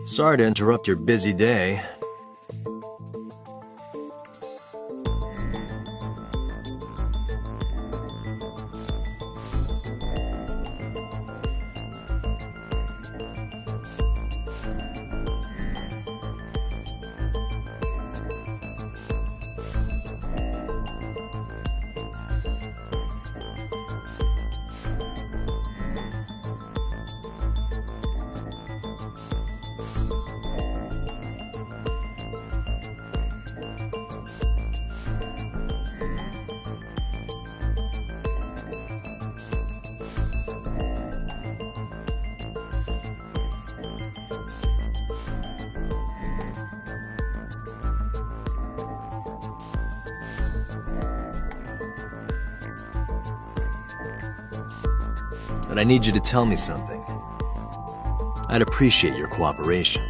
Sorry to interrupt your busy day. But I need you to tell me something. I'd appreciate your cooperation.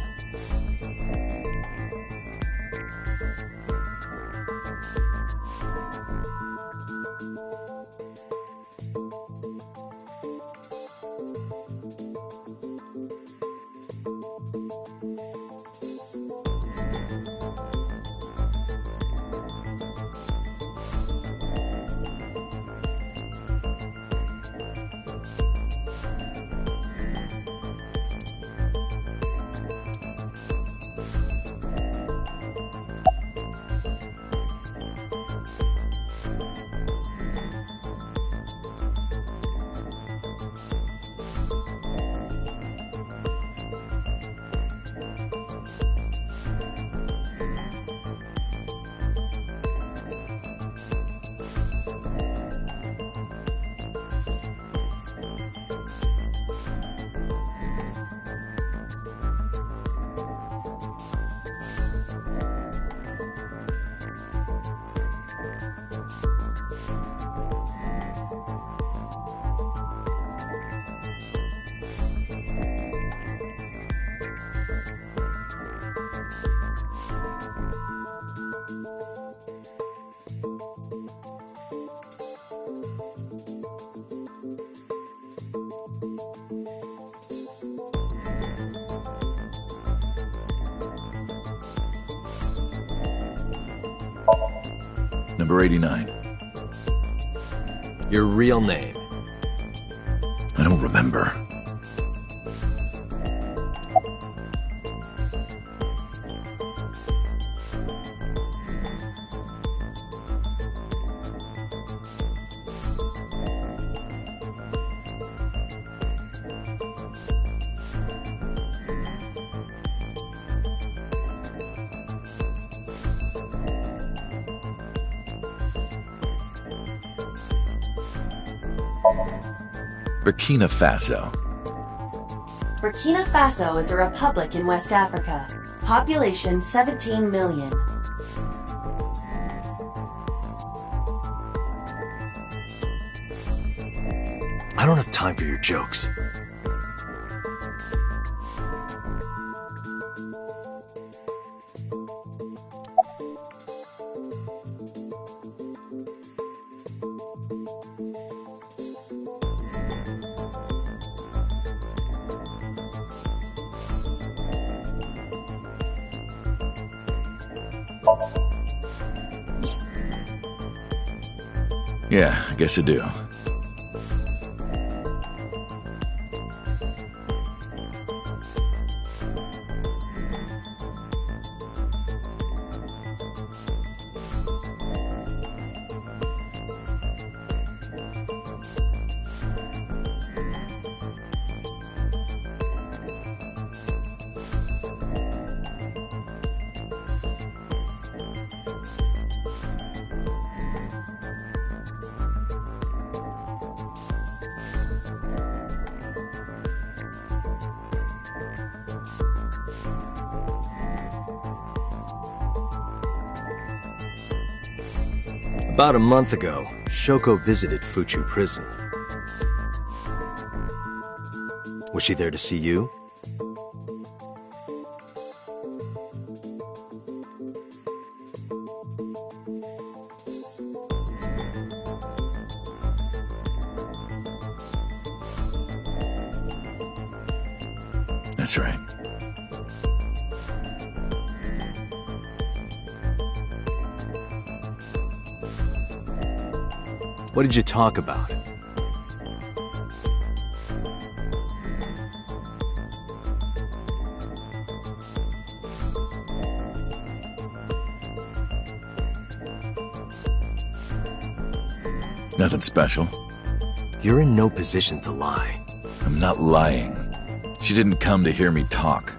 Number 89. Your real name. I don't remember. Burkina Faso. Burkina Faso is a republic in West Africa. Population 17 million. I don't have time for your jokes. Yeah, I guess I do. About a month ago, Shoko visited Fuchu prison. Was she there to see you? That's right. What did you talk about? Nothing special. You're in no position to lie. I'm not lying. She didn't come to hear me talk.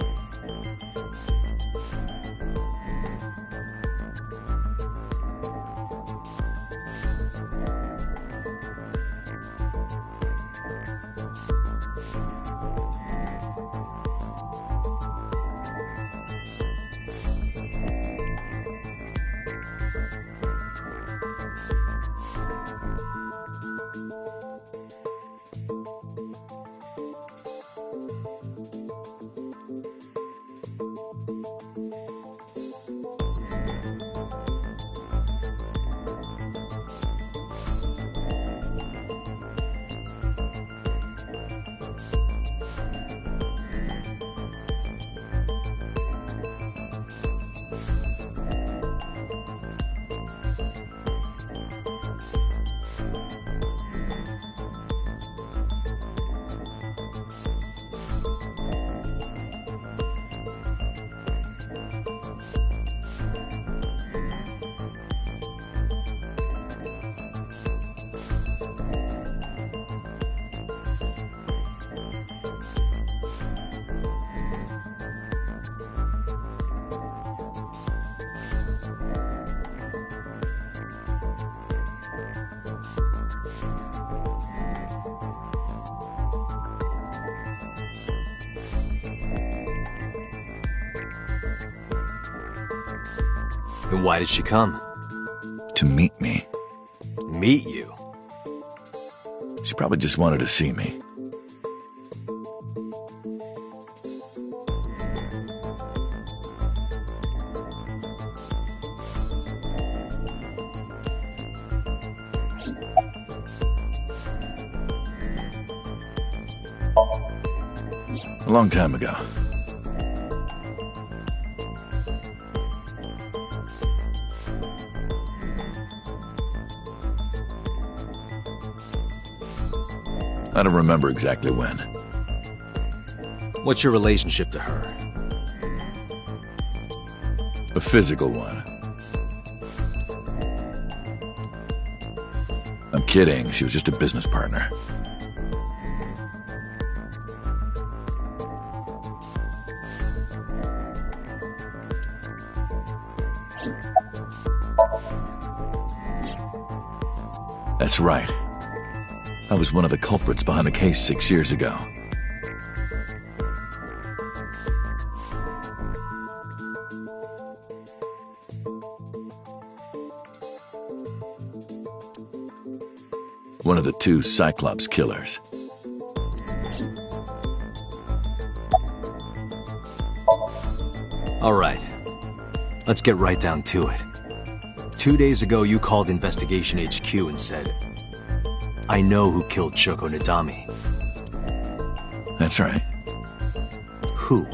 And why did she come? To meet me. Meet you? She probably just wanted to see me. A long time ago. I don't remember exactly when. What's your relationship to her? A physical one. I'm kidding. She was just a business partner. That's right. I was one of the culprits behind the case 6 years ago. One of the two Cyclops killers. All right. Let's get right down to it. 2 days ago, you called Investigation HQ and said, I know who killed Shoko Nadami. That's right. Who?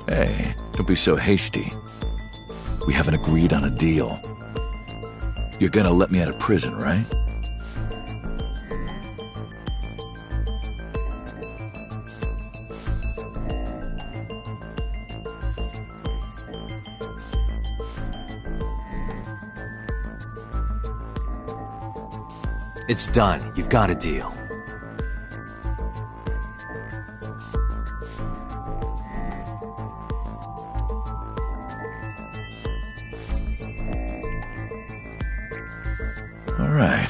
Hey, don't be so hasty. We haven't agreed on a deal. You're gonna let me out of prison, right? It's done. You've got a deal. All right.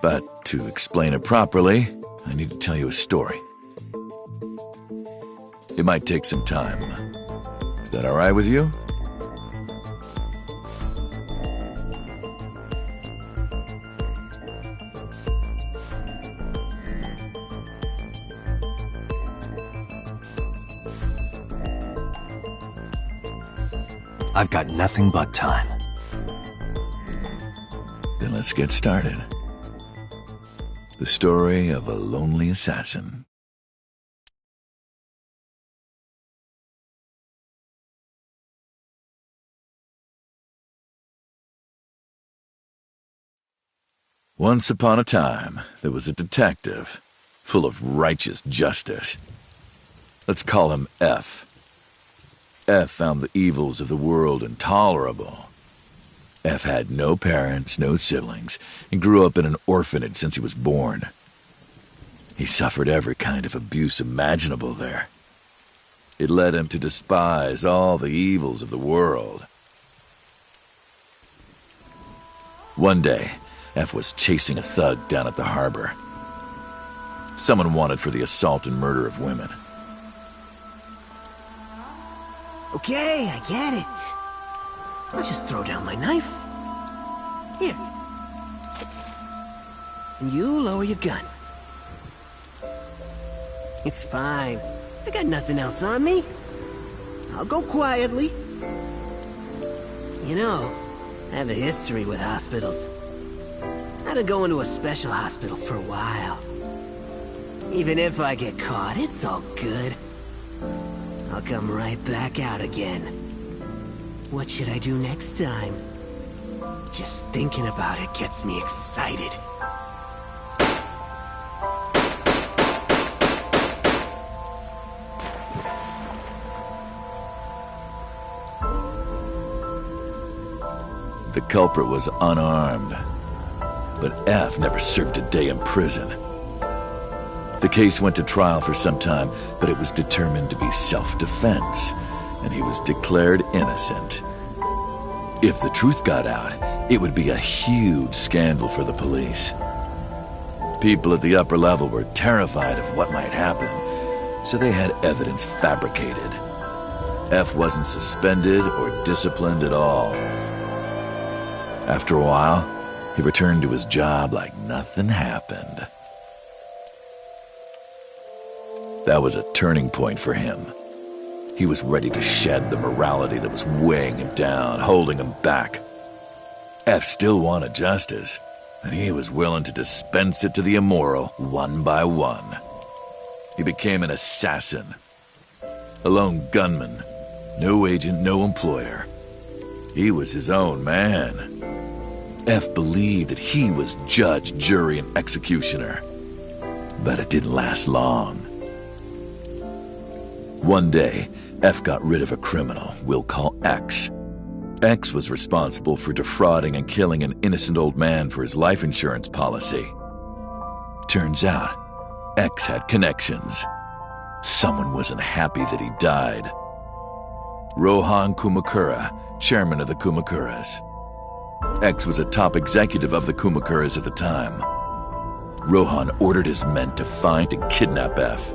But to explain it properly, I need to tell you a story. It might take some time. Is that all right with you? I've got nothing but time. Then let's get started. The story of a lonely assassin. Once upon a time, there was a detective, full of righteous justice. Let's call him F. F found the evils of the world intolerable. F had no parents, no siblings, and grew up in an orphanage since he was born. He suffered every kind of abuse imaginable there. It led him to despise all the evils of the world. One day, F was chasing a thug down at the harbor. Someone wanted for the assault and murder of women. Okay, I get it. I'll just throw down my knife. Here. And you lower your gun. It's fine. I got nothing else on me. I'll go quietly. You know, I have a history with hospitals. I've been going to a special hospital for a while. Even if I get caught, it's all good. I'll come right back out again. What should I do next time? Just thinking about it gets me excited. The culprit was unarmed, but F never served a day in prison. The case went to trial for some time, but it was determined to be self-defense, and he was declared innocent. If the truth got out, it would be a huge scandal for the police. People at the upper level were terrified of what might happen, so they had evidence fabricated. F wasn't suspended or disciplined at all. After a while, he returned to his job like nothing happened. That was a turning point for him. He was ready to shed the morality that was weighing him down, holding him back. F still wanted justice, and he was willing to dispense it to the immoral one by one. He became an assassin, a lone gunman, no agent, no employer. He was his own man. F believed that he was judge, jury, and executioner. But it didn't last long. One day, F got rid of a criminal we'll call X. X was responsible for defrauding and killing an innocent old man for his life insurance policy. Turns out, X had connections. Someone wasn't happy that he died. Rohan Kumakura, chairman of the Kumakuras. X was a top executive of the Kumakuras at the time. Rohan ordered his men to find and kidnap F.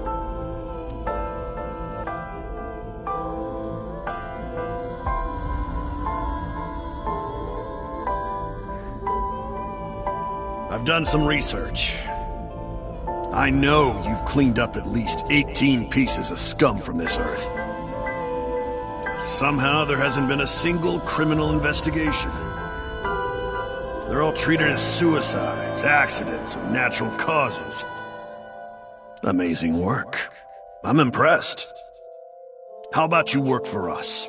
I've done some research. I know you've cleaned up at least 18 pieces of scum from this earth. Somehow there hasn't been a single criminal investigation. They're all treated as suicides, accidents, or natural causes. Amazing work. I'm impressed. How about you work for us?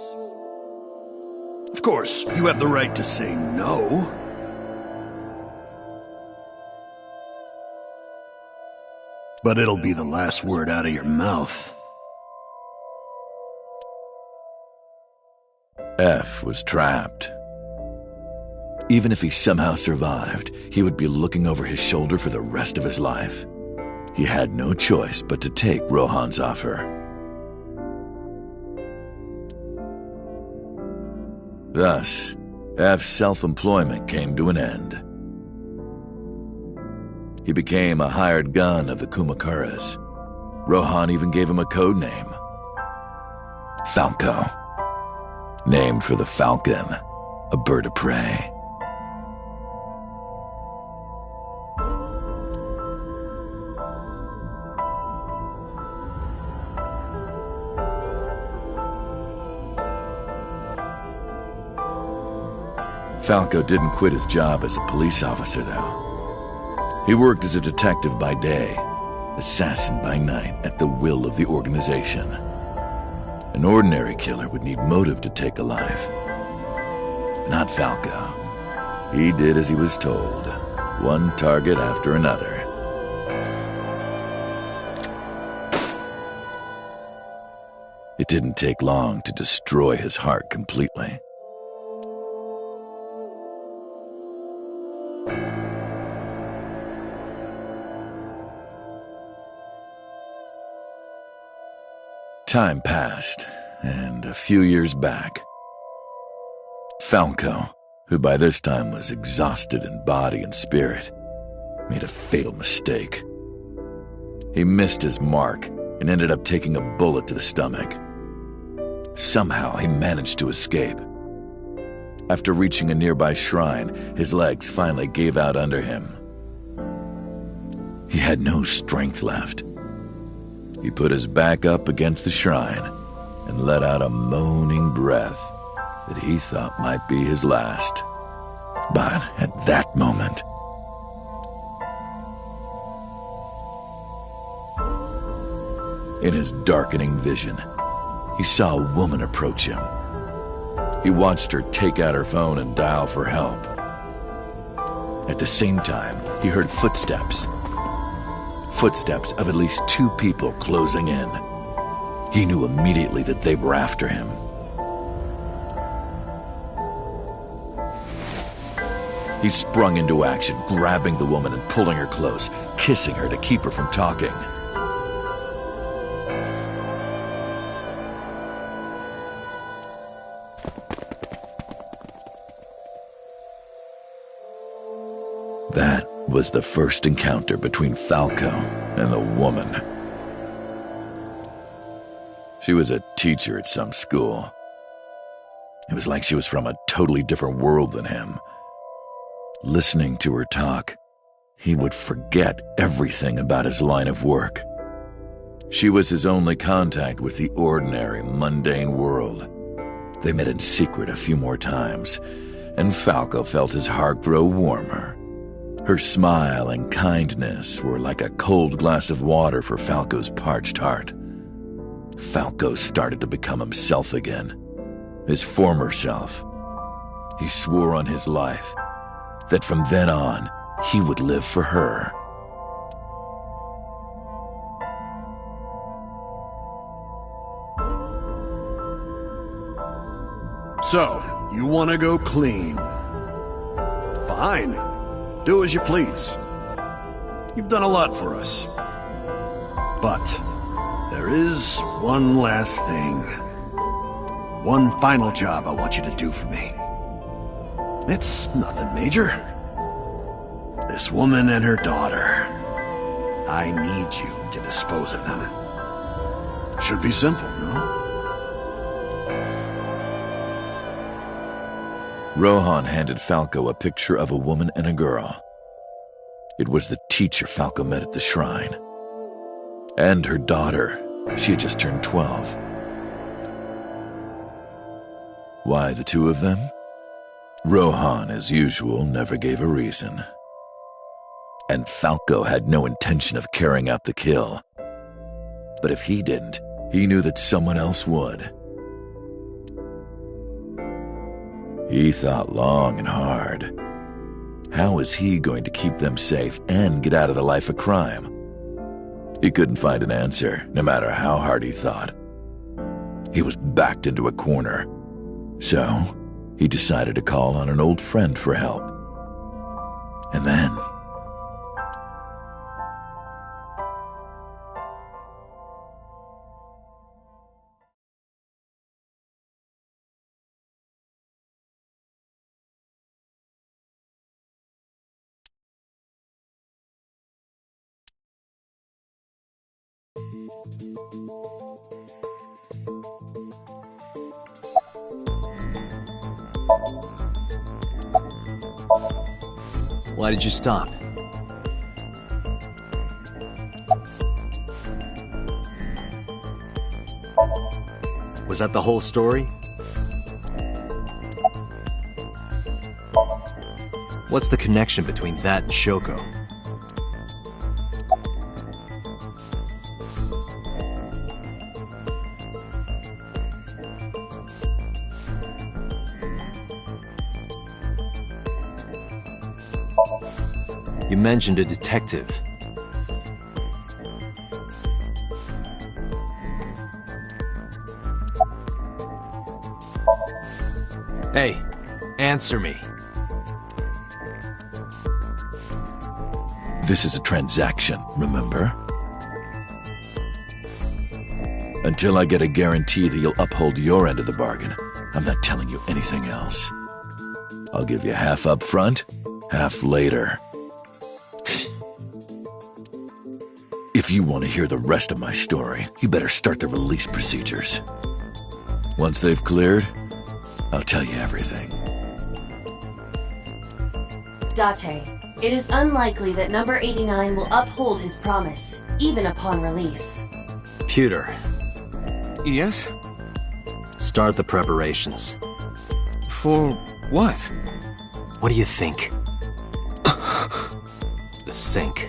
Of course, you have the right to say no. But it'll be the last word out of your mouth. F was trapped. Even if he somehow survived, he would be looking over his shoulder for the rest of his life. He had no choice but to take Rohan's offer. Thus, F's self-employment came to an end. He became a hired gun of the Kumakuras. Rohan even gave him a code name. Falco. Named for the falcon, a bird of prey. Falco didn't quit his job as a police officer, though. He worked as a detective by day, assassin by night at the will of the organization. An ordinary killer would need motive to take a life. Not Falco. He did as he was told. one target after another. It didn't take long to destroy his heart completely. Time passed, and a few years back, Falco, who by this time was exhausted in body and spirit, made a fatal mistake. He missed his mark and ended up taking a bullet to the stomach. Somehow he managed to escape. After reaching a nearby shrine, his legs finally gave out under him. He had no strength left. He put his back up against the shrine and let out a moaning breath that he thought might be his last. But at that moment, in his darkening vision, he saw a woman approach him. He watched her take out her phone and dial for help. At the same time, he heard footsteps. Footsteps of at least 2 people closing in. He knew immediately that they were after him. He sprung into action, grabbing the woman and pulling her close, kissing her to keep her from talking. That was the first encounter between Falco and the woman. She was a teacher at some school. It was like she was from a totally different world than him. Listening to her talk, he would forget everything about his line of work. She was his only contact with the ordinary, mundane world. They met in secret a few more times, and Falco felt his heart grow warmer. Her smile and kindness were like a cold glass of water for Falco's parched heart. Falco started to become himself again, his former self. He swore on his life that from then on, he would live for her. So, you want to go clean? Fine. Do as you please. You've done a lot for us. But there is one last thing. One final job I want you to do for me. It's nothing major. This woman and her daughter. I need you to dispose of them. Should be simple, no? Rohan handed Falco a picture of a woman and a girl. It was the teacher Falco met at the shrine. And her daughter. She had just turned 12. Why the 2 of them? Rohan, as usual, never gave a reason. And Falco had no intention of carrying out the kill. But if he didn't, he knew that someone else would. He thought long and hard. How was he going to keep them safe and get out of the life of crime? He couldn't find an answer, no matter how hard he thought. He was backed into a corner. So, he decided to call on an old friend for help. And then... Why did you stop? Was that the whole story? What's the connection between that and Shoko? You mentioned a detective. Hey, answer me. This is a transaction, remember? Until I get a guarantee that you'll uphold your end of the bargain, I'm not telling you anything else. I'll give you half up front, half later. If you want to hear the rest of my story, you better start the release procedures. Once they've cleared, I'll tell you everything. Date, it is unlikely that number 89 will uphold his promise, even upon release. Pewter, Yes? start the preparations. For what? What do you think? The sink.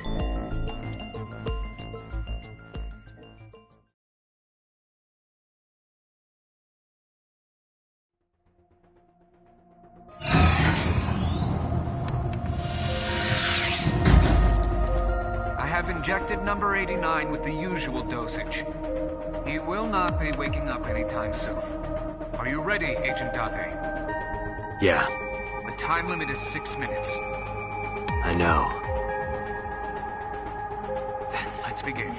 I have injected number 89 with the usual dosage. He will not be waking up anytime soon. Are you ready, Agent Date? Yeah, The time limit is 6 minutes. I know. Then let's begin.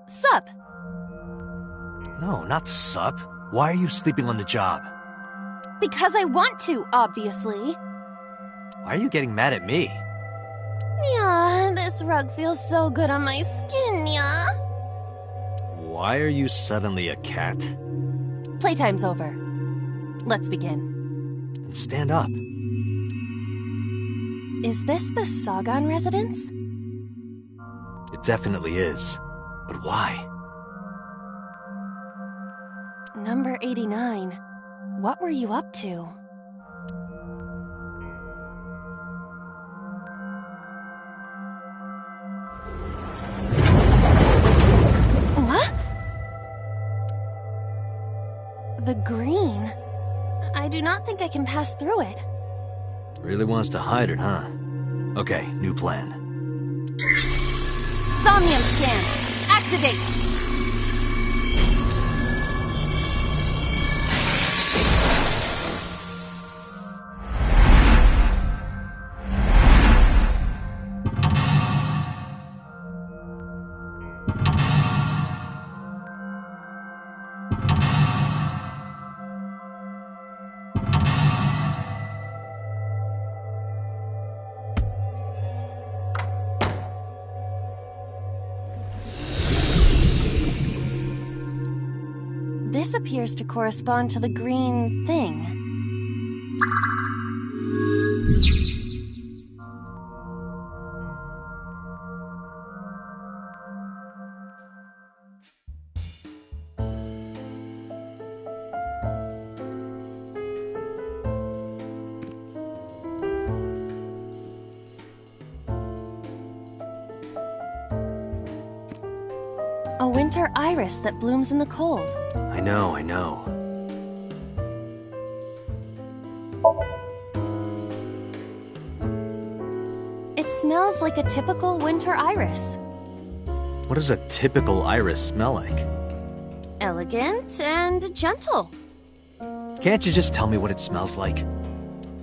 Sup? No, not sup. Why are you sleeping on the job? Because I want to, obviously. Why are you getting mad at me? Yeah, this rug feels so good on my skin, yeah. Why are you suddenly a cat? Playtime's over. Let's begin. Then stand up. Is this the Sagan residence? It definitely is. But why? Number 89. What were you up to? What? The green. I do not think I can pass through it. Really wants to hide it, huh? Okay, new plan. SOMNIUM scan. Activate! This appears to correspond to the green thing. A winter iris that blooms in the cold. I know, I know. It smells like a typical winter iris. What does a typical iris smell like? Elegant and gentle. Can't you just tell me what it smells like?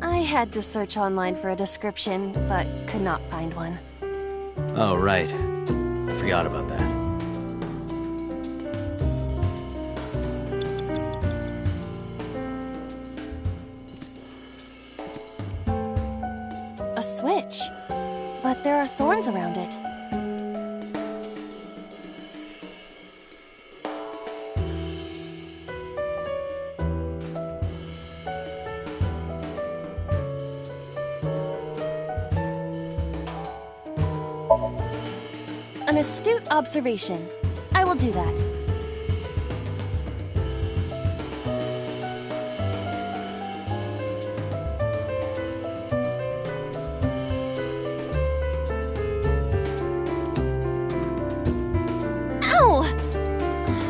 I had to search online for a description, but could not find one. Oh, right. I forgot about that. A switch. But there are thorns around it. An astute observation. I will do that. Ow!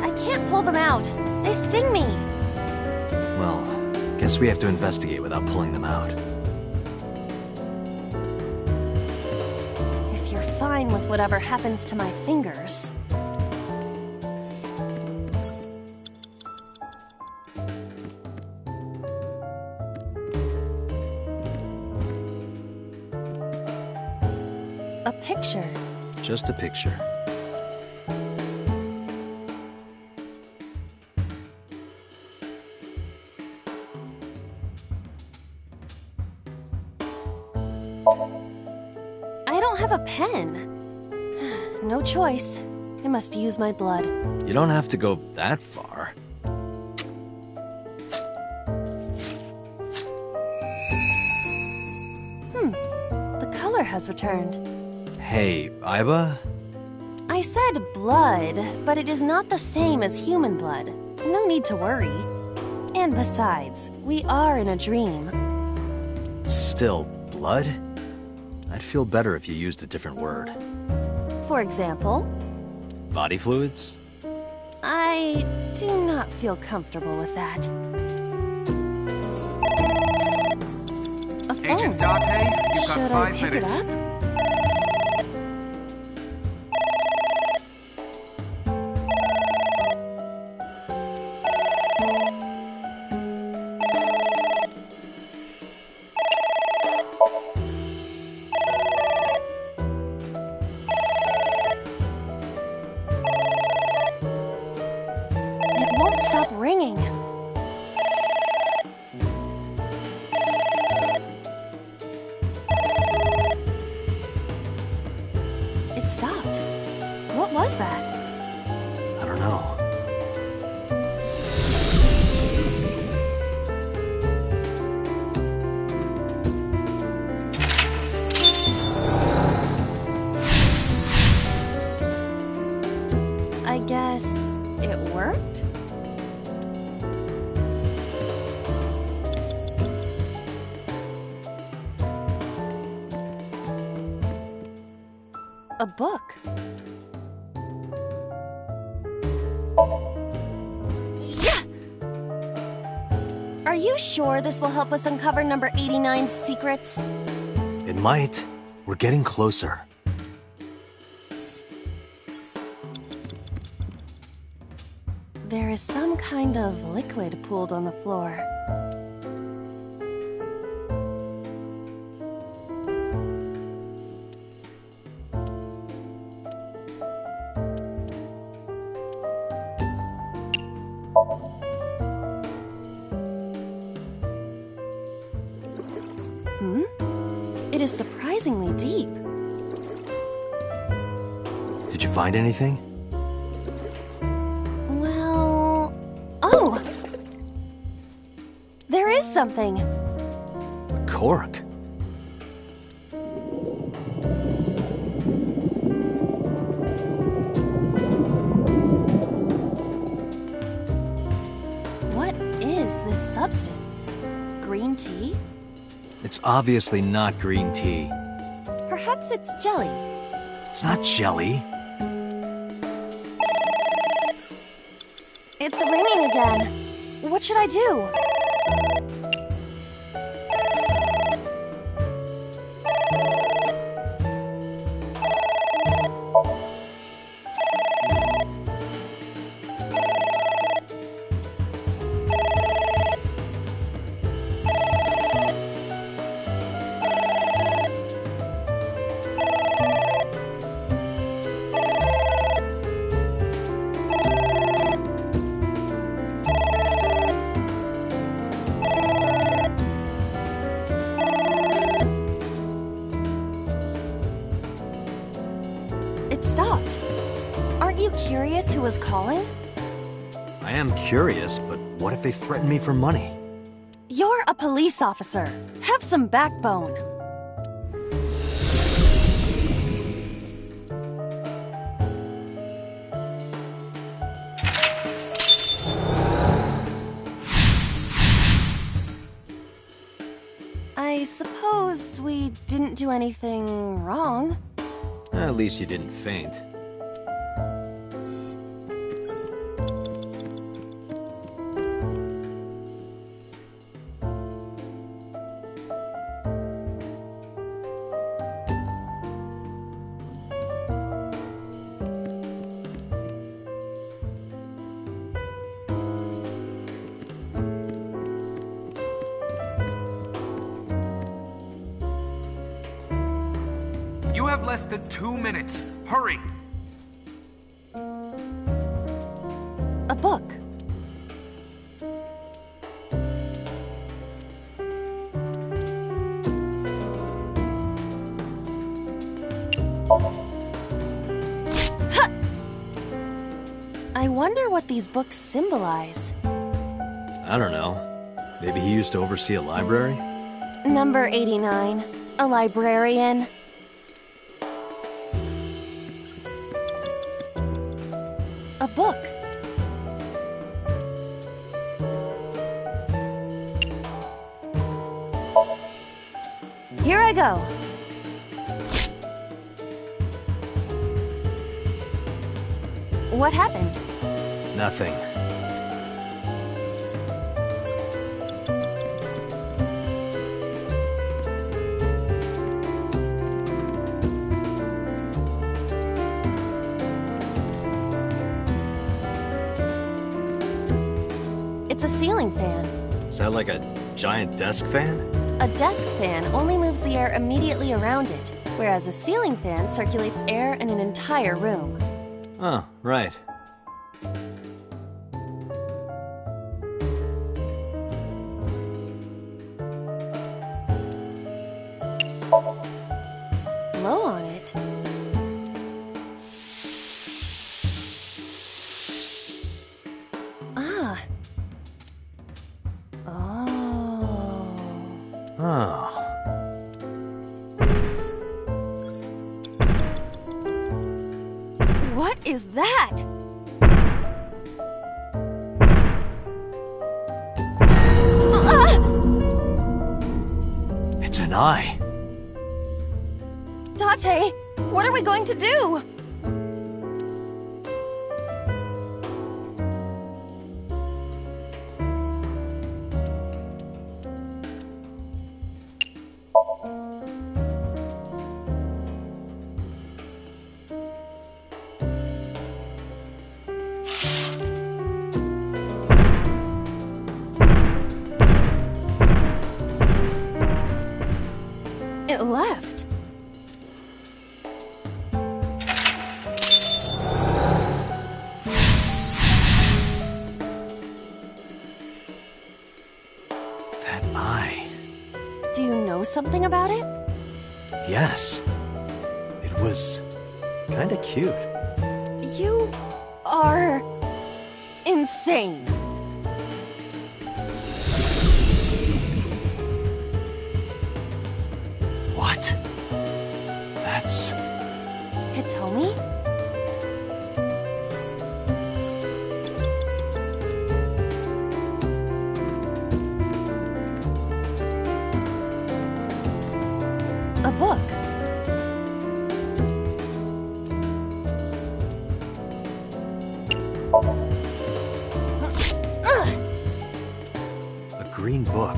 I can't pull them out. They sting me. Well, guess we have to investigate without pulling them out. If you're fine with whatever happens to my fingers. A picture. Just a picture. I don't have a pen. No choice. I must use my blood. You don't have to go that far. The color has returned. Hey, Iba? I said blood, but it is not the same as human blood. No need to worry. And besides, we are in a dream. Still, blood? I'd feel better if you used a different word. For example, Body fluids? I do not feel comfortable with that. A phone. Agent Date, you've got Should I 5 pick minutes. it up? It won't stop ringing. It stopped. What was that? I don't know. I guess it worked? A book. Yeah! Are you sure this will help us uncover number 89's secrets? It might. We're getting closer. There is some kind of liquid pooled on the floor. It is surprisingly deep. Did you find anything? Well... Oh! There is something. A cork. What is this substance? Green tea? It's obviously not green tea. Perhaps it's jelly. It's not jelly. It's ringing again. What should I do? It stopped. Aren't you curious who was calling? I am curious, but what if they threaten me for money? You're a police officer. Have some backbone. suppose we didn't do anything wrong. At least you didn't faint. You have less than 2 minutes. Hurry! A book. Huh! I wonder what these books symbolize. I don't know. Maybe he used to oversee a library? Number 89. A librarian. A book. Here I go. What happened? Nothing. It's a ceiling fan. Is that like a giant desk fan? A desk fan only moves the air immediately around it, whereas a ceiling fan circulates air in an entire room. Oh, right. Blow on it. Ah. Oh. Oh. What is that? Ah! It's an eye. Date, what are we going to do? It left. That eye. Do you know something about it? Yes. It was kinda cute. You are insane. What? That's... Hitomi? A book. a green book.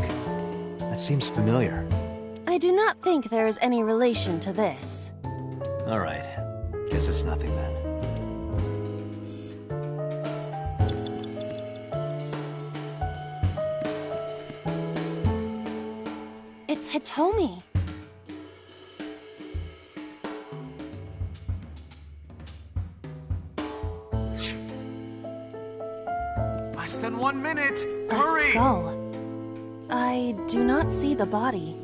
That seems familiar. I do not think there is any relation to this. Alright. Guess it's nothing then. It's Hitomi. Less than 1 minute. A Hurry! skull. I do not see the body.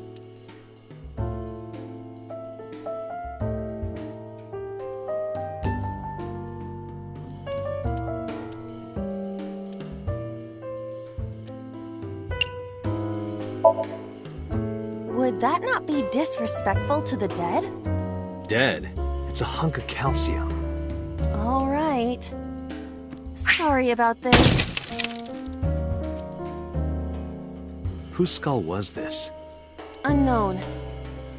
Would that not be disrespectful to the dead? Dead? It's a hunk of calcium. All right. Sorry about this. Whose skull was this? Unknown.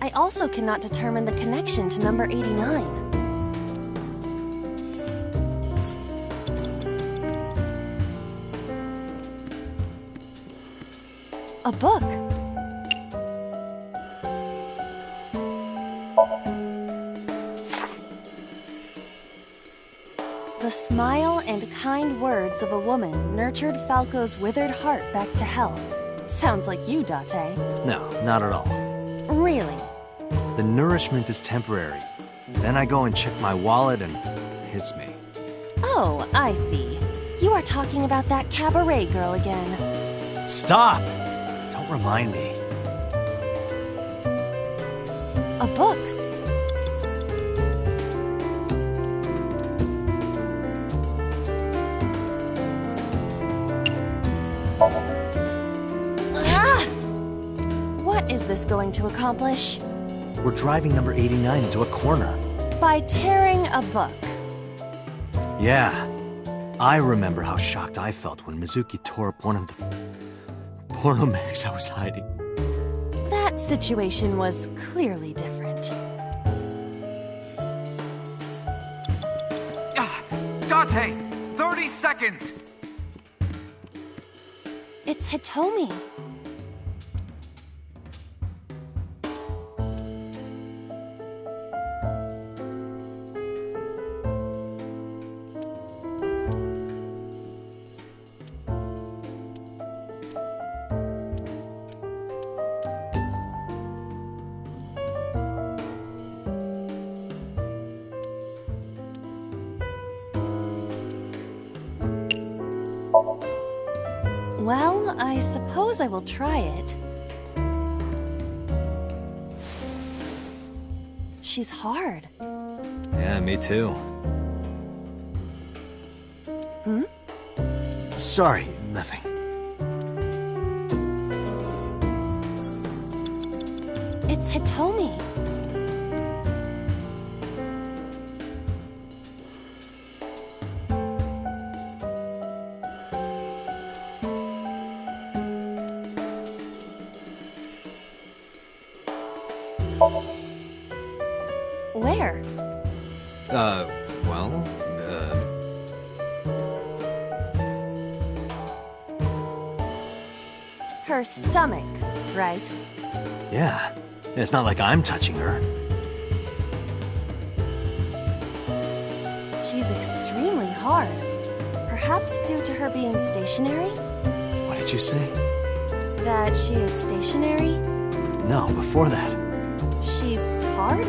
I also cannot determine the connection to number 89. A book. The smile and kind words of a woman nurtured Falco's withered heart back to health. Sounds like you, Date. No, not at all. Really? The nourishment is temporary. Then I go and check my wallet and it hits me. Oh, I see. You are talking about that cabaret girl again. Stop! Don't remind me. A book. Ah! What is this going to accomplish? We're driving number 89 into a corner. By tearing a book. Yeah. I remember how shocked I felt when Mizuki tore up one of the porno mags I was hiding. That situation was clearly different. Date! 30 seconds! It's Hitomi. Well, I suppose I will try it. She's hard. Yeah, me too. Hmm? Sorry, nothing. It's Hitomi. Where? Well, Her stomach, right? yeah. It's not like I'm touching her. She's extremely hard. Perhaps due to her being stationary? What did you say? That she is stationary? No, before that. She's hard?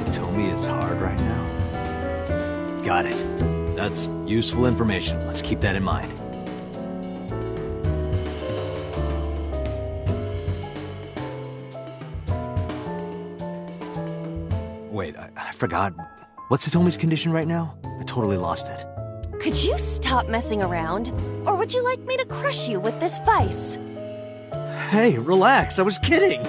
Hitomi is hard right now. Got it. That's useful information. Let's keep that in mind. Wait, I forgot. What's Hitomi's condition right now? I totally lost it. Could you stop messing around? Or would you like me to crush you with this vice? Hey, relax. I was kidding.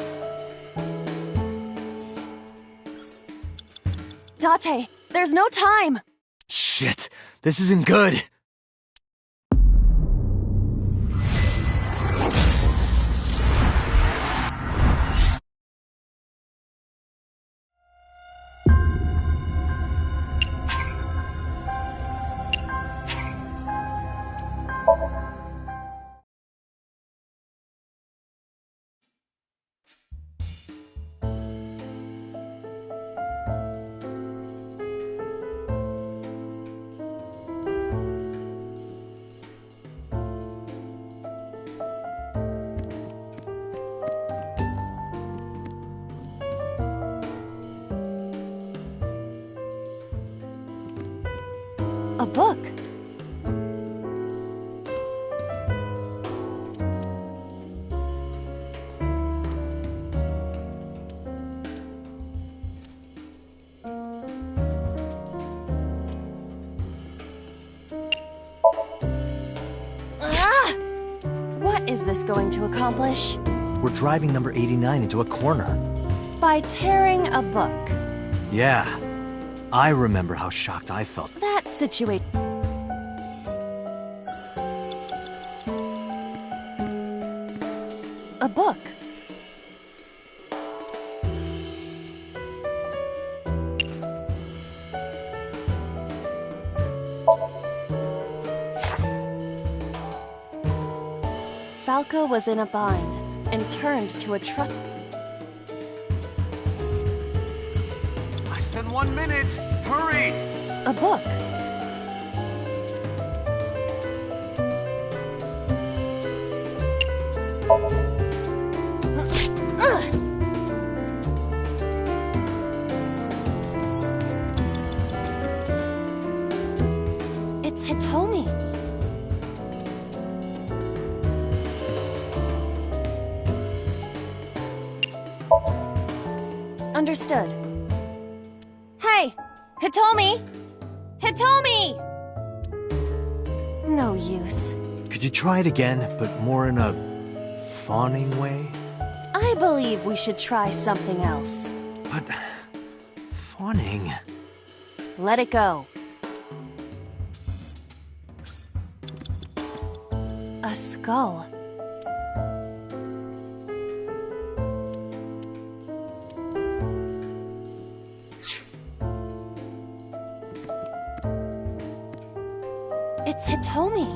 Date, there's no time! Shit, this isn't good. A book. Ah! What is this going to accomplish? We're driving number 89 into a corner. By tearing a book. Yeah. I remember how shocked I felt. That situation. A book. Falco was in a bind and turned to a truck. Less than 1 minute! Hurry! A book. It's Hitomi. Understood. Hey! Hitomi! Hitomi! No use. Could you try it again, but more in a fawning way? I believe we should try something else. But fawning... Let it go. A skull. It's Hitomi.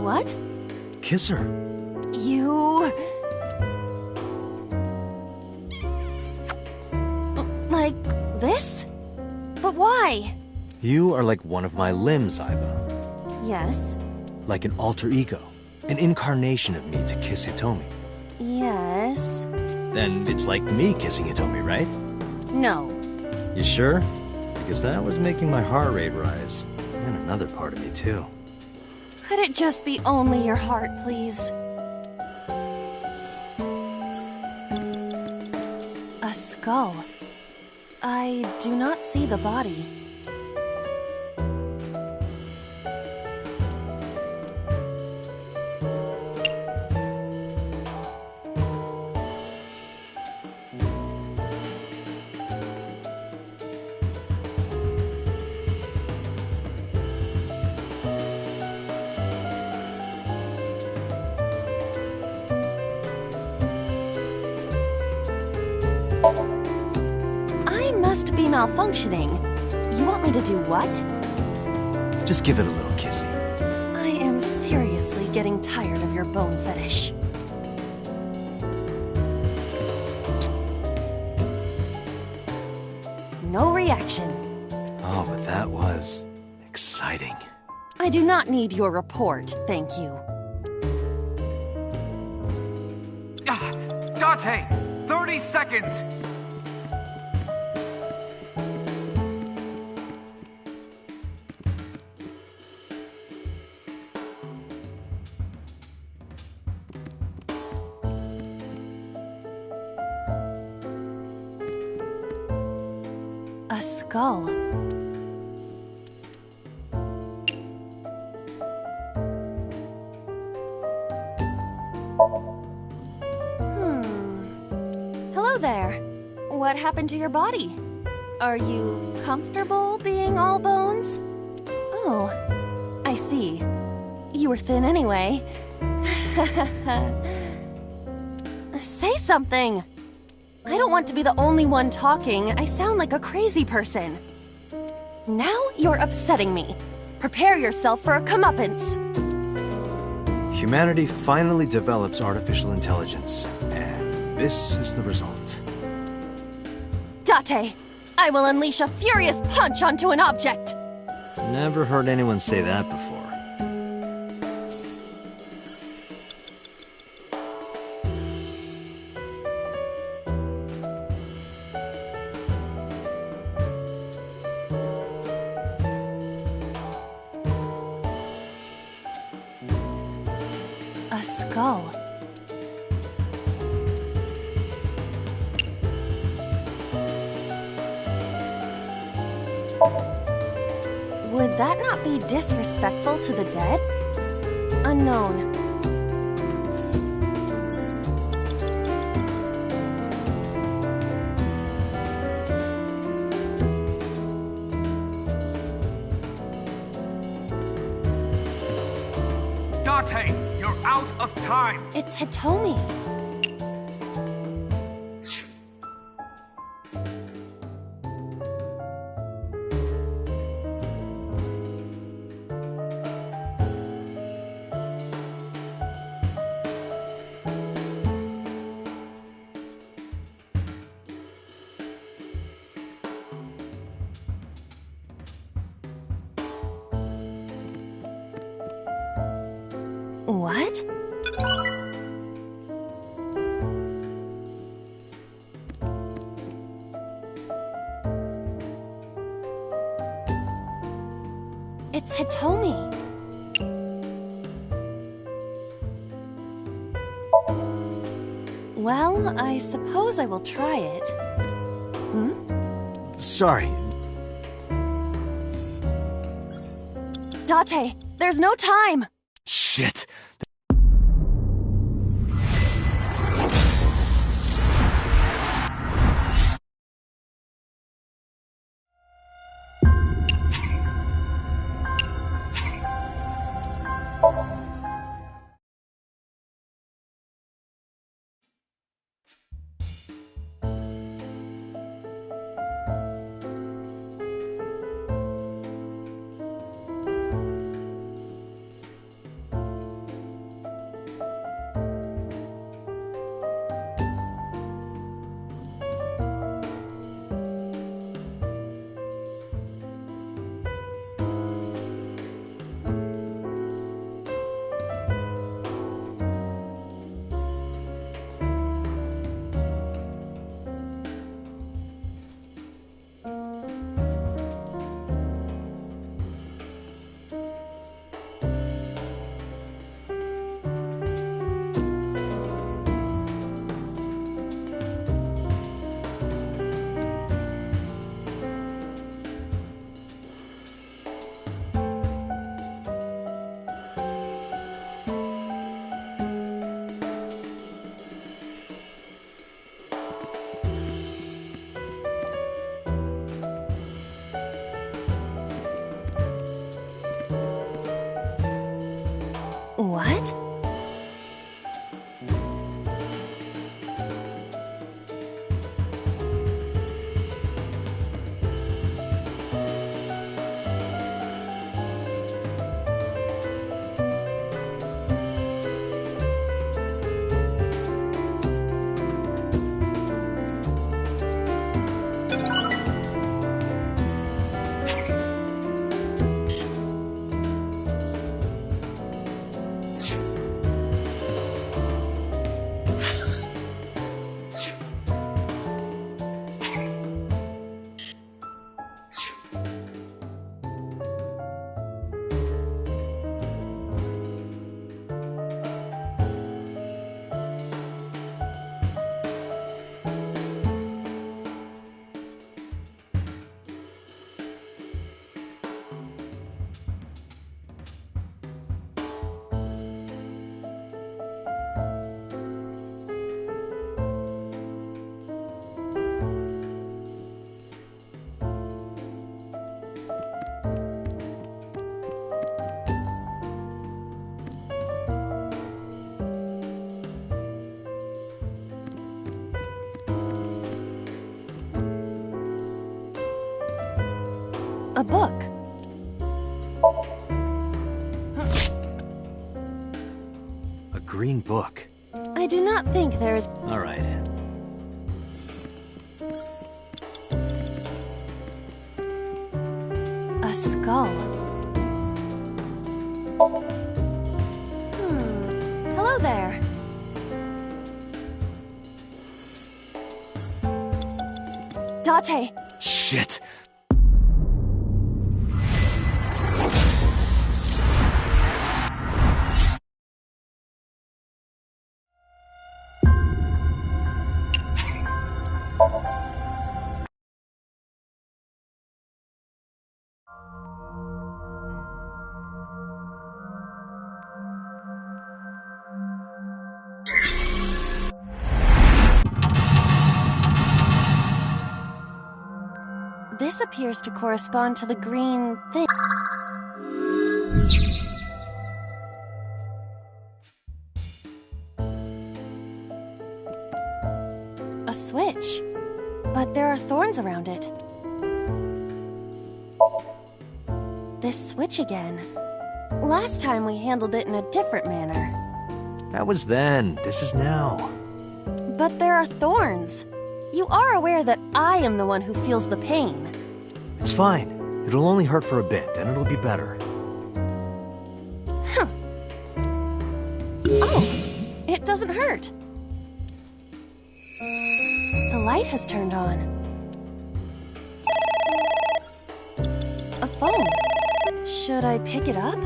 What? Kiss her. You... Like this? But why? You are like one of my limbs, Aiba. Yes. Like an alter ego. An incarnation of me to kiss Hitomi. Yes. Then it's like me kissing Hitomi, right? No. You sure? Because that was making my heart rate rise. And another part of me, too. Could it just be only your heart, please? A skull. I do not see the body. Be malfunctioning. You want me to do what? Just give it a little kissy. I am seriously getting tired of your bone fetish. No reaction. Oh, but that was exciting. I do not need your report, thank you. Date! 30 seconds! A skull. Hello there. What happened to your body? Are you comfortable being all bones? Oh, I see. You were thin anyway. Say something! I don't want to be the only one talking. I sound like a crazy person. Now you're upsetting me. Prepare yourself for a comeuppance. Humanity finally develops artificial intelligence, and this is the result. Date, I will unleash a furious punch onto an object. Never heard anyone say that before. A skull. Would that not be disrespectful to the dead? Unknown. Date, you're out of time! It's Hitomi. What? It's Hitomi. Well, I suppose I will try it. Sorry. Date, there's no time! Shit. What? A book. A green book. I do not think there is... All right. a skull. Hello there. Date. Shit. This appears to correspond to the green thing. A switch, but there are thorns around it. This switch again. Last time we handled it in a different manner. That was then. This is now. But there are thorns. You are aware that I am the one who feels the pain. It's fine. It'll only hurt for a bit, then it'll be better. it doesn't hurt. The light has turned on. A phone. Should I pick it up?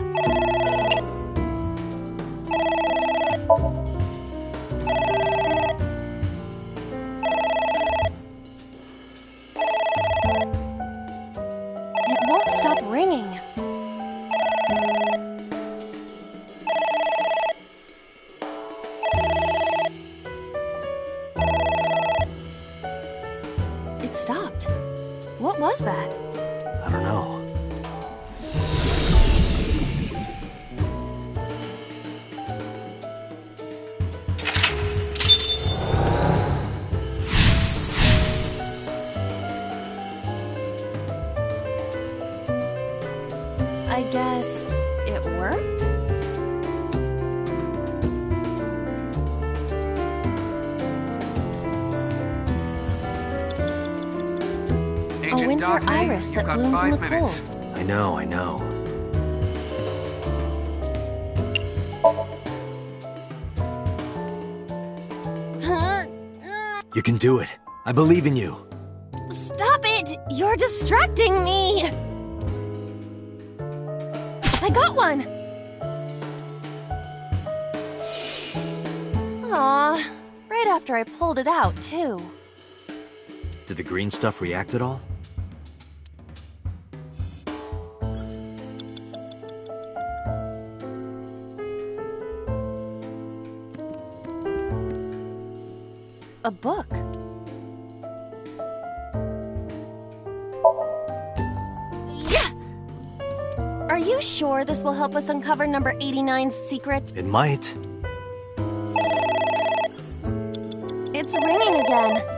It won't stop ringing. It stopped. What was that? I don't know. I guess it worked? A Agent winter Daphne, iris you've that got blooms in the 5 minutes. cold. I know. You can do it. I believe in you. Stop it! You're distracting me! I got one! Aw, right after I pulled it out, too. Did the green stuff react at all? A book. Yeah! Are you sure this will help us uncover number 89's secrets? It might. It's ringing again.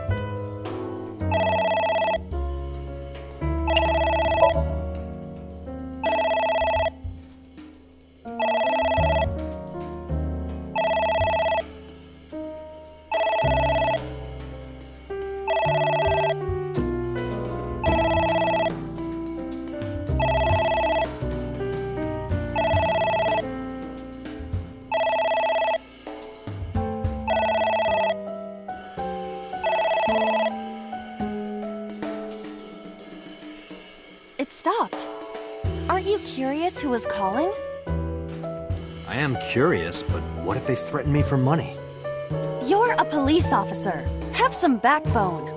It stopped. Aren't you curious who was calling? I am curious, but what if they threaten me for money? You're a police officer. Have some backbone.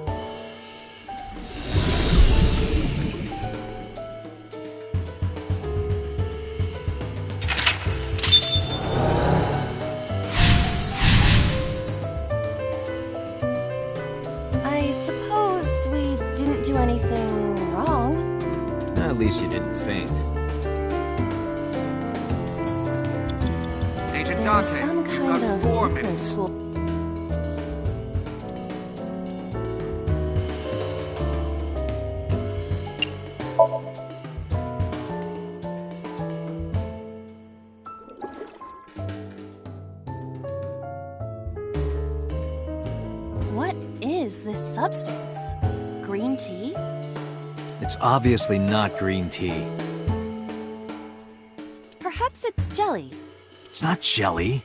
I suppose we didn't do anything wrong. At least you didn't faint. Agent There was Dante, some you've kind got of 4 liquor minutes. tool. What is this substance? Green tea? It's obviously not green tea. Perhaps it's jelly. It's not jelly.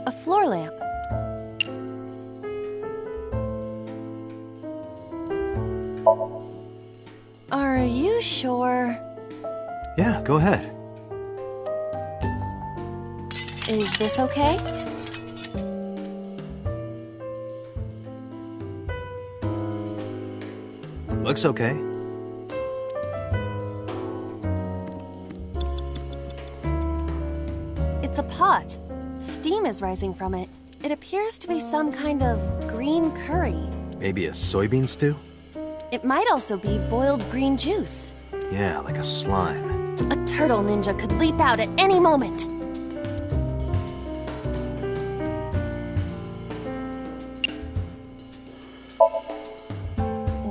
A floor lamp. Are you sure? Yeah, go ahead. Is this okay? Looks okay. It's a pot. Steam is rising from it. It appears to be some kind of green curry. Maybe a soybean stew? It might also be boiled green juice. Yeah, like a slime. A turtle ninja could leap out at any moment.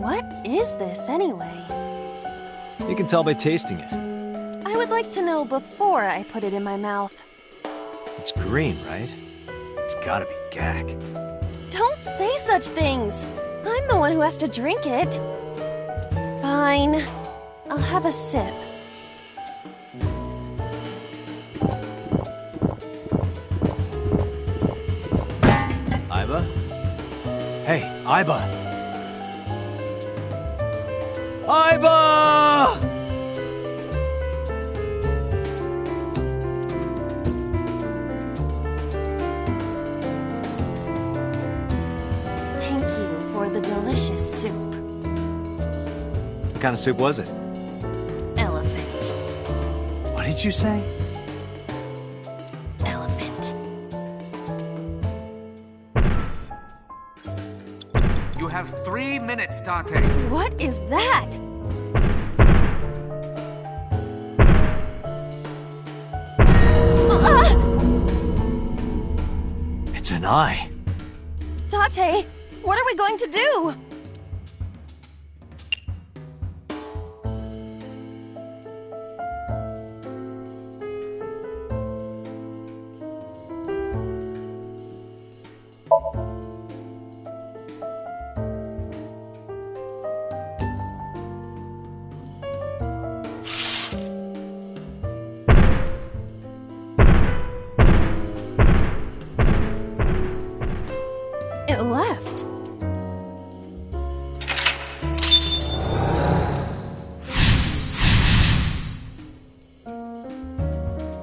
What is this anyway? You can tell by tasting it. I would like to know before I put it in my mouth. It's green, right? It's gotta be gack. Don't say such things! I'm the one who has to drink it. Fine. I'll have a sip. Hey, Aiba! Aiba! Thank you for the delicious soup. What kind of soup was it? Elephant. What did you say? Elephant. You have 3 minutes, Date. What is that? It's an eye. Date, what are we going to do? It left.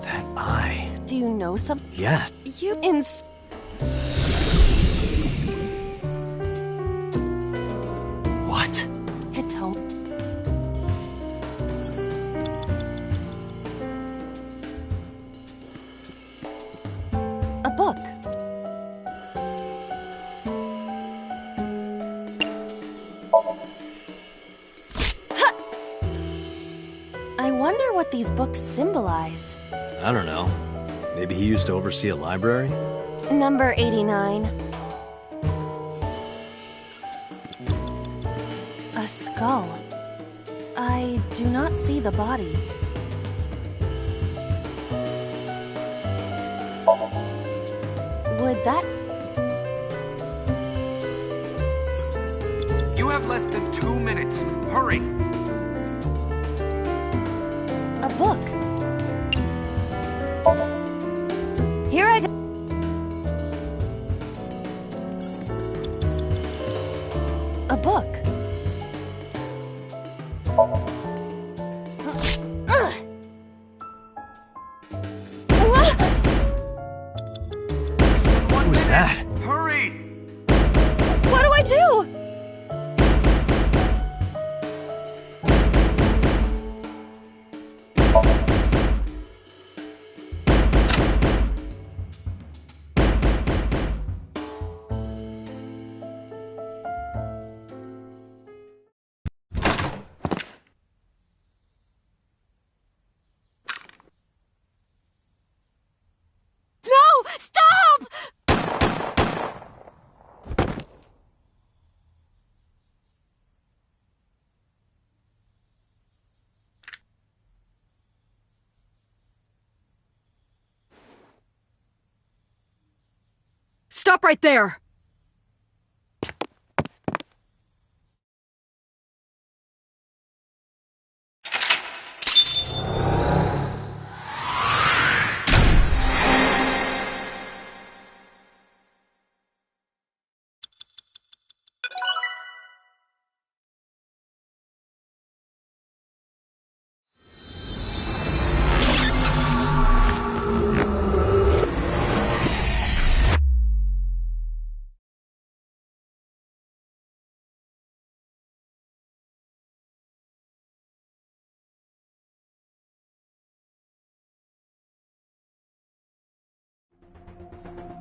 That eye. Do you know something? Yeah. You What? It's home. A book. I wonder what these books symbolize. I don't know. Maybe he used to oversee a library? Number 89. A skull. I do not see the body. Would that... You have less than 2 minutes. Hurry! A book. Here I go. A book. What was that? Hurry! What do I do? No! Stop! Stop right there!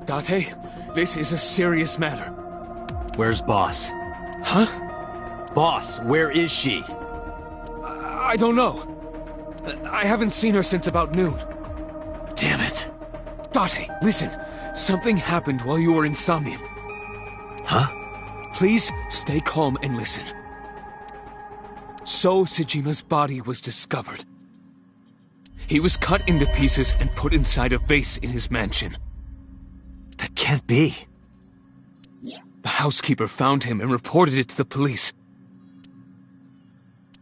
Date, this is a serious matter. Where's Boss? Huh? Boss, where is she? I don't know. I haven't seen her since about noon. Damn it. Date, listen. Something happened while you were in SOMNIUM. Huh? Please stay calm and listen. So Sejima's body was discovered. He was cut into pieces and put inside a vase in his mansion. That can't be. The housekeeper found him and reported it to the police.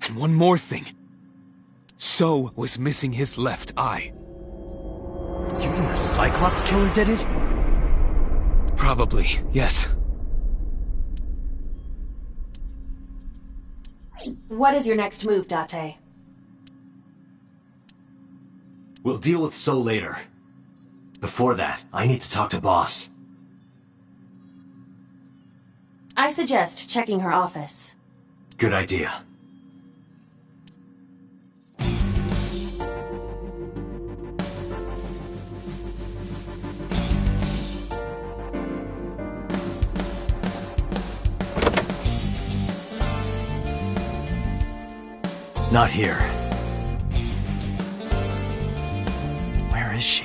And one more thing. So was missing his left eye. You mean the Cyclops killer did it? Probably, yes. What is your next move, Date? We'll deal with So later. Before that, I need to talk to Boss. I suggest checking her office. Good idea. Not here. Where is she?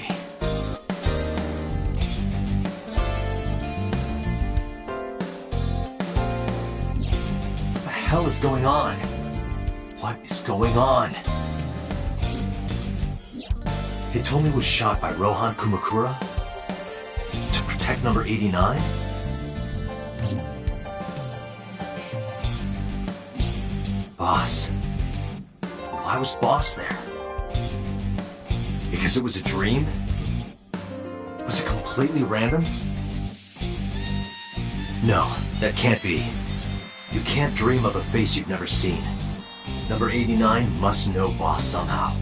What the hell is going on? What is going on? Hitomi was shot by Rohan Kumakura? To protect number 89? Boss. Why was Boss there? Because it was a dream? Was it completely random? No, that can't be. You can't dream of a face you've never seen. Number 89 must know Boss somehow.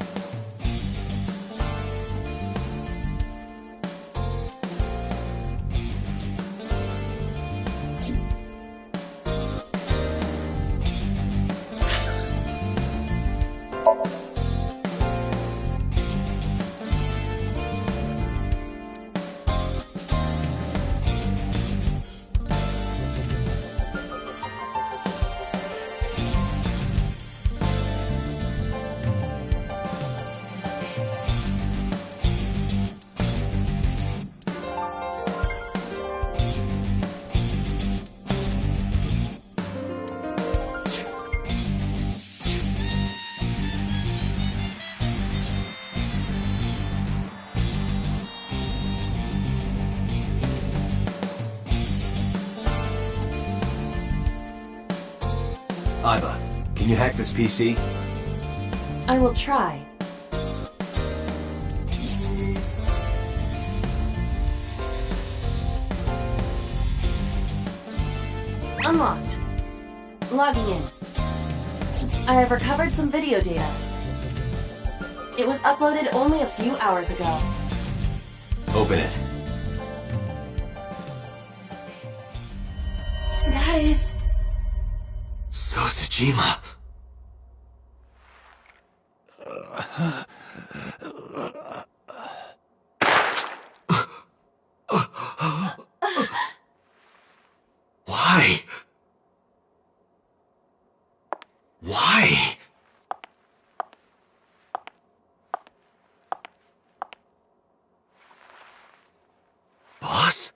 Aiba, can you hack this PC? I will try. Unlocked. Logging in. I have recovered some video data. It was uploaded only a few hours ago. Open it. That is... Sosajima. Why? Why? Boss?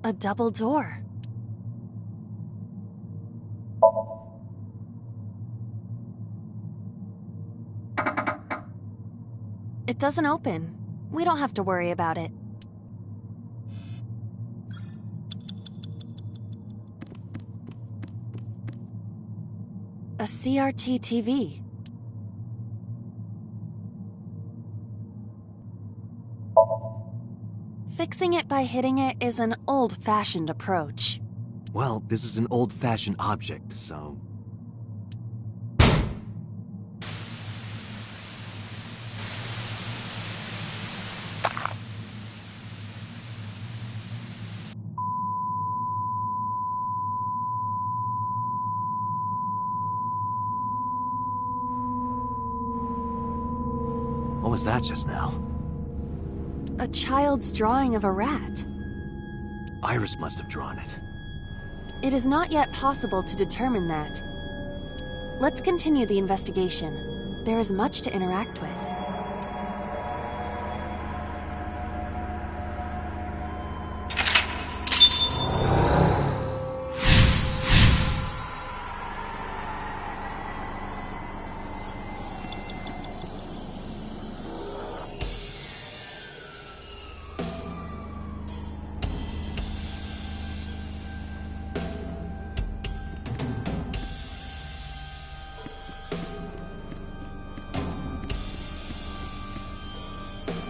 A double door. It doesn't open. We don't have to worry about it. A CRT TV. Fixing it by hitting it is an old-fashioned approach. Well, this is an old-fashioned object, so... What was that just now? A child's drawing of a rat. Iris must have drawn it. It is not yet possible to determine that. Let's continue the investigation. There is much to interact with.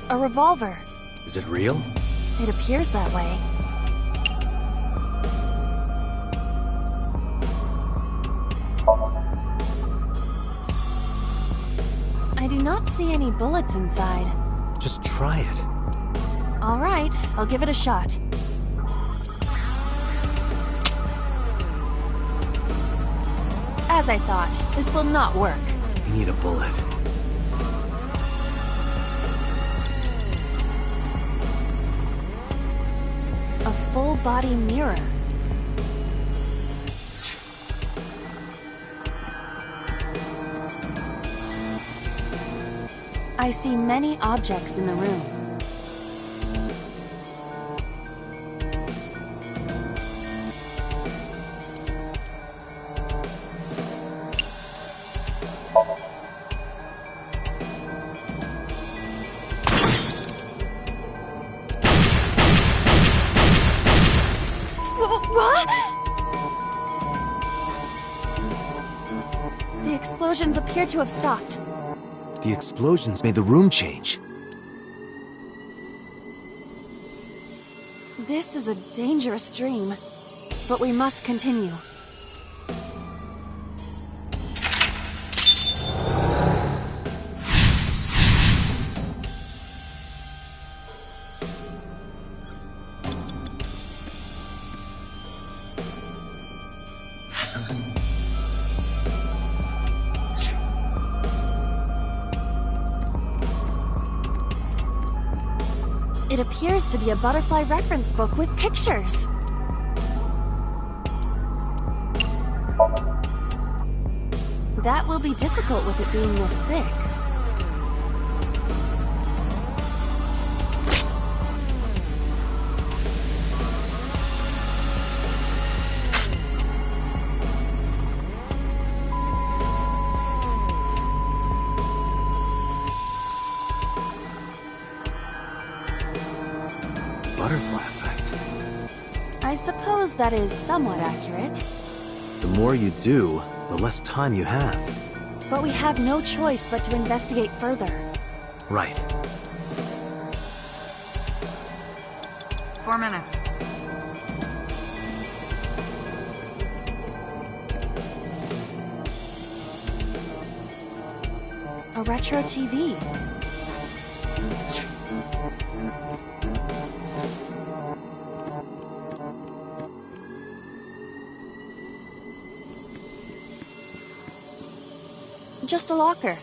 A revolver. Is it real? It appears that way. I do not see any bullets inside. Just try it. All right, I'll give it a shot. As I thought, this will not work. We need a bullet. A full-body mirror. I see many objects in the room. What? The explosions appear to have stopped. The explosions made the room change. This is a dangerous dream, but we must continue. It appears to be a butterfly reference book with pictures. That will be difficult with it being this thick. Butterfly effect. I suppose that is somewhat accurate. The more you do, the less time you have. But we have no choice but to investigate further. Right. 4 minutes. A retro TV. Just a locker.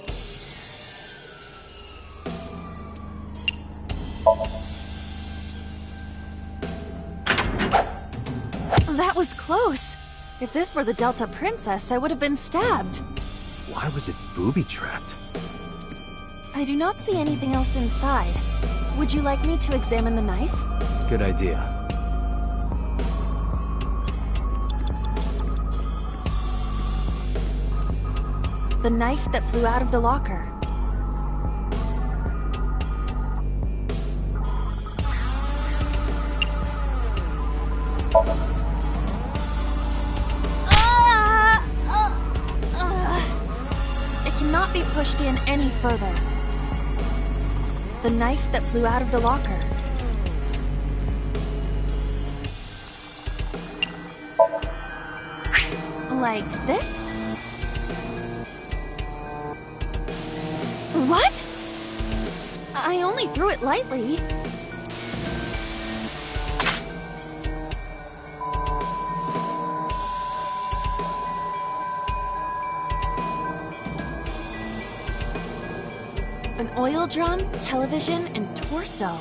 That was close. If this were the Delta Princess, I would have been stabbed. Why was it booby-trapped? I do not see anything else inside. Would you like me to examine the knife? Good idea. The knife that flew out of the locker. It cannot be pushed in any further. The knife that flew out of the locker. Like this? What? I only threw it lightly. An oil drum, television, and torso.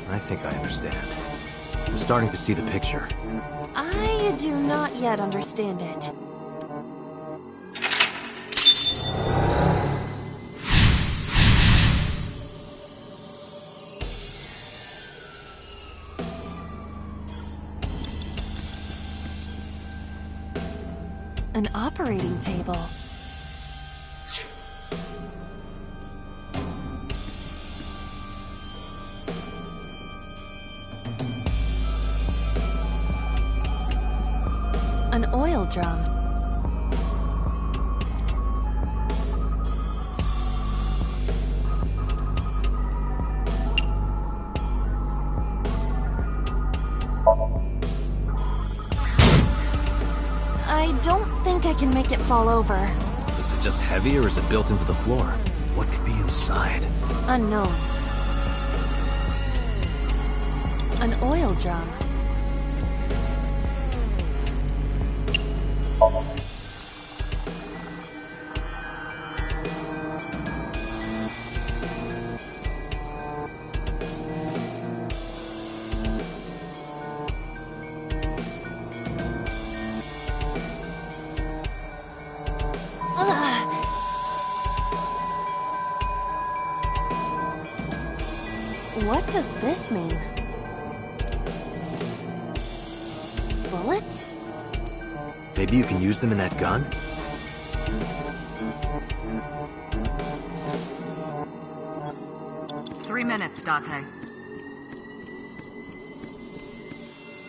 I think I understand. I'm starting to see the picture. I do not yet understand it. An operating table. An oil drum. I don't think I can make it fall over. Is it just heavy or is it built into the floor? What could be inside? Unknown. An oil drum. What does this mean? Bullets? Maybe you can use them in that gun? Three minutes, Date.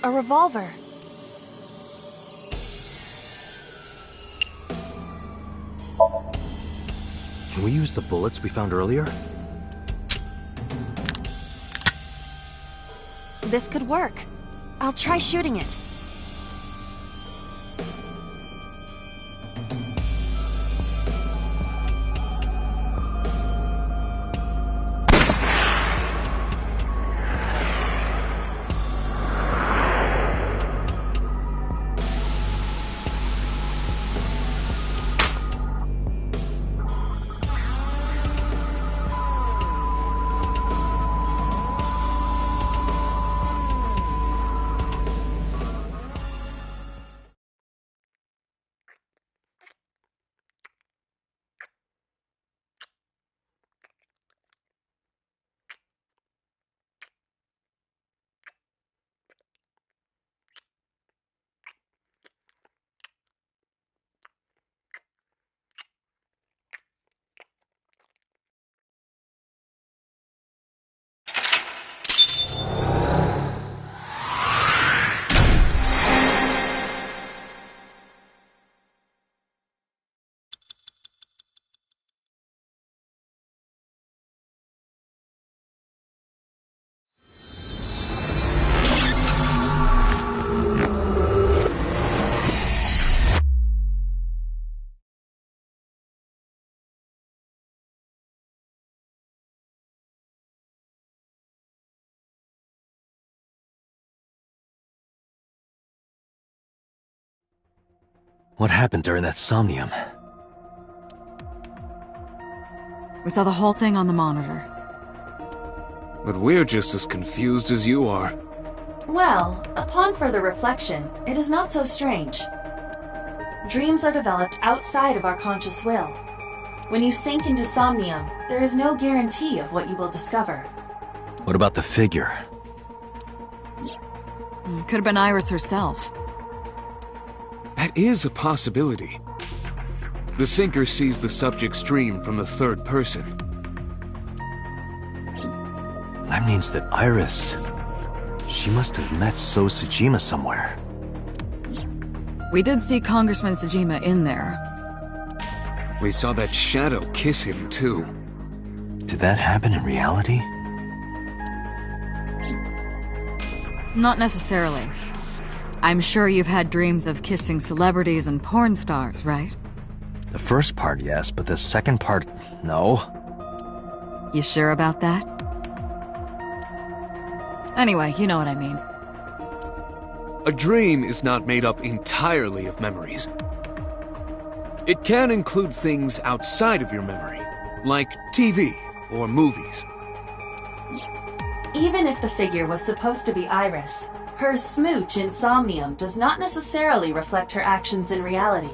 A revolver. Can we use the bullets we found earlier? This could work. I'll try shooting it. What happened during that somnium? We saw the whole thing on the monitor. But we're just as confused as you are. Well, upon further reflection, it is not so strange. Dreams are developed outside of our conscious will. When you sink into somnium, there is no guarantee of what you will discover. What about the figure? Could have been Iris herself. That is a possibility. The sinker sees the subject's dream from the third person. That means that Iris... She must have met So Tsujima somewhere. We did see Congressman Tsujima in there. We saw that shadow kiss him, too. Did that happen in reality? Not necessarily. I'm sure you've had dreams of kissing celebrities and porn stars, right? The first part, yes, but the second part, no. You sure about that? Anyway, you know what I mean. A dream is not made up entirely of memories. It can include things outside of your memory, like TV or movies. Even if the figure was supposed to be Iris, her smooch in Somnium does not necessarily reflect her actions in reality.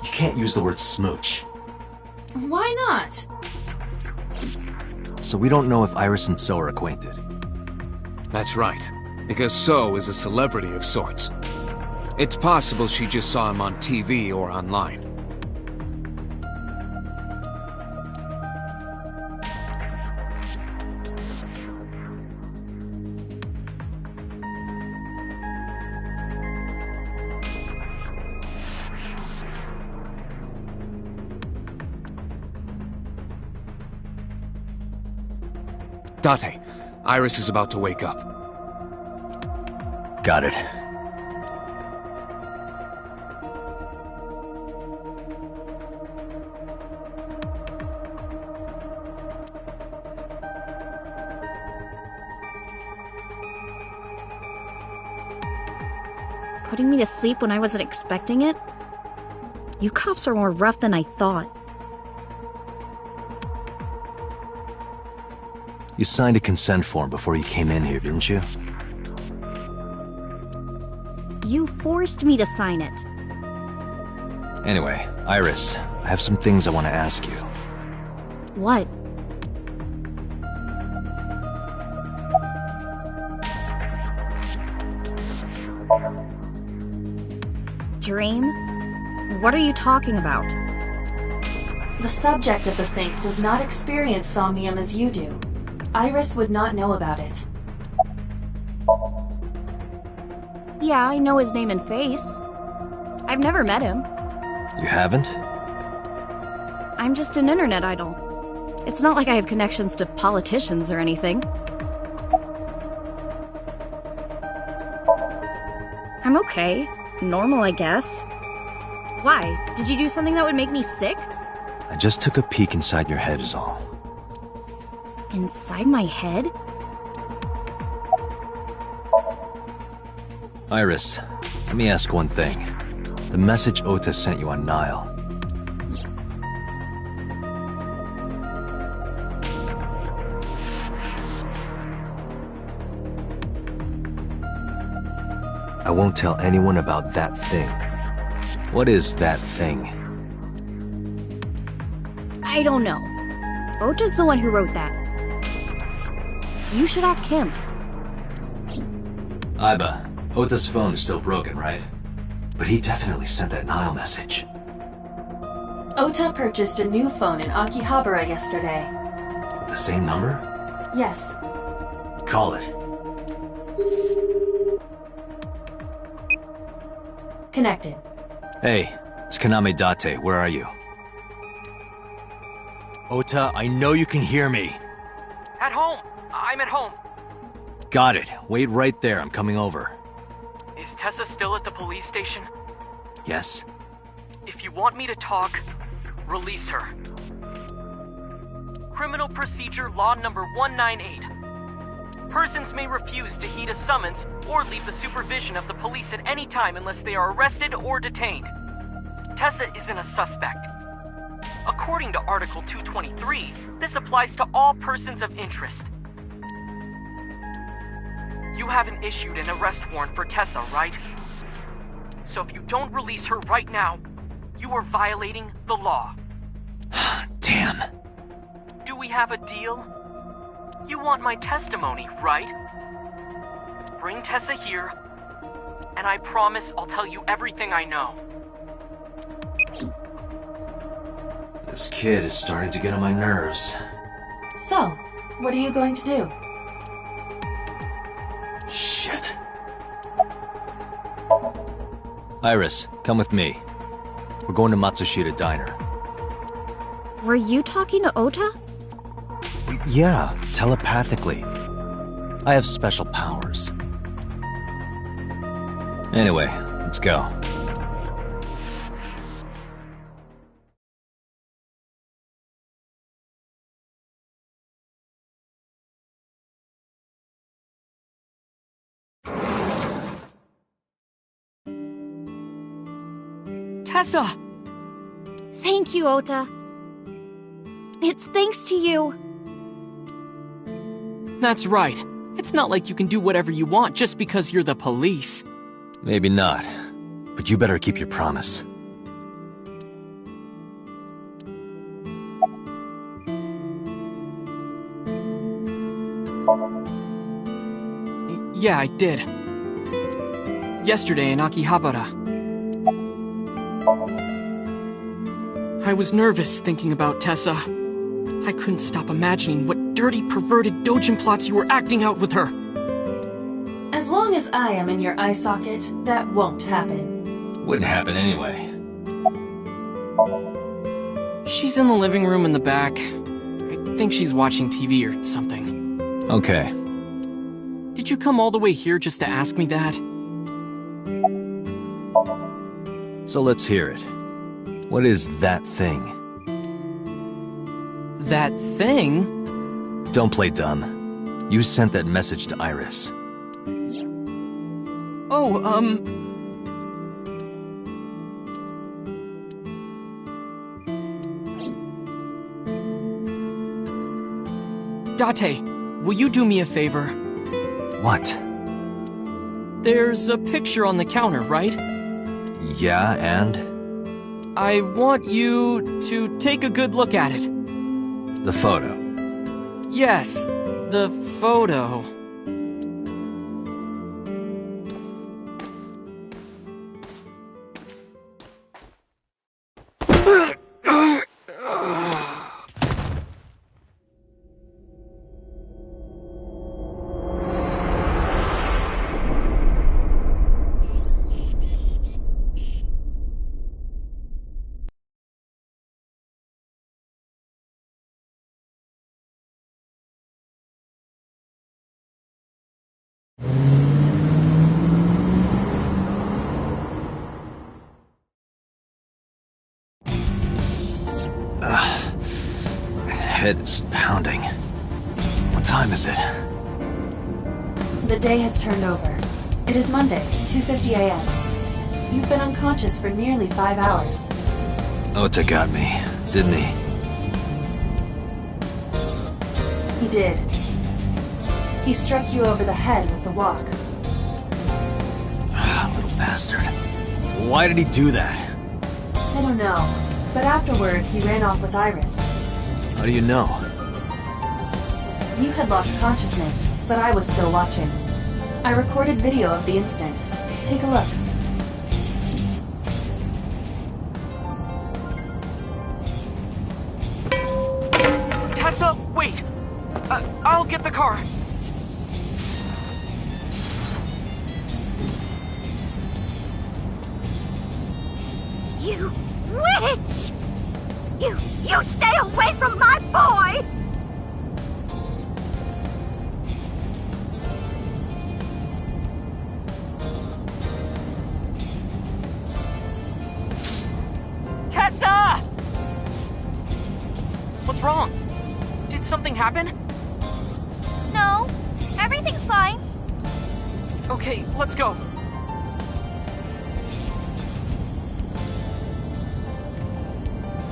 You can't use the word smooch. Why not? So we don't know if Iris and So are acquainted. That's right, because So is a celebrity of sorts. It's possible she just saw him on TV or online. Date, Iris is about to wake up. Got it. Putting me to sleep when I wasn't expecting it? You cops are more rough than I thought. You signed a consent form before you came in here, didn't you? You forced me to sign it. Anyway, Iris, I have some things I want to ask you. What? Dream? What are you talking about? The subject of the sink does not experience Somnium as you do. Iris would not know about it. Yeah, I know his name and face. I've never met him. You haven't? I'm just an internet idol. It's not like I have connections to politicians or anything. I'm okay. Normal, I guess. Why? Did you do something that would make me sick? I just took a peek inside your head is all. Inside my head? Iris, let me ask one thing. The message Ota sent you on Nile. I won't tell anyone about that thing. What is that thing? I don't know. Ota's the one who wrote that. You should ask him. Aiba, Ota's phone is still broken, right? But he definitely sent that Nile message. Ota purchased a new phone in Akihabara yesterday. With the same number? Yes. Call it. Connected. Hey, it's Kaname Date. Where are you? Ota, I know you can hear me. At home. I'm at home. Got it. Wait right there. I'm coming over. Is Tessa still at the police station? Yes? If you want me to talk, release her. Criminal Procedure Law Number 198. Persons may refuse to heed a summons or leave the supervision of the police at any time unless they are arrested or detained. Tessa isn't a suspect. According to Article 223, this applies to all persons of interest. You haven't issued an arrest warrant for Tessa, right? So if you don't release her right now, you are violating the law. Damn. Do we have a deal? You want my testimony, right? Bring Tessa here, and I promise I'll tell you everything I know. This kid is starting to get on my nerves. So, what are you going to do? Shit. Iris, come with me. We're going to Matsushita Diner. Were you talking to Ota? Yeah, telepathically. I have special powers. Anyway, let's go. Tessa! Thank you, Ota. It's thanks to you. That's right. It's not like you can do whatever you want just because you're the police. Maybe not, but you better keep your promise. Yeah, I did. Yesterday in Akihabara. I was nervous thinking about Tessa. I couldn't stop imagining what dirty, perverted dojin plots you were acting out with her. As long as I am in your eye socket, that won't happen. Wouldn't happen anyway. She's in the living room in the back. I think she's watching TV or something. Okay. Did you come all the way here just to ask me that? So let's hear it. What is that thing? That thing? Don't play dumb. You sent that message to Iris. Oh, Date, will you do me a favor? What? There's a picture on the counter, right? Yeah, and? I want you to take a good look at it. The photo. Yes, the photo. Head is pounding. What time is it? The day has turned over. It is Monday, 2:50 a.m. You've been unconscious for nearly 5 hours. Ota got me, didn't he? He did. He struck you over the head with the walk. Little bastard. Why did he do that? I don't know, but afterward he ran off with Iris. How do you know? You had lost consciousness, but I was still watching. I recorded video of the incident. Take a look. Tessa, wait! I'll get the car. You witch! You stay away from my boy! Tessa! What's wrong? Did something happen? No, everything's fine. Okay, let's go.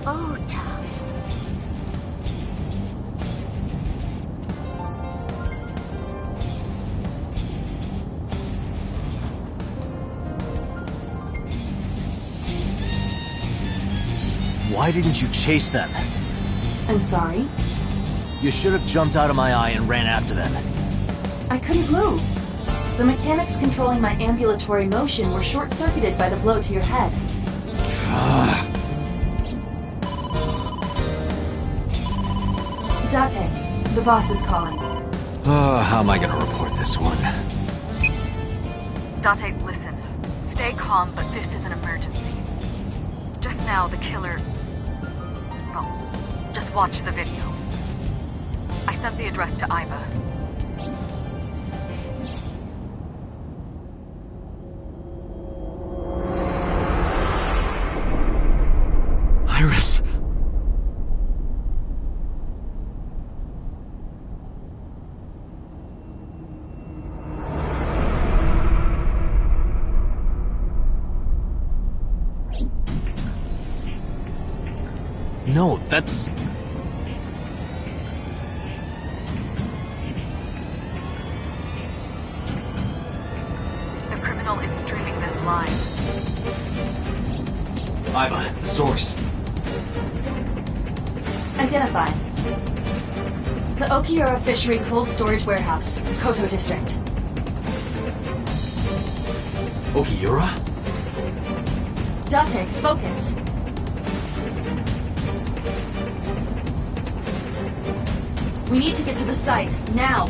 Ota. Why didn't you chase them? I'm sorry. You should have jumped out of my eye and ran after them. I couldn't move. The mechanics controlling my ambulatory motion were short-circuited by the blow to your head. Date, the boss is calling. How am I gonna report this one? Date, listen. Stay calm, but this is an emergency. Just now, the killer... Well, just watch the video. I sent the address to Iva. Iris. No, that's... The criminal is streaming this live. Iva, the source. Identify. The Okiura Fishery Cold Storage Warehouse, Koto District. Okiura? Date, focus. We need to get to the site, now!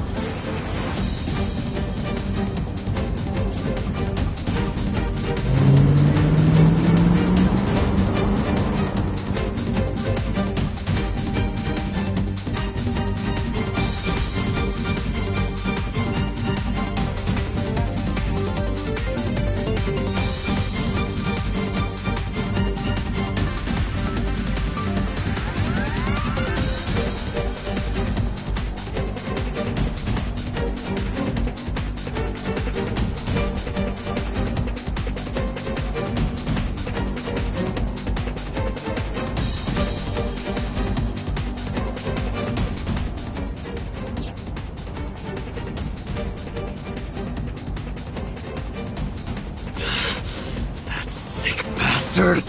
Bastard!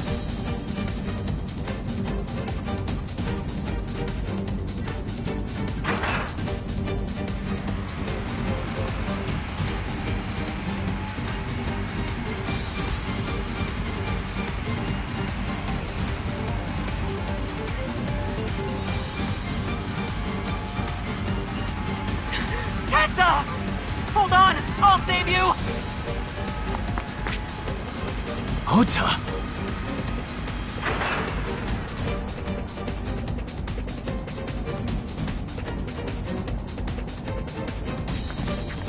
Tessa! Hold on! I'll save you! Ota!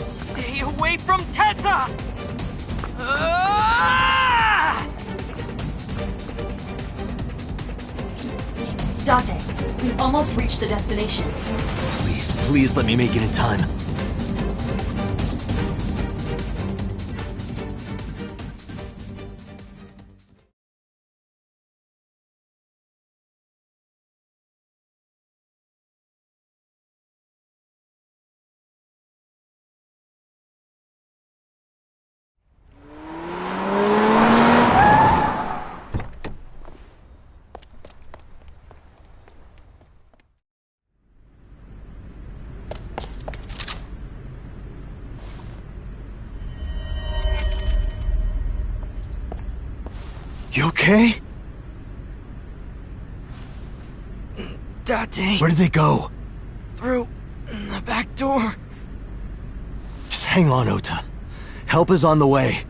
Stay away from Tessa! Ah! Date, we've almost reached the destination. Please, please let me make it in time. You okay? Date. Where did they go? Through the back door. Just hang on, Ota. Help is on the way.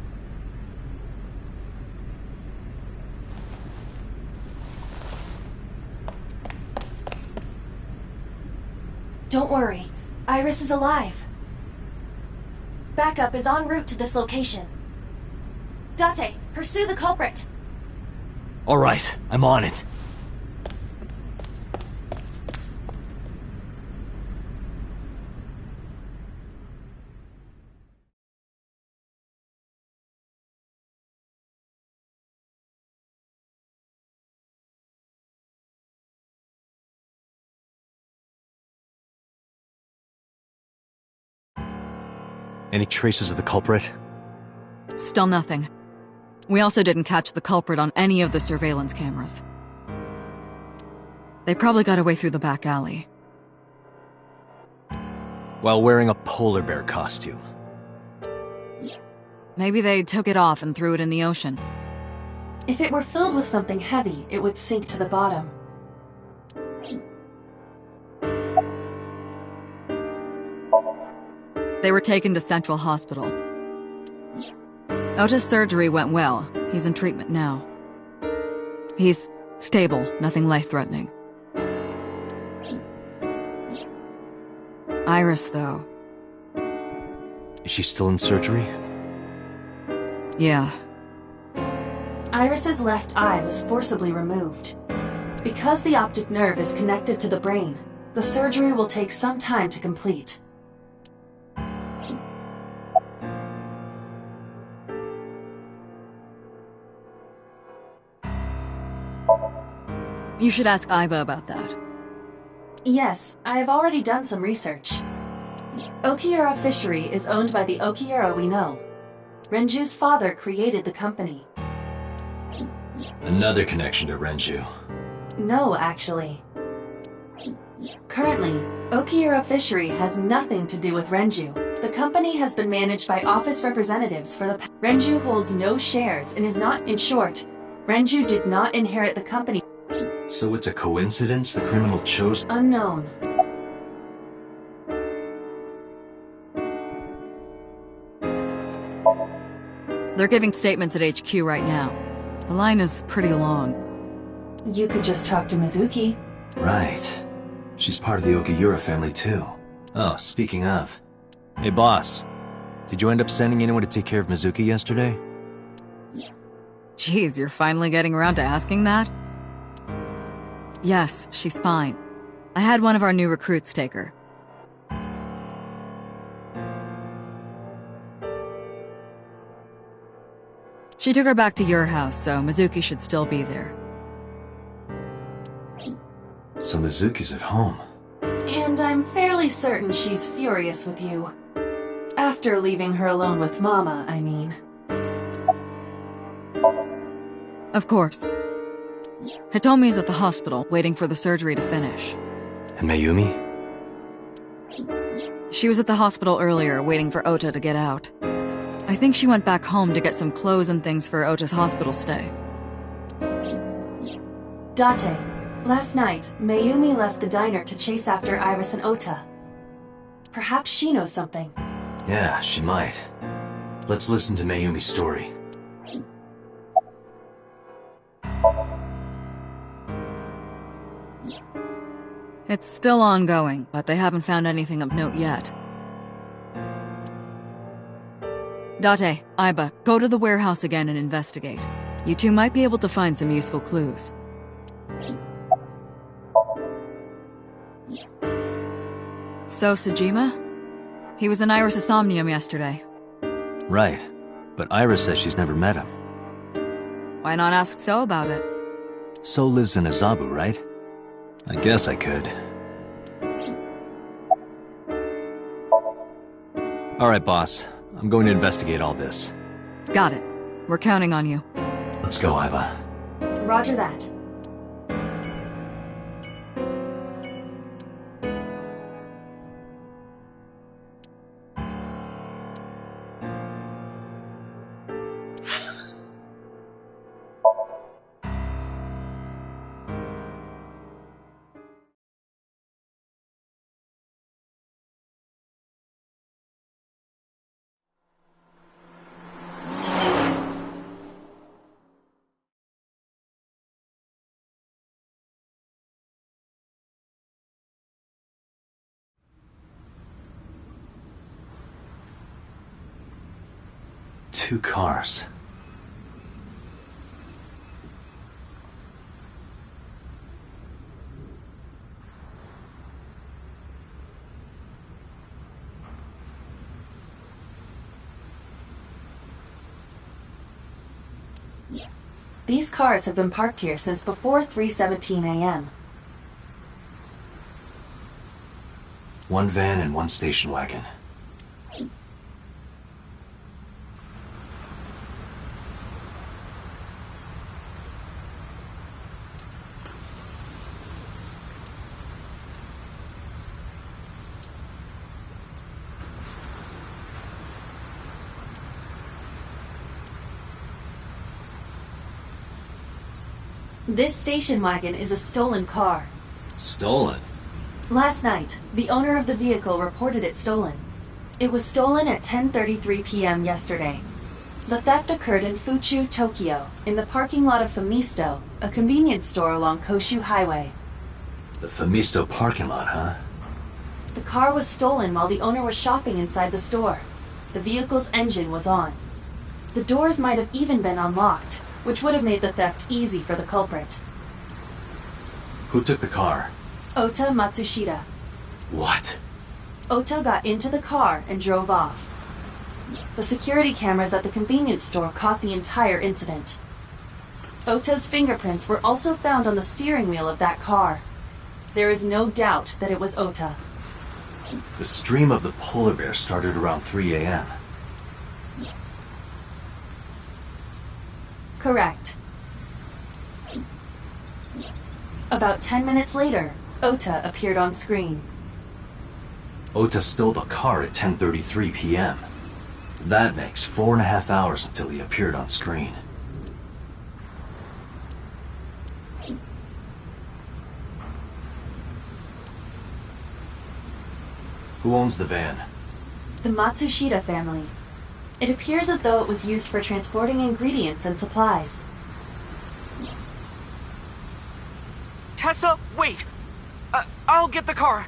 Don't worry. Iris is alive. Backup is en route to this location. Date, pursue the culprit. All right, I'm on it. Any traces of the culprit? Still nothing. We also didn't catch the culprit on any of the surveillance cameras. They probably got away through the back alley. While wearing a polar bear costume. Maybe they took it off and threw it in the ocean. If it were filled with something heavy, it would sink to the bottom. They were taken to Central Hospital. Ota's surgery went well. He's in treatment now. He's stable, nothing life-threatening. Iris, though. Is she still in surgery? Yeah. Iris's left eye was forcibly removed. Because the optic nerve is connected to the brain, the surgery will take some time to complete. You should ask Iba about that. Yes, I have already done some research. Okiura Fishery is owned by the Okiura we know. Renju's father created the company. Another connection to Renju. No, actually. Currently, Okiura Fishery has nothing to do with Renju. The company has been managed by office representatives for the past. Renju holds no shares and is not, in short, Renju did not inherit the company. So it's a coincidence the criminal chose? Unknown. They're giving statements at HQ right now. The line is pretty long. You could just talk to Mizuki. Right. She's part of the Okiura family too. Oh, speaking of. Hey boss, did you end up sending anyone to take care of Mizuki yesterday? Jeez, you're finally getting around to asking that? Yes, she's fine. I had one of our new recruits take her. She took her back to your house, so Mizuki should still be there. So Mizuki's at home. And I'm fairly certain she's furious with you. After leaving her alone with Mama, I mean. Of course. Hitomi's at the hospital, waiting for the surgery to finish. And Mayumi? She was at the hospital earlier, waiting for Ota to get out. I think she went back home to get some clothes and things for Ota's hospital stay. Date, last night, Mayumi left the diner to chase after Iris and Ota. Perhaps she knows something. Yeah, she might. Let's listen to Mayumi's story. It's still ongoing, but they haven't found anything of note yet. Date, Iba, go to the warehouse again and investigate. You two might be able to find some useful clues. So, Sejima? He was in Iris' SOMNIUM yesterday. Right. But Iris says she's never met him. Why not ask So about it? So lives in Azabu, right? I guess I could. Alright, boss. I'm going to investigate all this. Got it. We're counting on you. Let's go, Iva. Roger that. Two cars. These cars have been parked here since before 3:17 a.m. One van and one station wagon. This station wagon is a stolen car. Stolen? Last night, the owner of the vehicle reported it stolen. It was stolen at 10:33 p.m. yesterday. The theft occurred in Fuchu, Tokyo, in the parking lot of Famisto, a convenience store along Koshu Highway. The Famisto parking lot, huh? The car was stolen while the owner was shopping inside the store. The vehicle's engine was on. The doors might have even been unlocked, which would have made the theft easy for the culprit. Who took the car? Ota Matsushita. What? Ota got into the car and drove off. The security cameras at the convenience store caught the entire incident. Ota's fingerprints were also found on the steering wheel of that car. There is no doubt that it was Ota. The stream of the polar bear started around 3 a.m. Correct. About 10 minutes later, Ota appeared on screen. Ota stole the car at 10:33 p.m. That makes 4.5 hours until he appeared on screen. Who owns the van? The Matsushita family. It appears as though it was used for transporting ingredients and supplies. Tessa, wait! I'll get the car.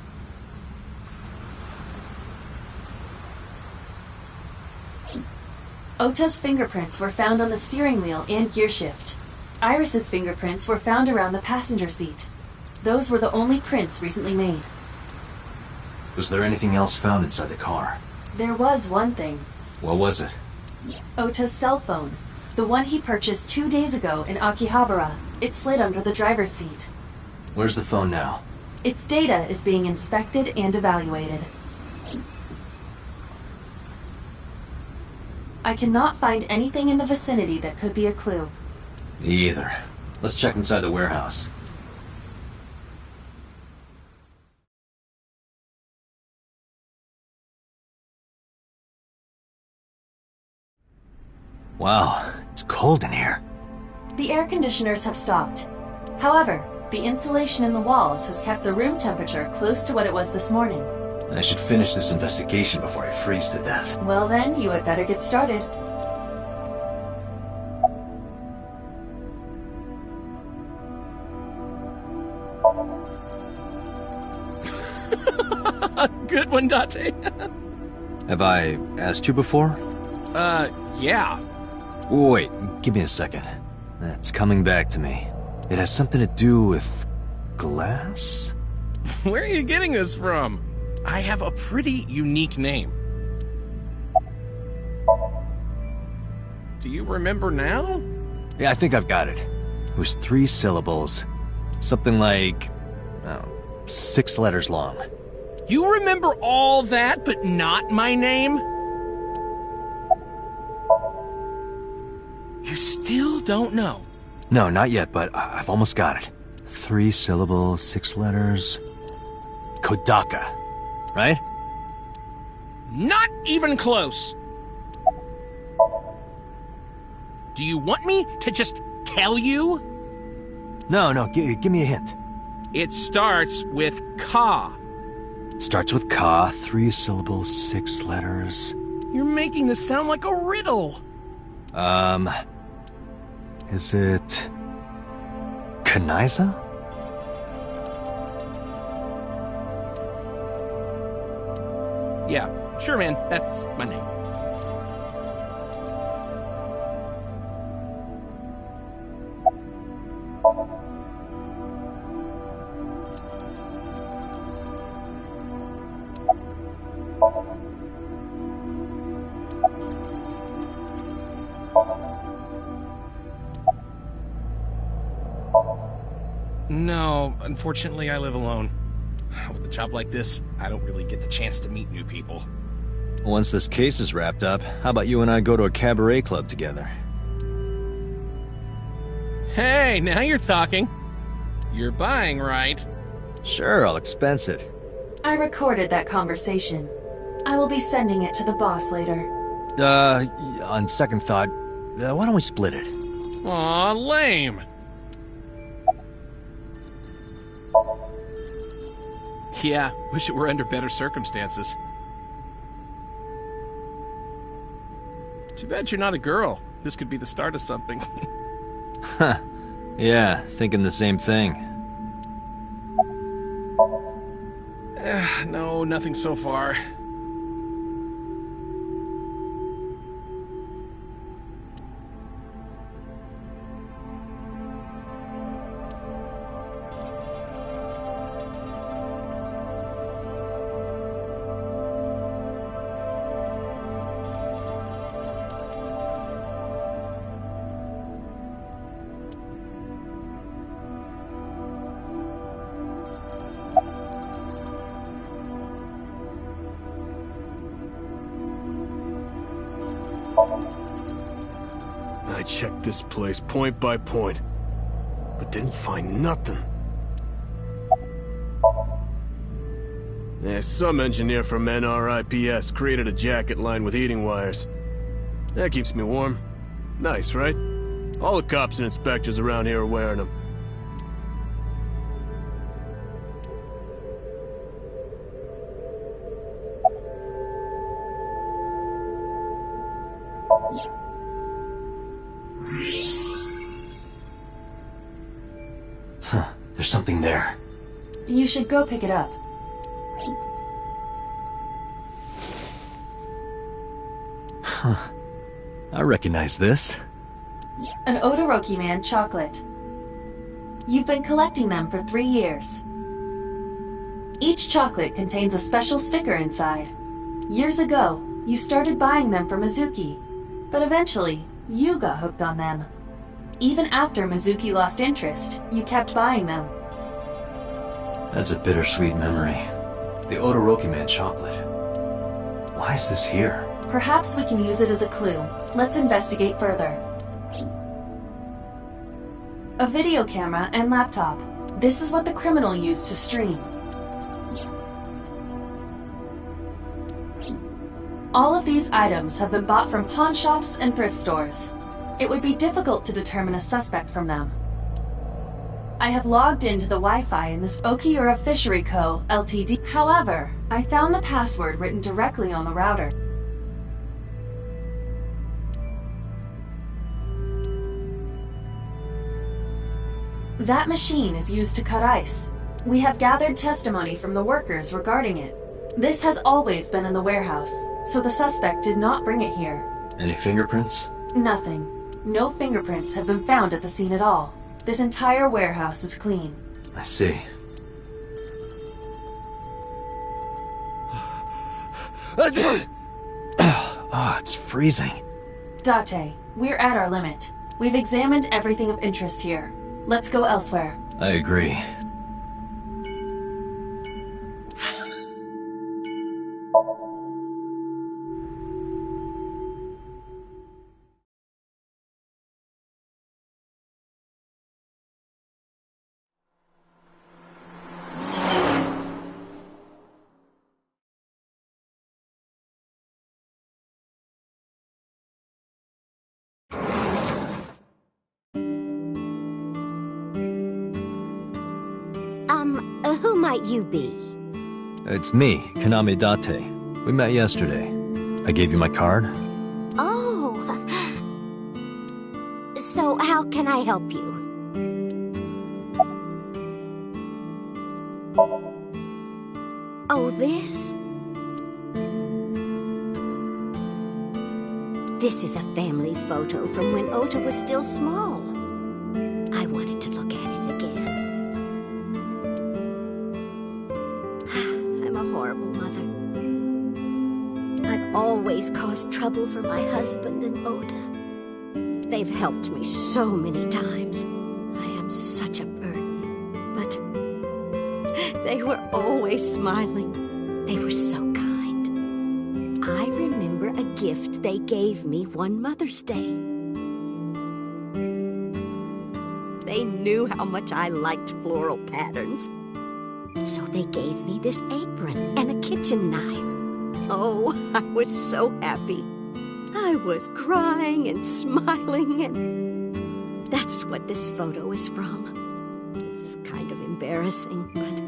Ota's fingerprints were found on the steering wheel and gearshift. Iris's fingerprints were found around the passenger seat. Those were the only prints recently made. Was there anything else found inside the car? There was one thing. What was it? Ota's cell phone. The one he purchased 2 days ago in Akihabara. It slid under the driver's seat. Where's the phone now? Its data is being inspected and evaluated. I cannot find anything in the vicinity that could be a clue. Me either. Let's check inside the warehouse. Wow, it's cold in here. The air conditioners have stopped. However, the insulation in the walls has kept the room temperature close to what it was this morning. I should finish this investigation before I freeze to death. Well then, you had better get started. Good one, Date. Have I asked you before? Yeah. Wait, give me a second. It's coming back to me. It has something to do with glass? Where are you getting this from? I have a pretty unique name. Do you remember now? Yeah, I think I've got it. It was 3 syllables. Something like... 6 letters long. You remember all that, but not my name? You still don't know? No, not yet, but I've almost got it. 3 syllables, 6 letters... Kodaka, right? Not even close. Do you want me to just tell you? No, give me a hint. It starts with Ka. Starts with Ka, 3 syllables, 6 letters... You're making this sound like a riddle. Is it... Kanaiza? Yeah, sure, man. That's my name. No, unfortunately, I live alone. With a job like this, I don't really get the chance to meet new people. Once this case is wrapped up, how about you and I go to a cabaret club together? Hey, now you're talking. You're buying, right? Sure, I'll expense it. I recorded that conversation. I will be sending it to the boss later. On second thought, why don't we split it? Aw, lame. Yeah, wish it were under better circumstances. Too bad you're not a girl. This could be the start of something. Huh. Yeah, thinking the same thing. No, nothing so far. I checked this place point by point, but didn't find nothing. Some engineer from NRIPS created a jacket lined with heating wires. That keeps me warm. Nice, right? All the cops and inspectors around here are wearing them. Huh, there's something there. You should go pick it up. Huh. I recognize this. An Odoroki Man chocolate. You've been collecting them for 3 years. Each chocolate contains a special sticker inside. Years ago, you started buying them for Mizuki, but eventually, you got hooked on them. Even after Mizuki lost interest, you kept buying them. That's a bittersweet memory. The Odoroki Man chocolate. Why is this here? Perhaps we can use it as a clue. Let's investigate further. A video camera and laptop. This is what the criminal used to stream. All of these items have been bought from pawn shops and thrift stores. It would be difficult to determine a suspect from them. I have logged into the Wi-Fi in this Okiura Fishery Co. Ltd. However, I found the password written directly on the router. That machine is used to cut ice. We have gathered testimony from the workers regarding it. This has always been in the warehouse, so the suspect did not bring it here. Any fingerprints? Nothing. No fingerprints have been found at the scene at all. This entire warehouse is clean. I see. Oh, it's freezing. Date, we're at our limit. We've examined everything of interest here. Let's go elsewhere. I agree. Who might you be? It's me, Kaname Date. We met yesterday. I gave you my card. Oh. So how can I help you? Oh, this? This is a family photo from when Ota was still small. I wanted to look at it again. I'm a horrible mother. I've always caused trouble for my husband and Ota. They've helped me so many times. I am such a burden. But they were always smiling. They were so kind. I remember a gift they gave me one Mother's Day. They knew how much I liked floral patterns. So they gave me this apron and a kitchen knife. Oh, I was so happy. I was crying and smiling, and that's what this photo is from. It's kind of embarrassing, but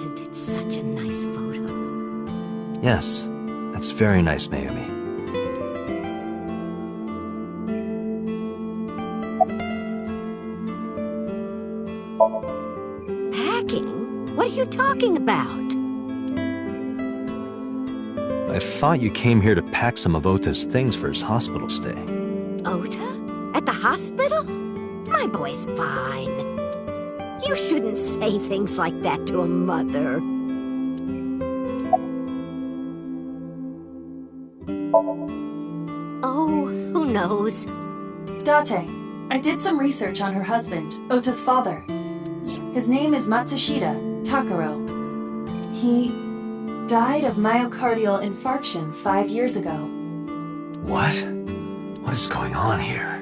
Isn't it such a nice photo? Yes, that's very nice, Mayumi. Packing? What are you talking about? I thought you came here to pack some of Ota's things for his hospital stay. Ota? At the hospital? My boy's fine. You shouldn't say things like that to a mother. Oh, who knows? Date, I did some research on her husband, Ota's father. His name is Matsushita Takaro. He died of myocardial infarction 5 years ago. What? What is going on here?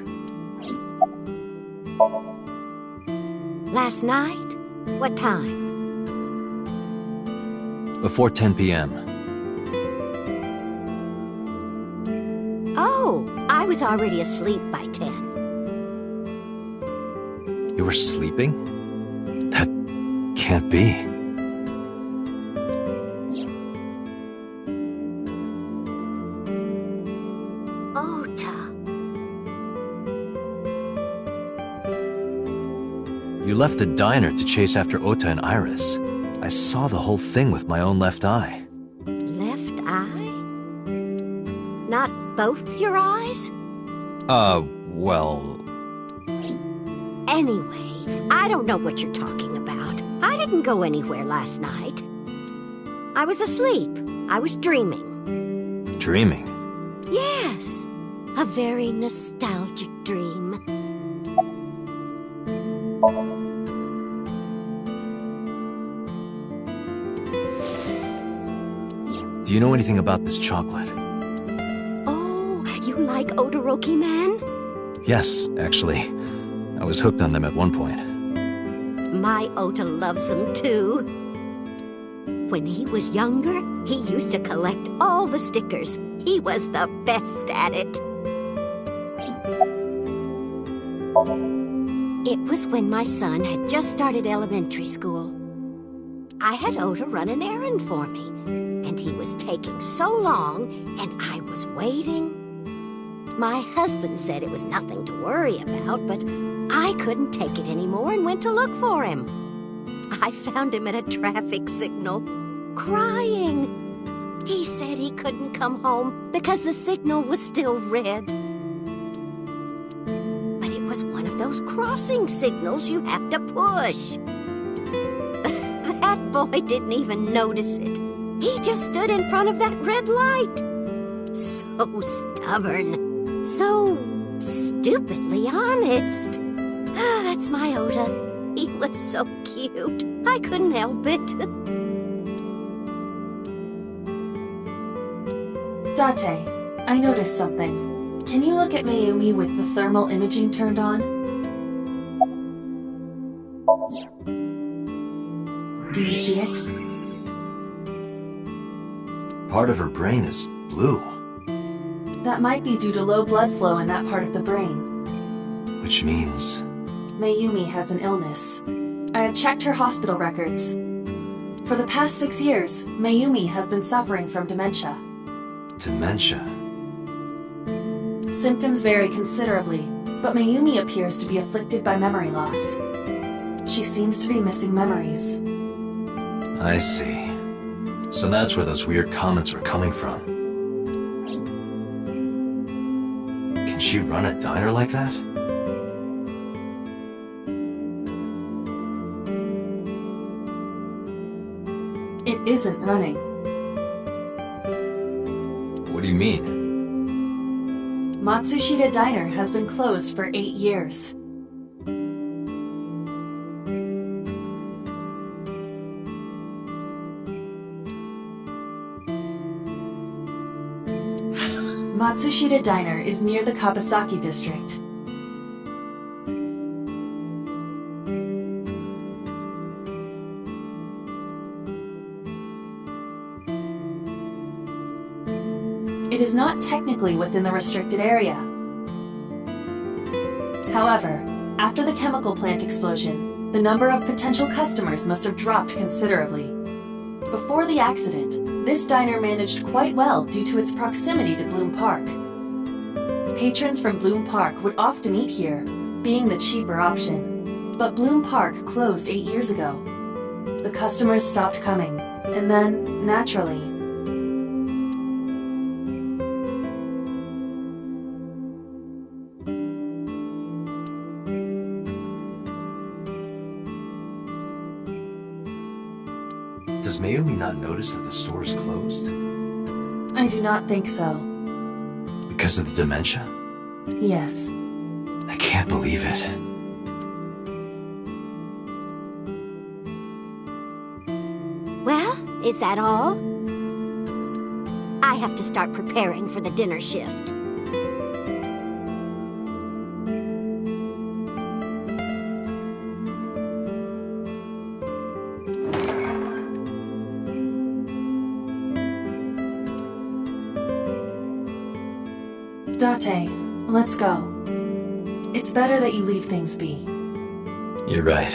Last night? What time? Before 10 p.m. Oh, I was already asleep by 10. You were sleeping? That can't be. You left the diner to chase after Ota and Iris. I saw the whole thing with my own left eye. Left eye? Not both your eyes? Well... Anyway, I don't know what you're talking about. I didn't go anywhere last night. I was asleep. I was dreaming. Dreaming? Yes. A very nostalgic dream. Do you know anything about this chocolate? Oh, you like Odoroki Man? Yes, actually. I was hooked on them at one point. My Ota loves them too. When he was younger, he used to collect all the stickers. He was the best at it. It was when my son had just started elementary school. I had Ota run an errand for me, and he was taking so long, and I was waiting. My husband said it was nothing to worry about, but I couldn't take it anymore and went to look for him. I found him at a traffic signal, crying. He said he couldn't come home because the signal was still red. But it was one of those crossing signals you have to push. That boy didn't even notice it. He just stood in front of that red light. So stubborn. So stupidly honest. That's my Ota. He was so cute. I couldn't help it. Date, I noticed something. Can you look at Mayumi with the thermal imaging turned on? Do you see it? Part of her brain is blue. That might be due to low blood flow in that part of the brain. Which means... Mayumi has an illness. I have checked her hospital records. For the past 6 years, Mayumi has been suffering from dementia. Dementia? Symptoms vary considerably, but Mayumi appears to be afflicted by memory loss. She seems to be missing memories. I see. So that's where those weird comments were coming from. Can she run a diner like that? It isn't running. What do you mean? Matsushita Diner has been closed for 8 years. Matsushita Diner is near the Kabasaki district. It is not technically within the restricted area. However, after the chemical plant explosion, the number of potential customers must have dropped considerably. Before the accident, this diner managed quite well due to its proximity to Bloom Park. Patrons from Bloom Park would often eat here, being the cheaper option. But Bloom Park closed 8 years ago. The customers stopped coming, and then, naturally, Does Mayumi not notice that the store is closed? I do not think so. Because of the dementia? Yes. I can't believe it. Well, is that all? I have to start preparing for the dinner shift. Date, let's go. It's better that you leave things be. You're right.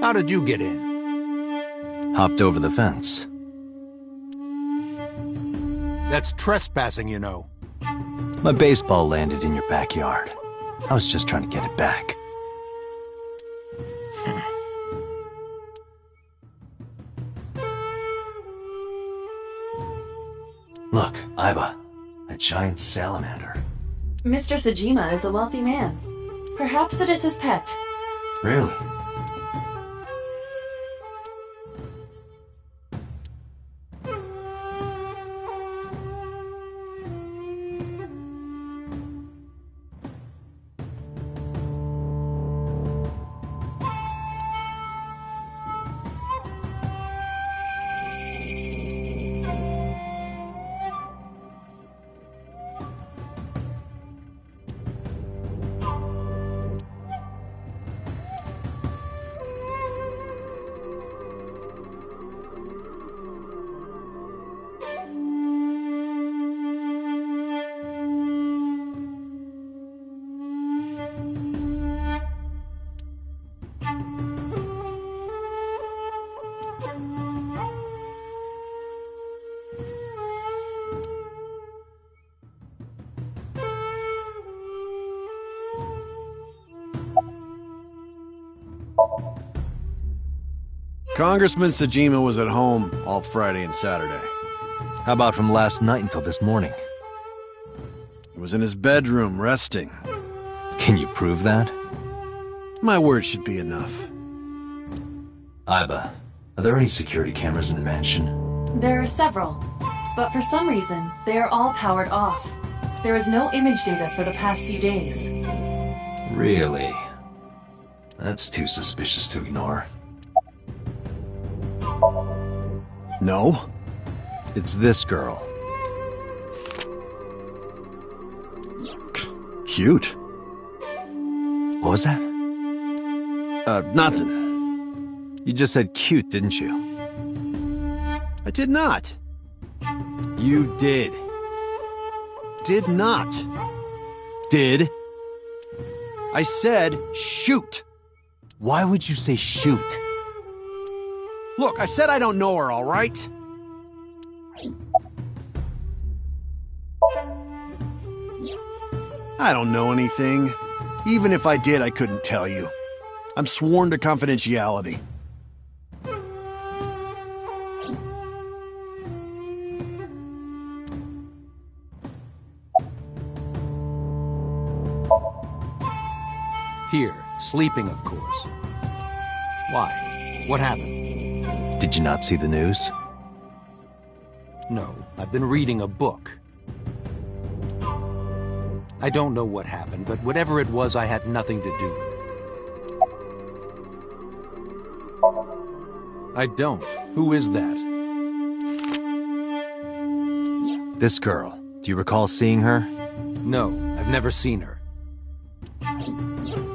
How did you get in? Hopped over the fence. That's trespassing, you know. My baseball landed in your backyard. I was just trying to get it back. Look, Aiba, a giant salamander. Mr. Sajima is a wealthy man. Perhaps it is his pet. Really? Congressman Sajima was at home all Friday and Saturday. How about from last night until this morning? He was in his bedroom, resting. Can you prove that? My word should be enough. Aiba, are there any security cameras in the mansion? There are several, but for some reason, they are all powered off. There is no image data for the past few days. Really? That's too suspicious to ignore. No? It's this girl. Cute. What was that? Nothing. You just said cute, didn't you? I did not. You did. Did not. Did? I said shoot. Why would you say shoot? Look, I said I don't know her, all right? I don't know anything. Even if I did, I couldn't tell you. I'm sworn to confidentiality. Here, sleeping, of course. Why? What happened? Did you not see the news? No, I've been reading a book. I don't know what happened, but whatever it was, I had nothing to do with it. I don't. Who is that? This girl. Do you recall seeing her? No, I've never seen her.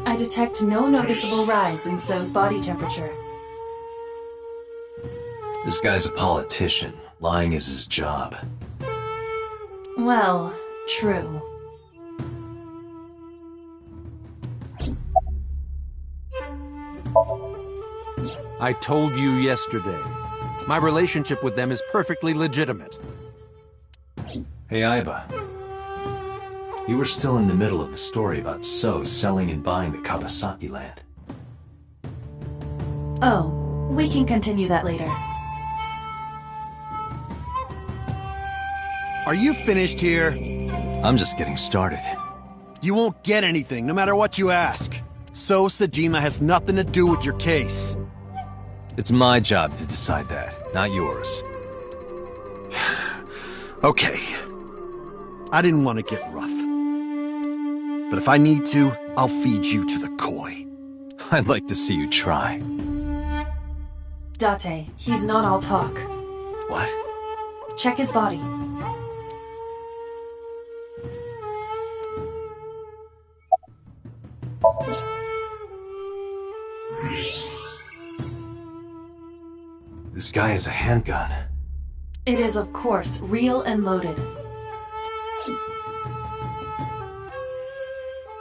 I detect no noticeable rise in So's body temperature. This guy's a politician. Lying is his job. Well, true. I told you yesterday. My relationship with them is perfectly legitimate. Hey, Aiba. You were still in the middle of the story about So selling and buying the Kawasaki land. Oh, we can continue that later. Are you finished here? I'm just getting started. You won't get anything, no matter what you ask. So Sajima has nothing to do with your case. It's my job to decide that, not yours. Okay. I didn't want to get rough. But if I need to, I'll feed you to the koi. I'd like to see you try. Date, he's not all talk. What? Check his body. This guy has a handgun. It is, of course, real and loaded.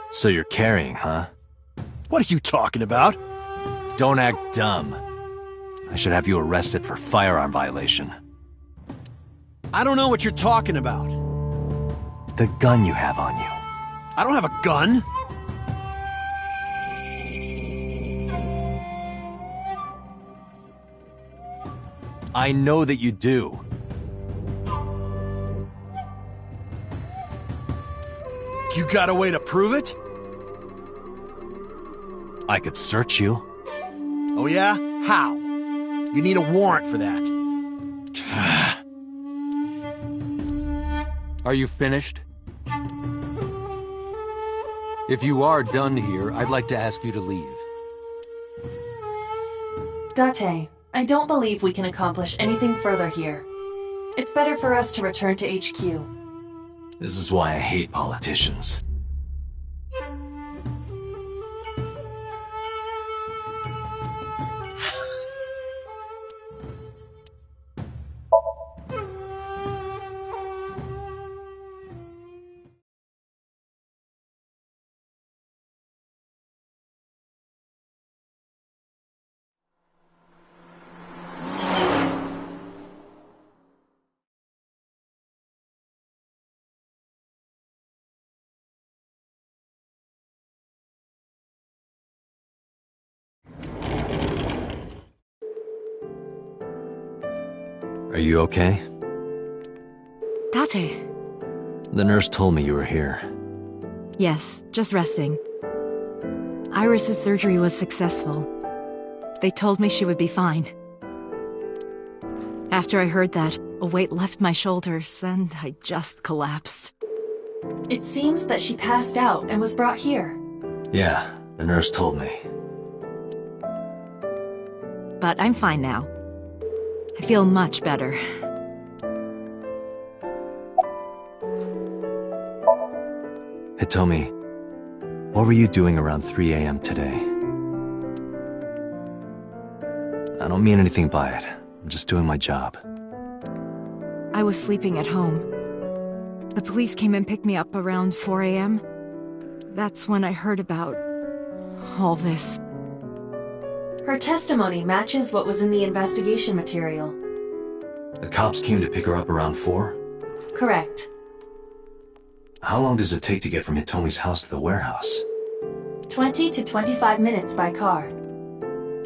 So you're carrying, huh? What are you talking about? Don't act dumb. I should have you arrested for firearm violation. I don't know what you're talking about. The gun you have on you. I don't have a gun. I know that you do. You got a way to prove it? I could search you. Oh yeah? How? You need a warrant for that. Are you finished? If you are done here, I'd like to ask you to leave. Date, I don't believe we can accomplish anything further here. It's better for us to return to HQ. This is why I hate politicians. Are you okay? Date. The nurse told me you were here. Yes, just resting. Iris's surgery was successful. They told me she would be fine. After I heard that, a weight left my shoulders, and I just collapsed. It seems that she passed out and was brought here. Yeah, the nurse told me. But I'm fine now. I feel much better. Hitomi, what were you doing around 3 a.m. today? I don't mean anything by it. I'm just doing my job. I was sleeping at home. The police came and picked me up around 4 a.m. That's when I heard about all this. Her testimony matches what was in the investigation material. The cops came to pick her up around 4? Correct. How long does it take to get from Hitomi's house to the warehouse? 20 to 25 minutes by car.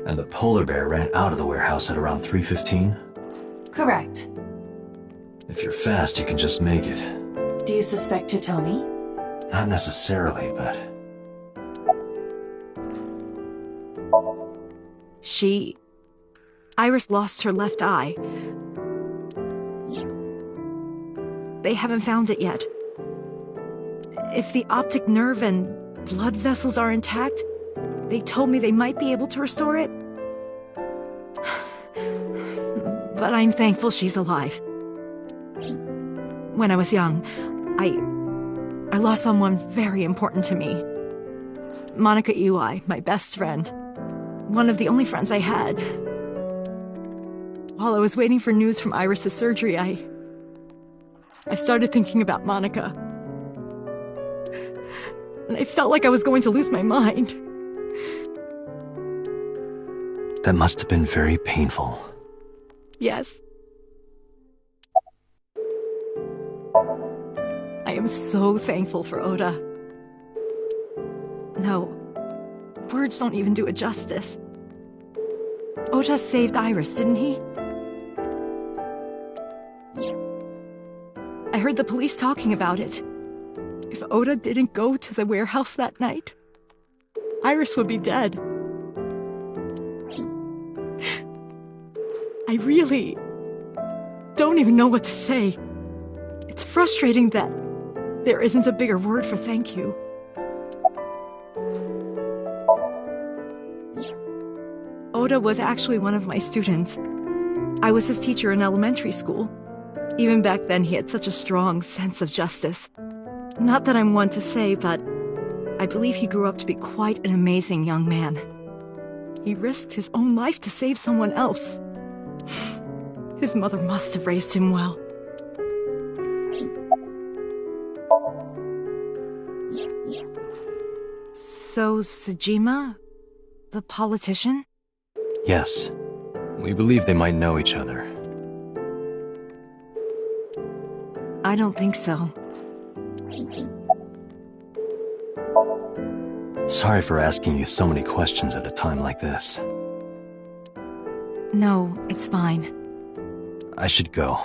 And the polar bear ran out of the warehouse at around 3:15? Correct. If you're fast, you can just make it. Do you suspect Hitomi? Not necessarily, but... Iris lost her left eye. They haven't found it yet. if the optic nerve and blood vessels are intact, they told me they might be able to restore it. But I'm thankful she's alive. When I was young, I lost someone very important to me. Monica Iwai, my best friend. One of the only friends I had. While I was waiting for news from Iris's surgery, I started thinking about Monica. And I felt like I was going to lose my mind. That must have been very painful. Yes. I am so thankful for Oda. No, words don't even do it justice. Oda saved Iris, didn't he? I heard the police talking about it. If Oda didn't go to the warehouse that night, Iris would be dead. I really don't even know what to say. It's frustrating that there isn't a bigger word for thank you. Oda was actually one of my students. I was his teacher in elementary school. Even back then, he had such a strong sense of justice. Not that I'm one to say, but I believe he grew up to be quite an amazing young man. He risked his own life to save someone else. His mother must have raised him well. So, Sejima? The politician? Yes. We believe they might know each other. I don't think so. Sorry for asking you so many questions at a time like this. No, it's fine. I should go.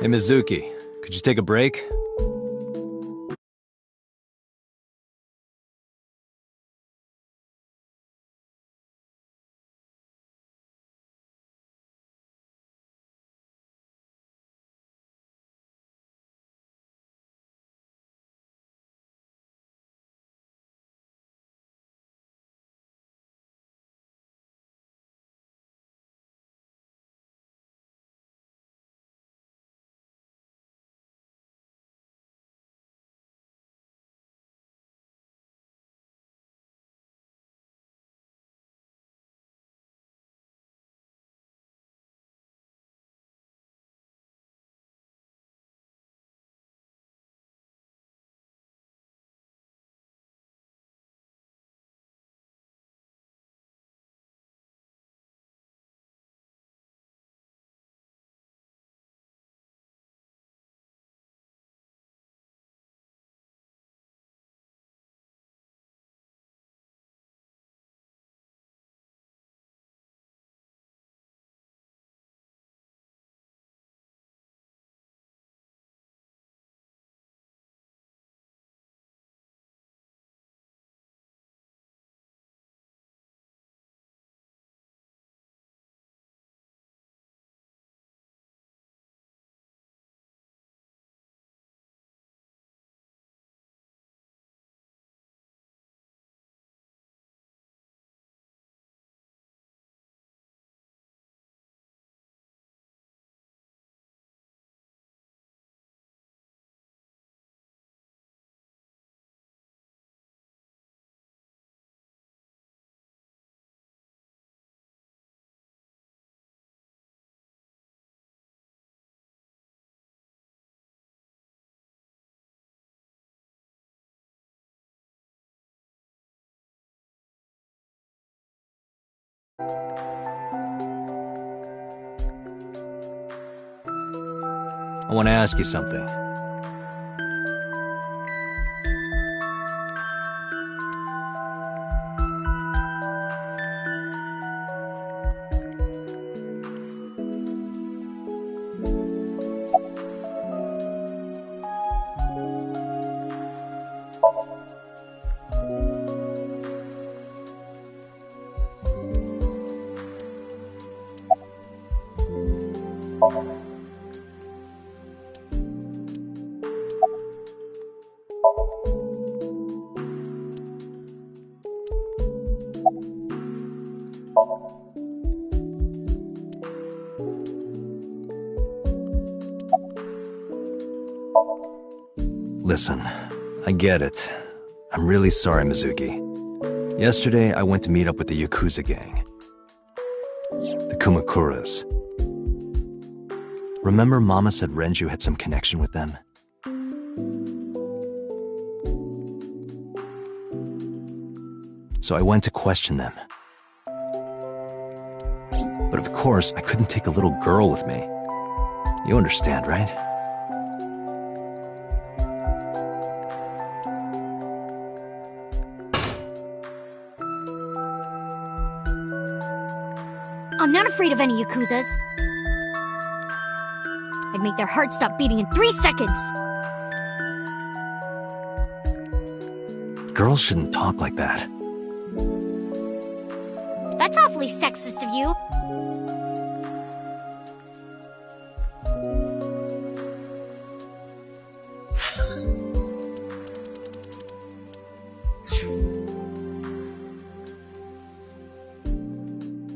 Hey, Mizuki, could you take a break? I want to ask you something. Listen, I get it. I'm really sorry, Mizuki. Yesterday, I went to meet up with the Yakuza gang. The Kumakuras. Remember Mama said Renju had some connection with them? So I went to question them. But of course, I couldn't take a little girl with me. You understand, right? I'm not afraid of any Yakuzas. I'd make their hearts stop beating in 3 seconds. Girls shouldn't talk like that. That's awfully sexist of you.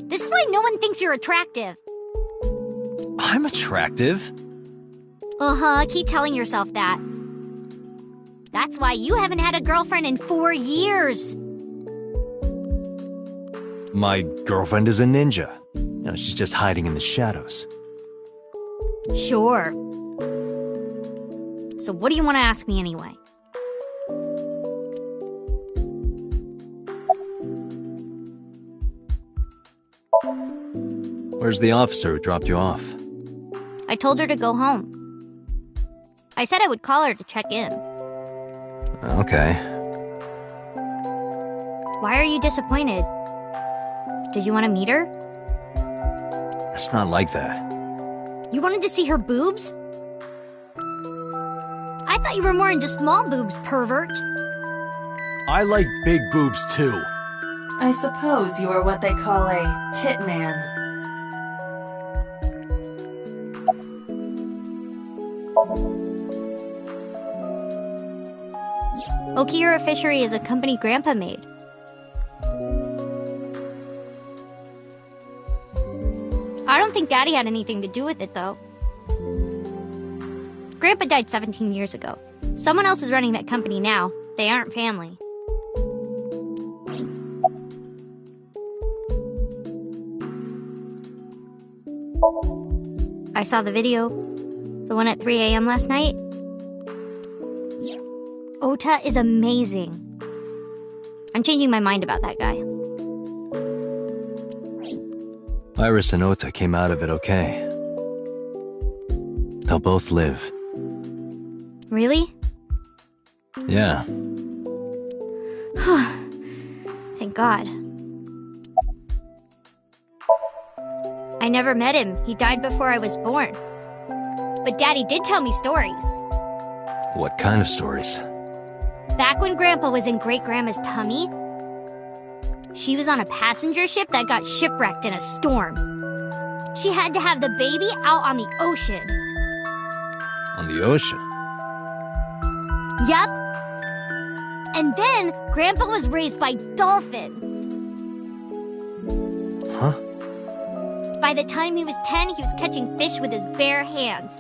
This is why no one thinks you're attractive. I'm attractive. Uh-huh, keep telling yourself that. That's why you haven't had a girlfriend in 4 years. My girlfriend is a ninja. You know, she's just hiding in the shadows. Sure. So what do you want to ask me anyway? Where's the officer who dropped you off? I told her to go home. I said I would call her to check in. Okay. Why are you disappointed? Did you want to meet her? It's not like that. You wanted to see her boobs? I thought you were more into small boobs, pervert. I like big boobs too. I suppose you are what they call a tit man. Okiura Fishery is a company Grandpa made. I don't think Daddy had anything to do with it, though. Grandpa died 17 years ago. Someone else is running that company now. They aren't family. I saw the video. The one at 3 a.m. last night. Ota is amazing. I'm changing my mind about that guy. Iris and Ota came out of it okay. They'll both live. Really? Yeah. Thank God. I never met him. He died before I was born. But Daddy did tell me stories. What kind of stories? Back when Grandpa was in Great-Grandma's tummy, she was on a passenger ship that got shipwrecked in a storm. She had to have the baby out on the ocean. On the ocean? Yep. And then Grandpa was raised by dolphins. Huh? By the time he was 10, he was catching fish with his bare hands.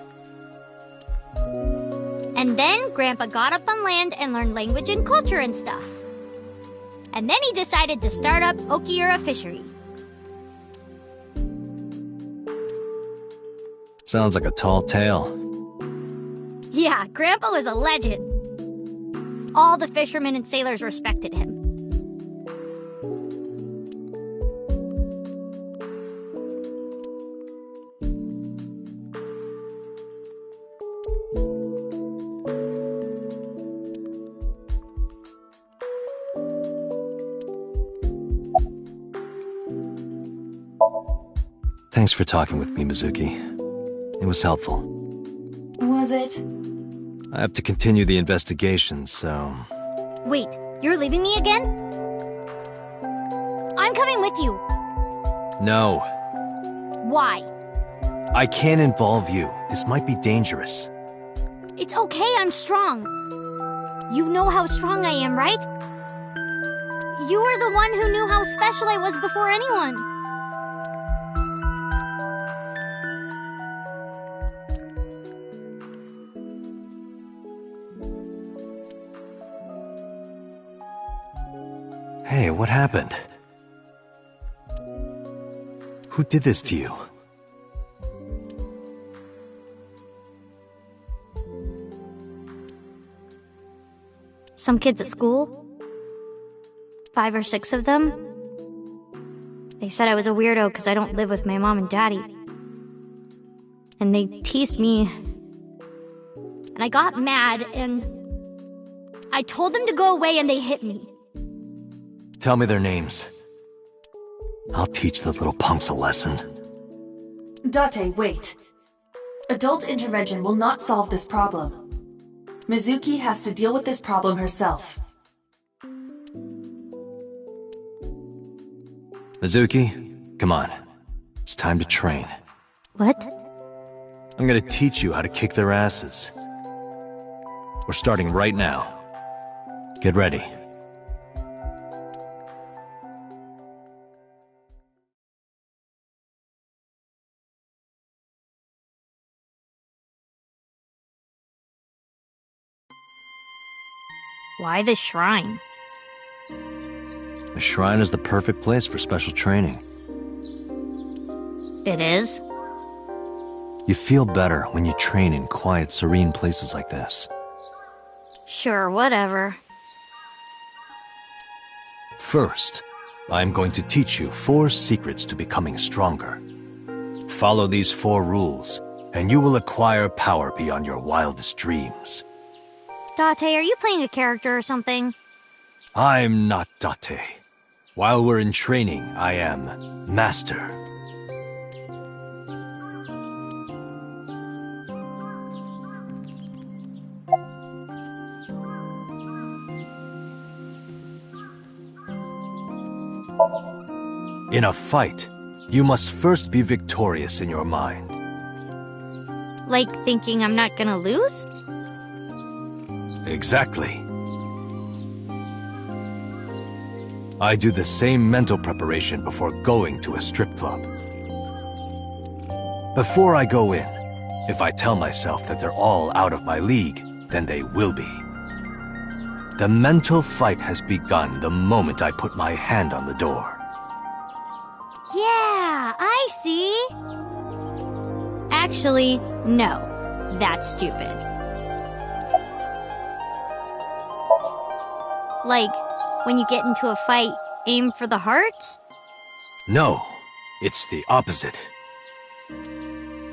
And then Grandpa got up on land and learned language and culture and stuff. And then he decided to start up Okiura Fishery. Sounds like a tall tale. Yeah, Grandpa was a legend. All the fishermen and sailors respected him. Thanks for talking with me, Mizuki. It was helpful. Was it? I have to continue the investigation, so... Wait, you're leaving me again? I'm coming with you. No. Why? I can't involve you. This might be dangerous. It's okay, I'm strong. You know how strong I am, right? You were the one who knew how special I was before anyone. Hey, what happened? Who did this to you? Some kids at school. 5 or 6 of them. They said I was a weirdo because I don't live with my mom and daddy. And they teased me. And I got mad and I told them to go away and they hit me. Tell me their names. I'll teach the little punks a lesson. Date, wait. Adult intervention will not solve this problem. Mizuki has to deal with this problem herself. Mizuki, come on. It's time to train. What? I'm gonna teach you how to kick their asses. We're starting right now. Get ready. Why the shrine? The shrine is the perfect place for special training. It is? You feel better when you train in quiet, serene places like this. Sure, whatever. First, I'm going to teach you 4 secrets to becoming stronger. Follow these 4 rules, and you will acquire power beyond your wildest dreams. Date, are you playing a character or something? I'm not Date. While we're in training, I am Master. In a fight, you must first be victorious in your mind. Like thinking I'm not gonna lose? Exactly. I do the same mental preparation before going to a strip club. Before I go in, if I tell myself that they're all out of my league, then they will be. The mental fight has begun the moment I put my hand on the door. Yeah, I see. Actually, no. That's stupid. Like, when you get into a fight, aim for the heart? No, it's the opposite.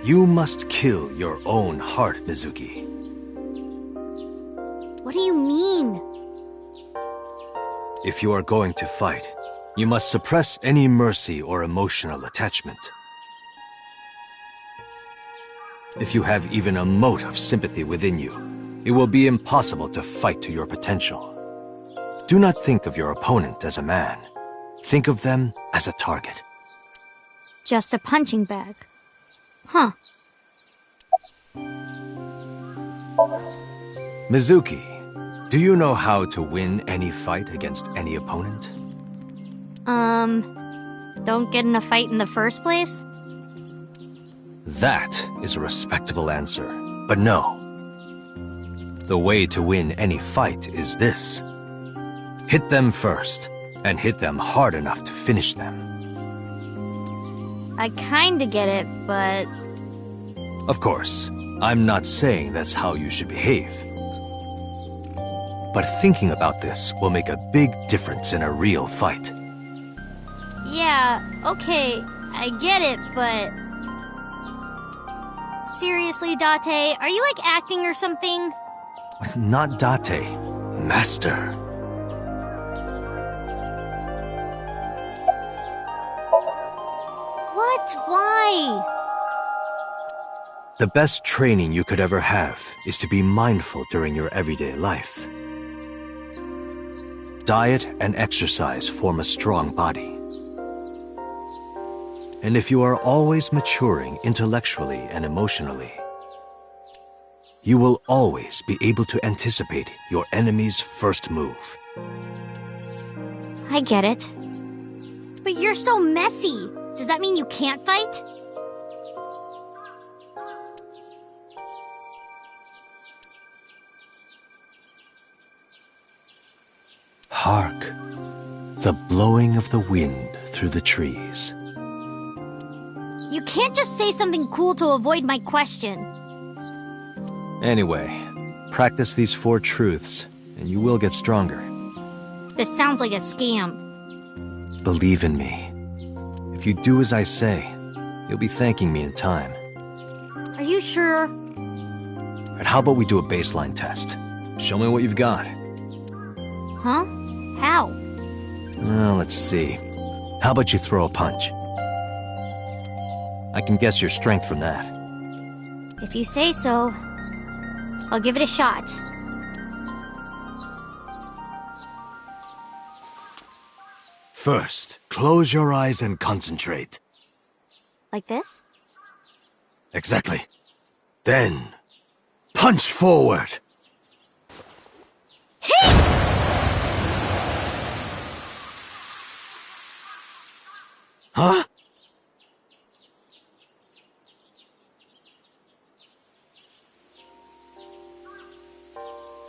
You must kill your own heart, Mizuki. What do you mean? If you are going to fight, you must suppress any mercy or emotional attachment. If you have even a mote of sympathy within you, it will be impossible to fight to your potential. Do not think of your opponent as a man. Think of them as a target. Just a punching bag. Huh. Mizuki, do you know how to win any fight against any opponent? Don't get in a fight in the first place? That is a respectable answer, but no. The way to win any fight is this. Hit them first, and hit them hard enough to finish them. I kinda get it, but... Of course, I'm not saying that's how you should behave. But thinking about this will make a big difference in a real fight. Yeah, okay, I get it, but... Seriously, Date, are you like acting or something? Not Date, Master. What? Why? The best training you could ever have is to be mindful during your everyday life. Diet and exercise form a strong body. And if you are always maturing intellectually and emotionally, you will always be able to anticipate your enemy's first move. I get it. But you're so messy. Does that mean you can't fight? Hark! the blowing of the wind through the trees. You can't just say something cool to avoid my question. Anyway, practice these 4 truths, and you will get stronger. This sounds like a scam. Believe in me. If you do as I say, you'll be thanking me in time. Are you sure? Alright, how about we do a baseline test? Show me what you've got. Huh? How? Well, let's see. How about you throw a punch? I can guess your strength from that. If you say so, I'll give it a shot. First, close your eyes and concentrate. Like this? Exactly. Then, punch forward! Huh?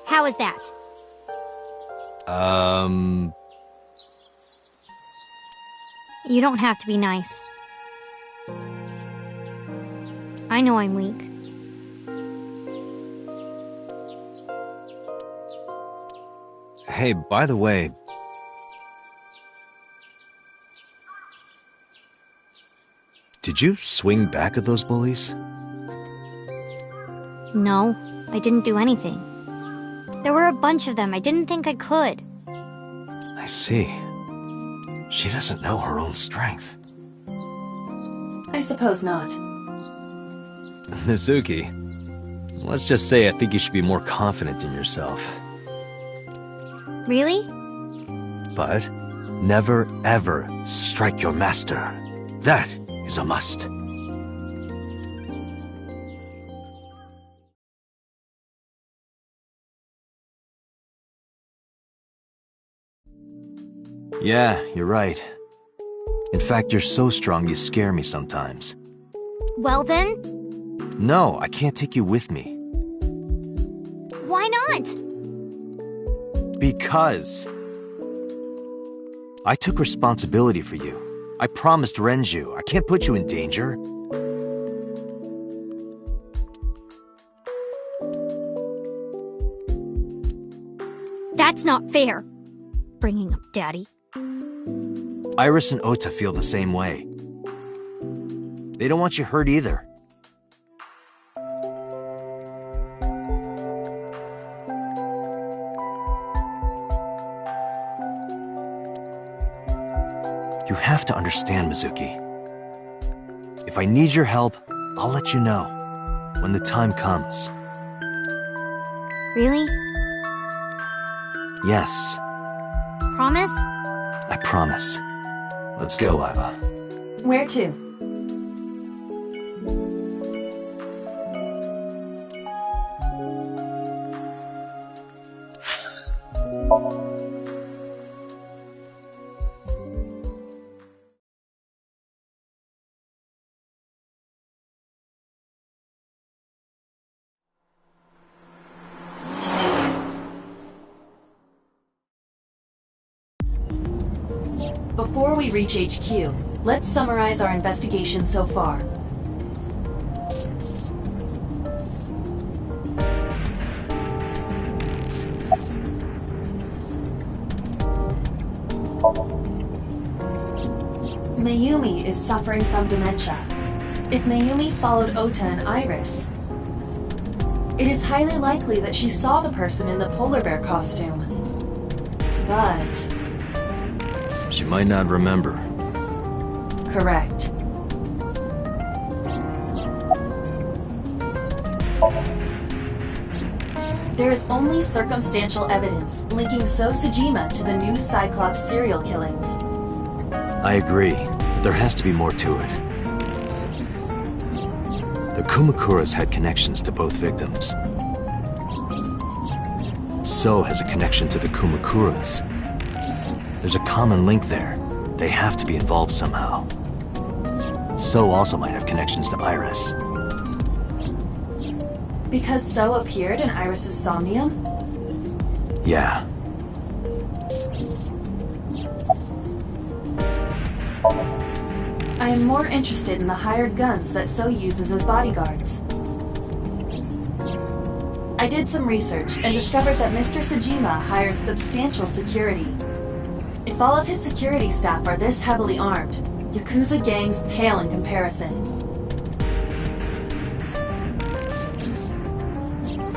How is that? You don't have to be nice. I know I'm weak. Hey, by the way... Did you swing back at those bullies? No, I didn't do anything. There were a bunch of them. I didn't think I could. I see. She doesn't know her own strength. I suppose not. Mizuki, let's just say I think you should be more confident in yourself. Really? But never ever strike your master. That is a must. Yeah, you're right. In fact, you're so strong you scare me sometimes. Well then? No, I can't take you with me. Why not? Because I took responsibility for you. I promised Renju. I can't put you in danger. That's not fair. Bringing up Daddy. Iris and Ota feel the same way. They don't want you hurt either. You have to understand, Mizuki. If I need your help, I'll let you know when the time comes. Really? Yes, Promise? I promise. Let's go, Iva. Where to? Before we reach HQ, let's summarize our investigation so far. Mayumi is suffering from dementia. If Mayumi followed Ota and Iris, it is highly likely that she saw the person in the polar bear costume. But... she might not remember. correct. There is only circumstantial evidence linking So Sejima to the new Cyclops serial killings. I agree, but there has to be more to it. The Kumakuras had connections to both victims. So has a connection to the Kumakuras. There's a common link there. They have to be involved somehow. So also might have connections to Iris. Because So appeared in Iris's Somnium? Yeah. I am more interested in the hired guns that So uses as bodyguards. I did some research and discovered that Mr. Sajima hires substantial security. If all of his security staff are this heavily armed, Yakuza gangs pale in comparison.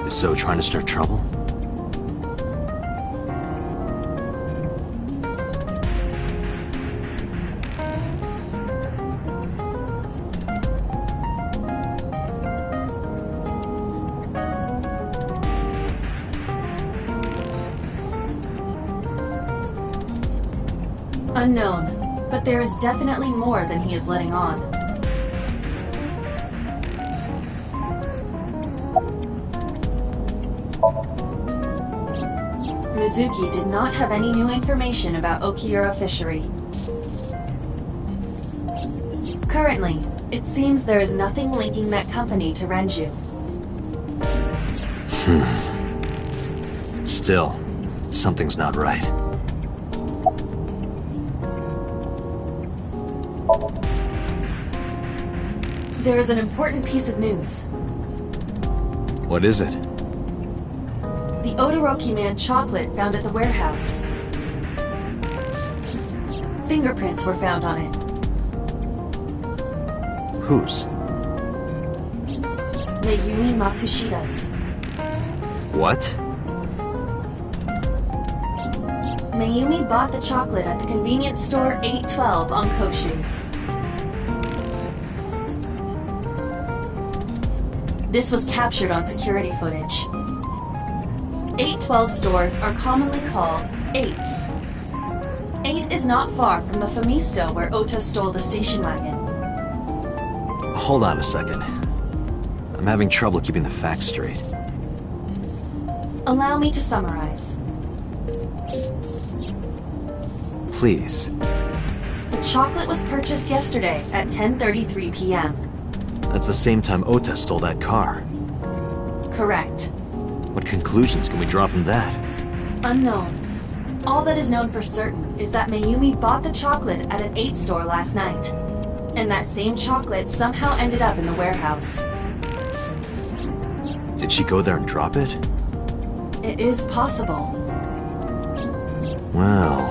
Is So trying to start trouble? Unknown, but there is definitely more than he is letting on. Mizuki did not have any new information about Okiura Fishery. Currently, it seems there is nothing linking that company to Renju. Still, something's not right. There is an important piece of news. What is it? The Odoroki Man chocolate found at the warehouse. Fingerprints were found on it. Whose? Mayumi Matsushida's. What? Mayumi bought the chocolate at the convenience store 812 on Koshu. This was captured on security footage. 812 stores are commonly called 8s. 8 is not far from the Famisto where Ota stole the station wagon. Hold on a second. I'm having trouble keeping the facts straight. Allow me to summarize. Please. The chocolate was purchased yesterday at 10:33 p.m. That's the same time Ota stole that car. Correct. What conclusions can we draw from that? Unknown. All that is known for certain is that Mayumi bought the chocolate at an 8 store last night. And that same chocolate somehow ended up in the warehouse. Did she go there and drop it? It is possible. Well...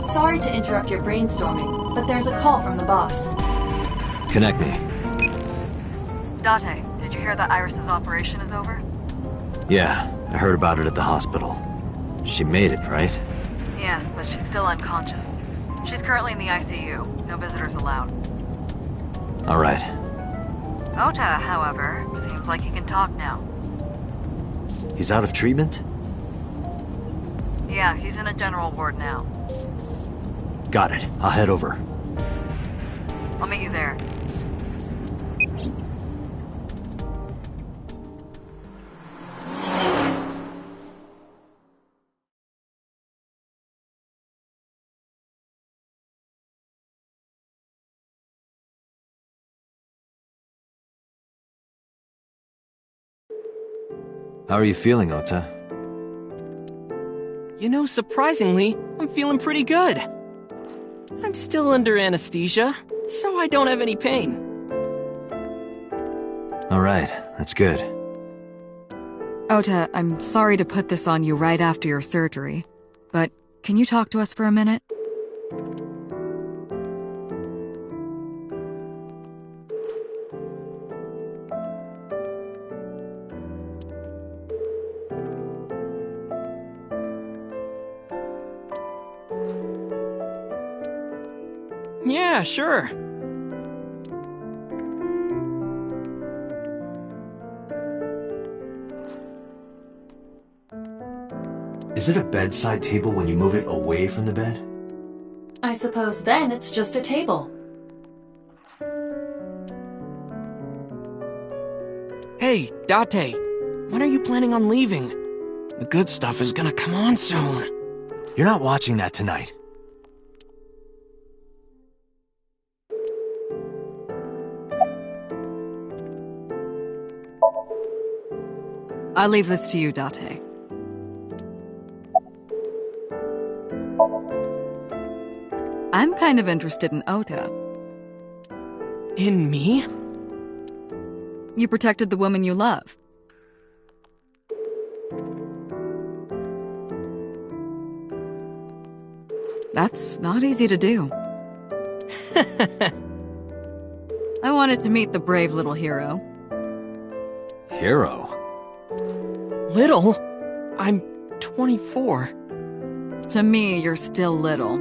Sorry to interrupt your brainstorming, but there's a call from the boss. Connect me. Date, did you hear that Iris's operation is over? Yeah, I heard about it at the hospital. She made it, right? Yes, but she's still unconscious. She's currently in the ICU. No visitors allowed. All right. Ota, however, seems like he can talk now. He's out of treatment? Yeah, he's in a general ward now. Got it. I'll head over. I'll meet you there. How are you feeling, Ota? You know, surprisingly, I'm feeling pretty good. I'm still under anesthesia, so I don't have any pain. All right, that's good. Ota, I'm sorry to put this on you right after your surgery, but can you talk to us for a minute? Yeah, sure. Is it a bedside table when you move it away from the bed? I suppose then it's just a table. Hey, Date, when are you planning on leaving? The good stuff is gonna come on soon. You're not watching that tonight. I'll leave this to you, Date. kind of interested in Ota. In me? You protected the woman you love. That's not easy to do. I wanted to meet the brave little hero. Hero? Little? I'm 24. To me, you're still little.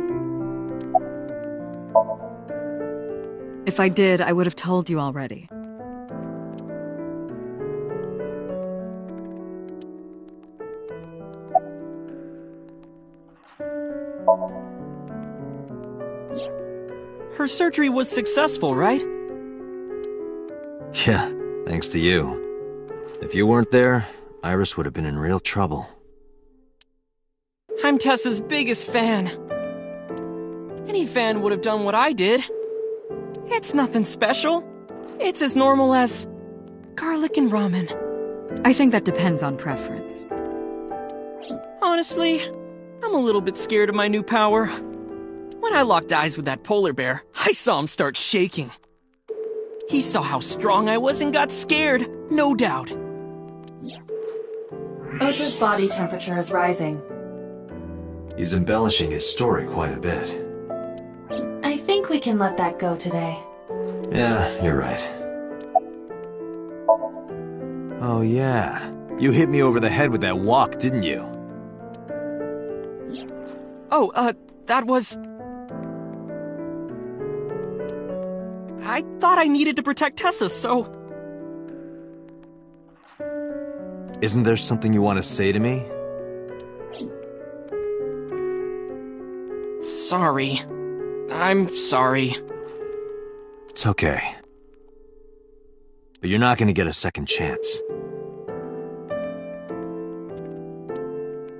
If I did, I would have told you already. Her surgery was successful, right? Yeah, thanks to you. If you weren't there, Iris would have been in real trouble. I'm Tessa's biggest fan. Any fan would have done what I did. It's nothing special. It's as normal as garlic and ramen. I think that depends on preference. Honestly, I'm a little bit scared of my new power. When I locked eyes with that polar bear, I saw him start shaking. He saw how strong I was and got scared, no doubt. Ota's body temperature is rising. He's embellishing his story quite a bit. I think we can let that go today. Yeah, you're right. Oh yeah, you hit me over the head with that walk, didn't you? Oh, that was... I thought I needed to protect Tessa, so... Isn't there something you want to say to me? Sorry. I'm sorry. It's okay. But you're not gonna get a second chance.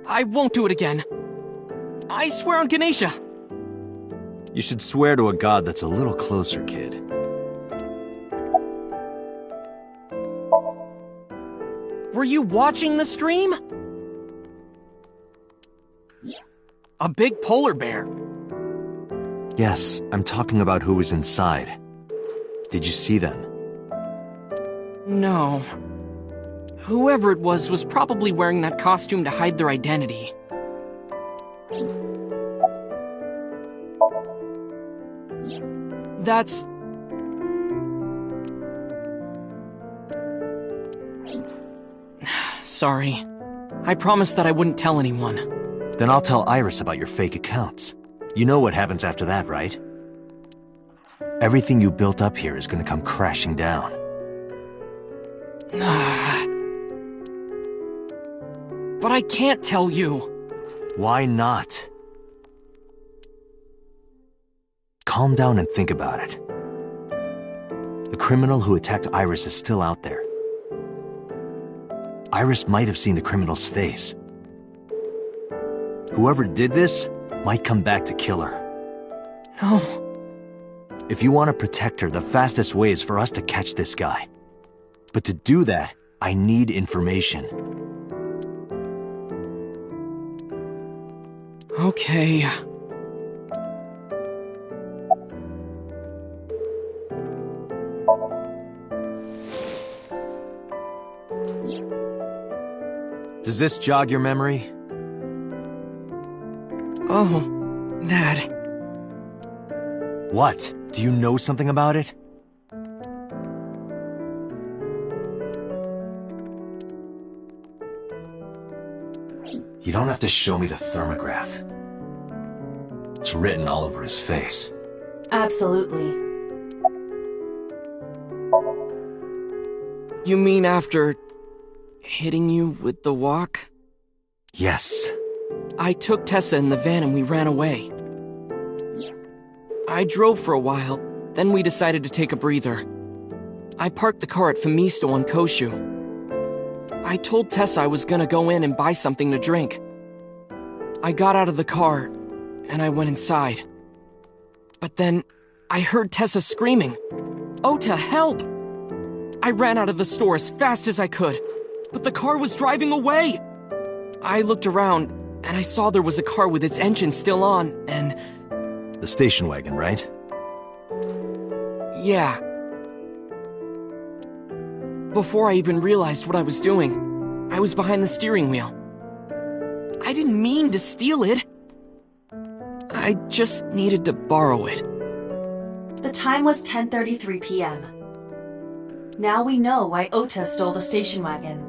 I won't do it again. I swear on Ganesha. You should swear to a god that's a little closer, kid. Were you watching the stream? A big polar bear. Yes, I'm talking about who was inside. Did you see them? No. Whoever it was probably wearing that costume to hide their identity. That's... Sorry. I promised that I wouldn't tell anyone. Then I'll tell Iris about your fake accounts. You know what happens after that, right? Everything you built up here is gonna come crashing down. But I can't tell you. Why not? Calm down and think about it. The criminal who attacked Iris is still out there. Iris might have seen the criminal's face. Whoever did this might come back to kill her. No. If you want to protect her, the fastest way is for us to catch this guy. But to do that, I need information. Okay. Does this jog your memory? Oh, that. What? Do you know something about it? You don't have to show me the thermograph. It's written all over his face. Absolutely. You mean after hitting you with the walk? Yes. I took Tessa in the van and we ran away. I drove for a while, then we decided to take a breather. I parked the car at Femisto on Koshu. I told Tessa I was gonna go in and buy something to drink. I got out of the car, and I went inside. But then, I heard Tessa screaming, "Ota, help!" I ran out of the store as fast as I could, but the car was driving away! I looked around, and I saw there was a car with its engine still on, and... The station wagon, right? Yeah. Before I even realized what I was doing, I was behind the steering wheel. I didn't mean to steal it. I just needed to borrow it. The time was 10:33 p.m. Now we know why Ota stole the station wagon.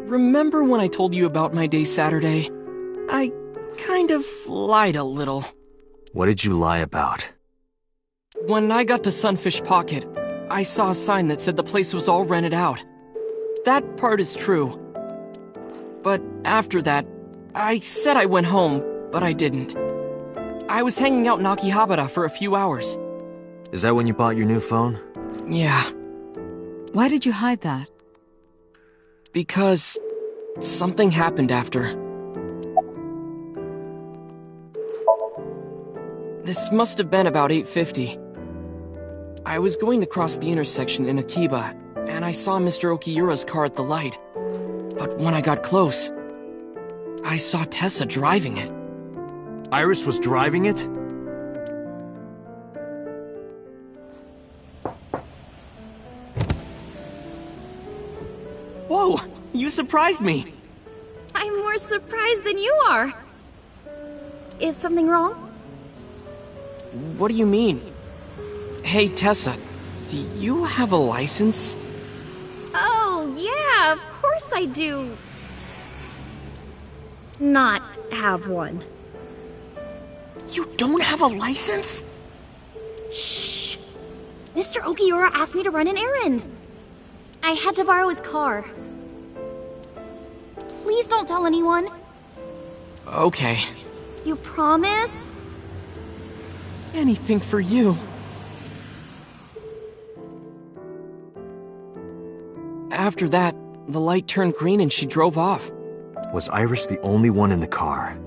Remember when I told you about my day Saturday? I kind of lied a little. What did you lie about? When I got to Sunfish Pocket, I saw a sign that said the place was all rented out. That part is true. But after that, I said I went home, but I didn't. I was hanging out in Akihabara for a few hours. Is that when you bought your new phone? Yeah. Why did you hide that? Because something happened after. This must have been about 8:50. I was going to cross the intersection in Akiba, and I saw Mr. Okiura's car at the light. But when I got close, I saw Tessa driving it. Iris was driving it? Whoa! You surprised me! I'm more surprised than you are. Is something wrong? What do you mean? Hey, Tessa, do you have a license? Oh, yeah, of course I do. Not have one. You don't have a license? Shh! Mr. Okiura asked me to run an errand. I had to borrow his car. Please don't tell anyone. Okay. You promise? Anything for you. After that, the light turned green and she drove off. Was Iris the only one in the car?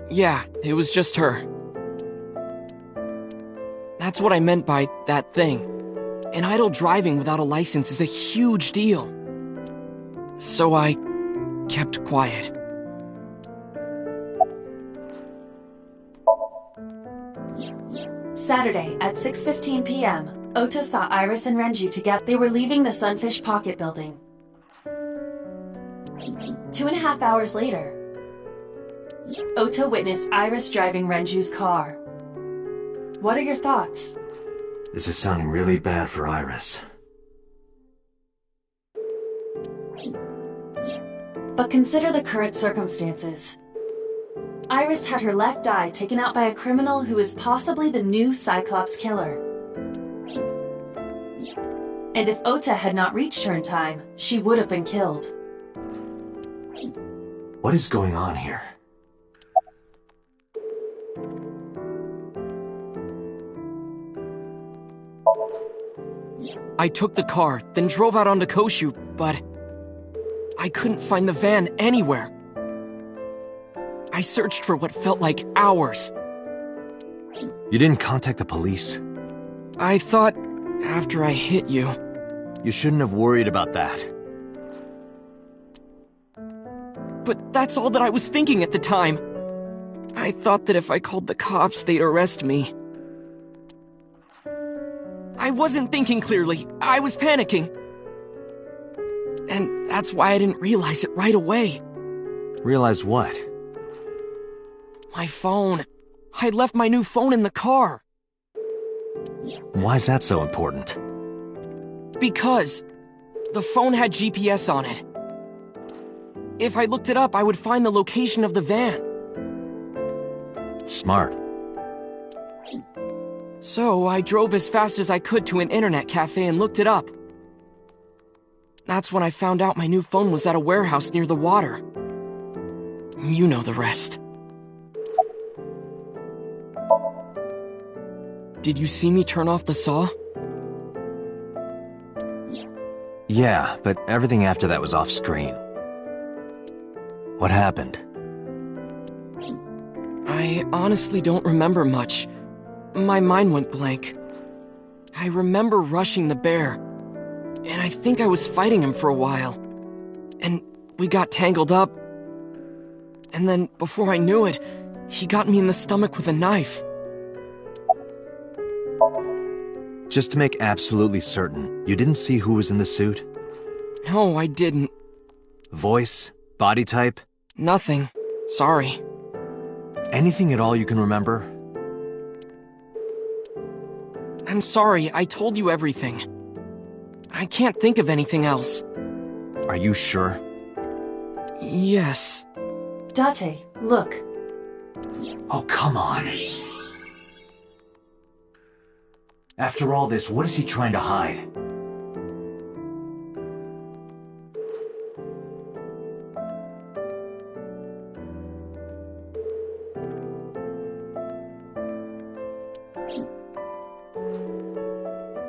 Yeah, it was just her. That's what I meant by that thing. An idle driving without a license is a huge deal. So I kept quiet. Saturday at 6:15 p.m., Ota saw Iris and Renju together. They were leaving the Sunfish Pocket building. 2.5 hours later, Ota witnessed Iris driving Renju's car. What are your thoughts? This is sounding really bad for Iris. But consider the current circumstances. Iris had her left eye taken out by a criminal who is possibly the new Cyclops killer. And if Ota had not reached her in time, she would have been killed. What is going on here? I took the car, then drove out onto Koshu, but I couldn't find the van anywhere. I searched for what felt like hours. You didn't contact the police? I thought after I hit you. You shouldn't have worried about that. But that's all that I was thinking at the time. I thought that if I called the cops, they'd arrest me. I wasn't thinking clearly. I was panicking. And that's why I didn't realize it right away. Realize what? My phone. I left my new phone in the car. Why is that so important? Because the phone had GPS on it. If I looked it up, I would find the location of the van. Smart. So I drove as fast as I could to an internet cafe and looked it up. That's when I found out my new phone was at a warehouse near the water. You know the rest. Did you see me turn off the saw? Yeah, but everything after that was off screen. What happened? I honestly don't remember much. My mind went blank. I remember rushing the bear, and I think I was fighting him for a while. And we got tangled up. And then, before I knew it, he got me in the stomach with a knife. Just to make absolutely certain, you didn't see who was in the suit? No, I didn't. Voice? Body type? Nothing. Sorry. Anything at all you can remember? I'm sorry, I told you everything. I can't think of anything else. Are you sure? Yes. Date, look. Oh, come on. After all this, what is he trying to hide?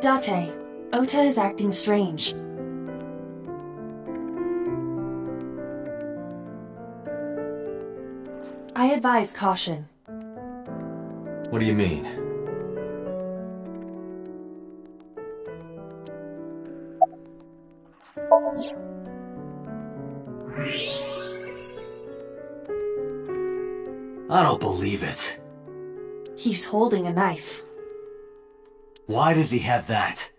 Date, Ota is acting strange. I advise caution. What do you mean? I don't believe it. He's holding a knife. Why does he have that?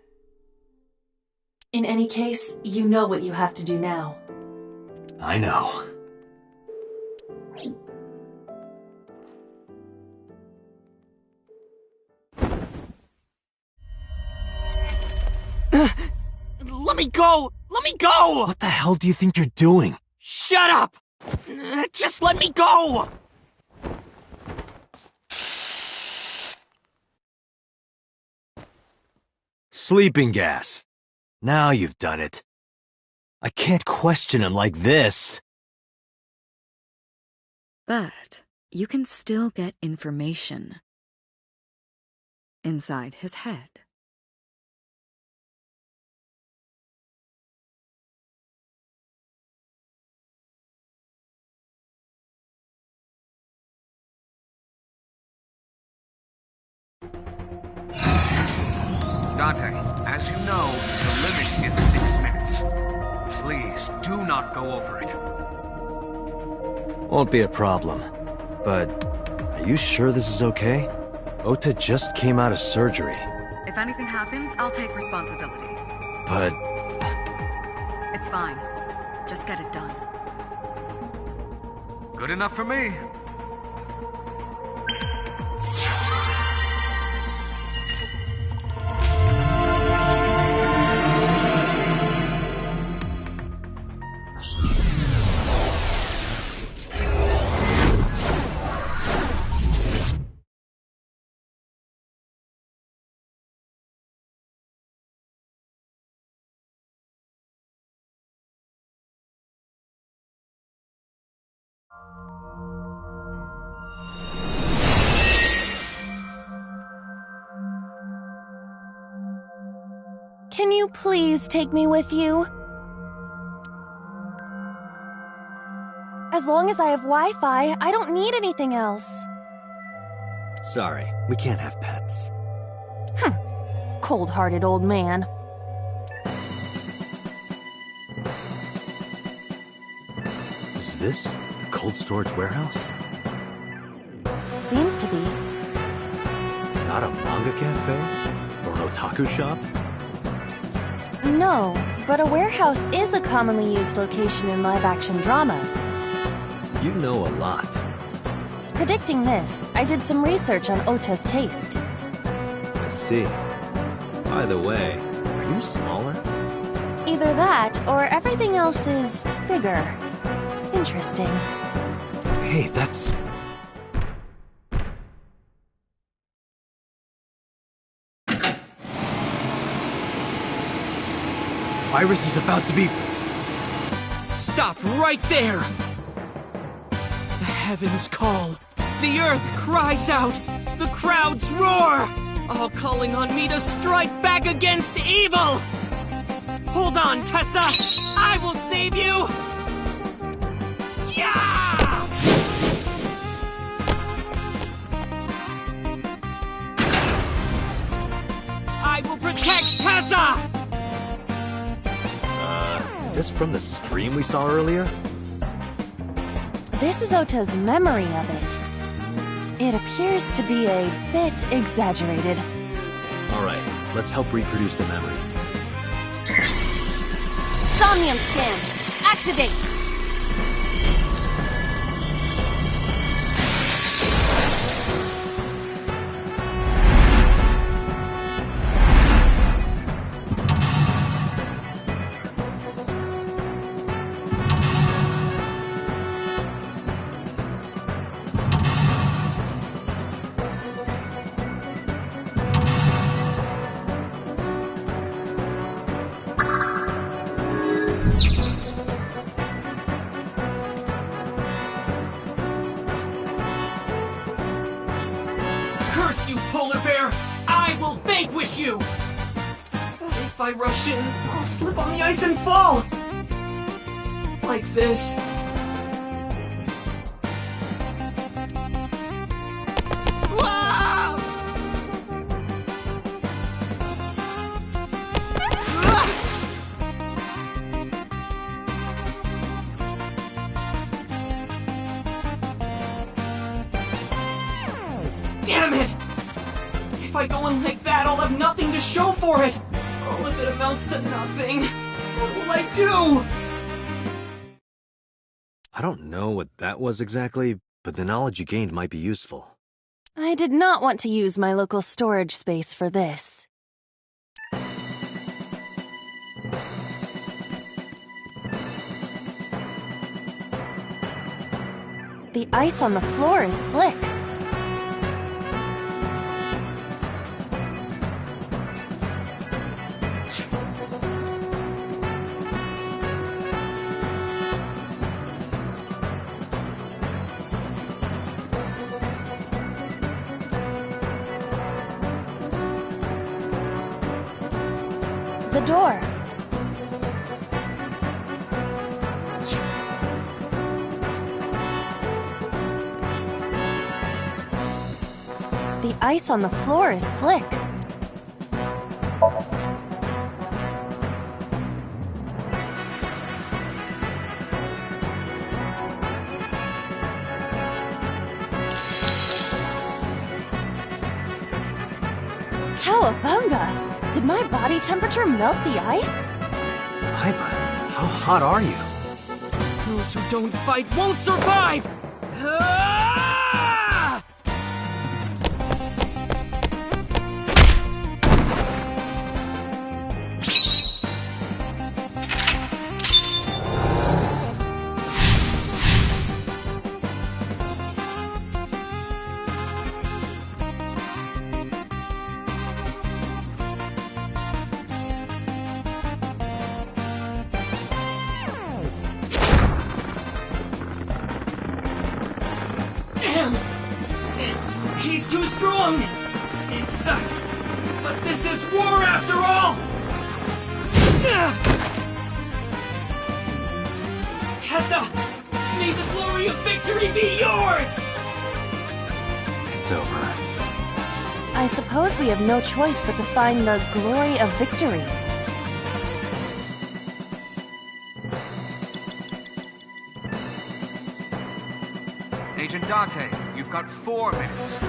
In any case, you know what you have to do now. I know. Let me go! Let me go! What the hell do you think you're doing? Shut up! Just let me go! Sleeping gas. Now you've done it. I can't question him like this. But you can still get information inside his head. Dante, as you know, the limit is 6 minutes. Please, do not go over it. Won't be a problem. But, are you sure this is okay? Ota just came out of surgery. If anything happens, I'll take responsibility. But... It's fine. Just get it done. Good enough for me. Can you please take me with you? As long as I have Wi-Fi, I don't need anything else. Sorry, we can't have pets. Cold-hearted old man. Is this the cold storage warehouse? Seems to be. Not a manga cafe? Or an otaku shop? No, but a warehouse is a commonly used location in live-action dramas. You know a lot. Predicting this, I did some research on Ota's taste. I see. By the way, are you smaller? Either that, or everything else is bigger. Interesting. Hey, that's... Iris is about to be... Stop right there! The heavens call. The earth cries out. The crowds roar. All calling on me to strike back against evil! Hold on, Tessa! I will save you! Yeah! I will protect Tessa! Is this from the stream we saw earlier? This is Ota's memory of it. It appears to be a bit exaggerated. Alright, let's help reproduce the memory. Somnium scan! Activate! Curse you, polar bear! I will vanquish you! If I rush in, I'll slip on the ice and fall! Like this. Damn it! If I go on like that, I'll have nothing to show for it! All of it amounts to nothing. What will I do? I don't know what that was exactly, but the knowledge you gained might be useful. I did not want to use my local storage space for this. The ice on the floor is slick. The door. The ice on the floor is slick. Cowabunga! Did my body temperature melt the ice? Iva, how hot are you? Those who don't fight won't survive! Ah! Damn! He's too strong! It sucks, but this is war after all! Tessa! May the glory of victory be yours! It's over. I suppose we have no choice but to find the glory of victory. Agent Dante, you've got 4 minutes.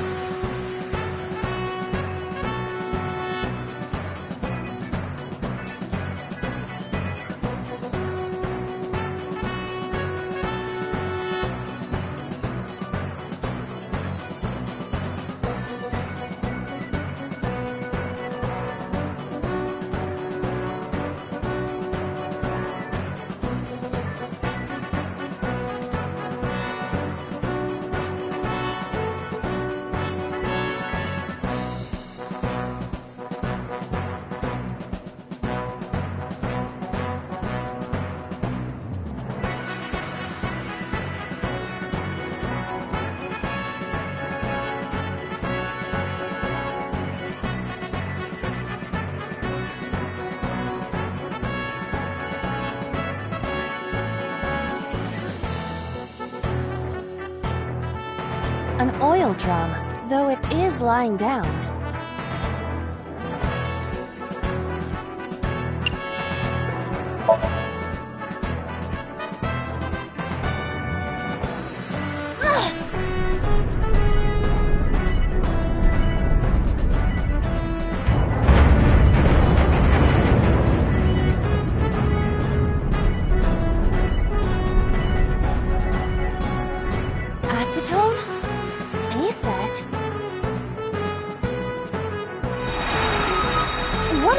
An oil drum, though it is lying down.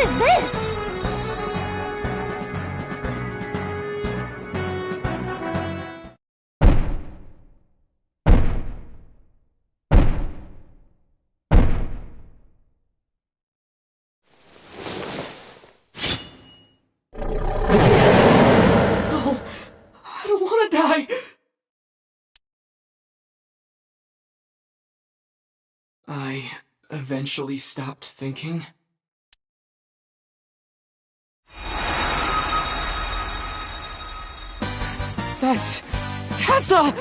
is this? No, I don't want to die. I eventually stopped thinking. That's Tessa!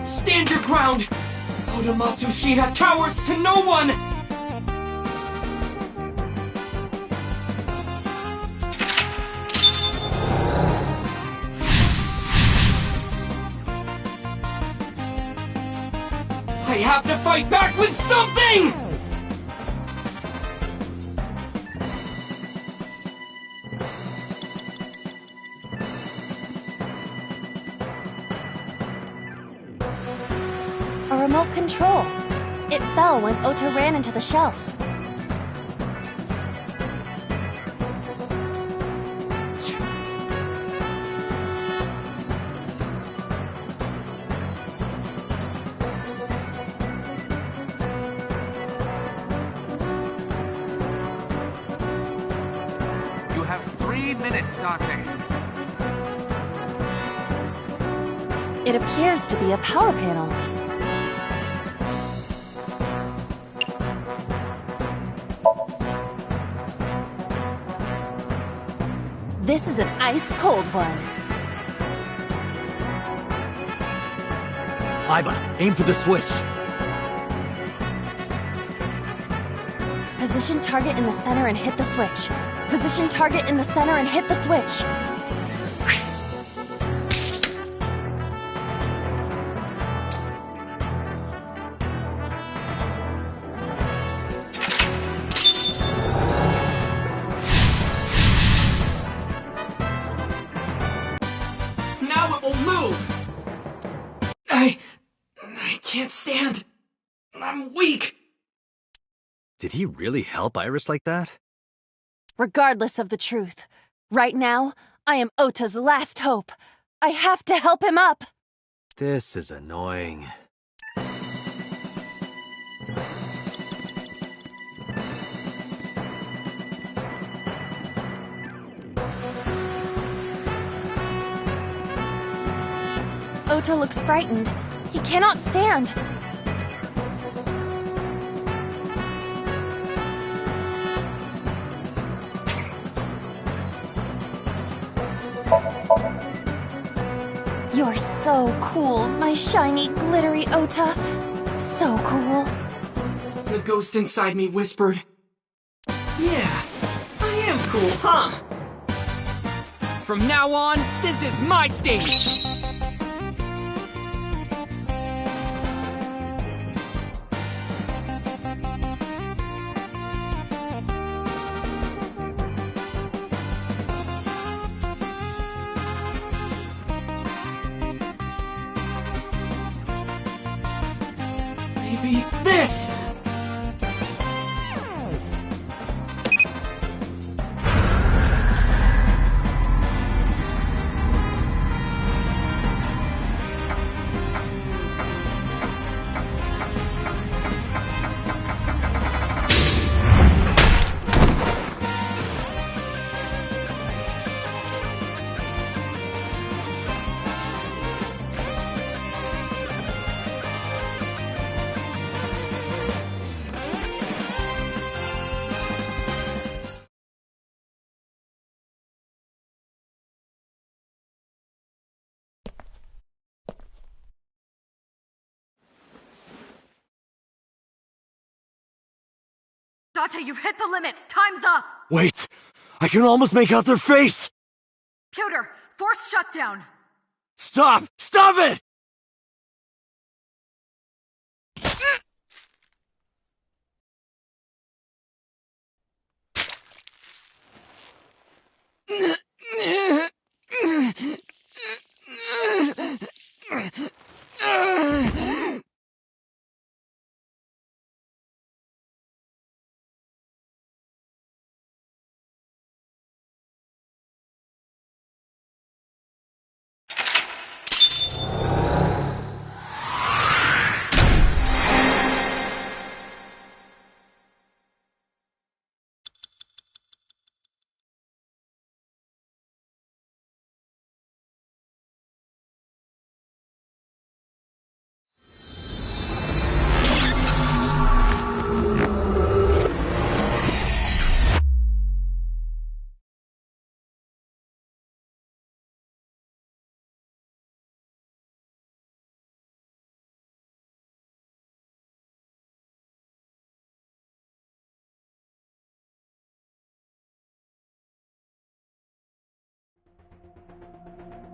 Stand your ground! Oda Matsushita cowers to no one! I have to fight back with something! A remote control. It fell when Ota ran into the shelf. You have 3 minutes, Date. It appears to be a power panel. This is an ice-cold one. Aiba, aim for the switch. Position target in the center and hit the switch. Position target in the center and hit the switch. Now it will move! I can't stand. I'm weak. Did he really help Iris like that? Regardless of the truth, right now, I am Ota's last hope. I have to help him up! This is annoying. Ota looks frightened. He cannot stand. You're so cool, my shiny, glittery Ota. So cool. The ghost inside me whispered, "Yeah, I am cool, huh? From now on, this is my stage!" Maybe this! Date, you've hit the limit. Time's up. Wait! I can almost make out their face! Pewter, force shutdown. Stop! Stop it!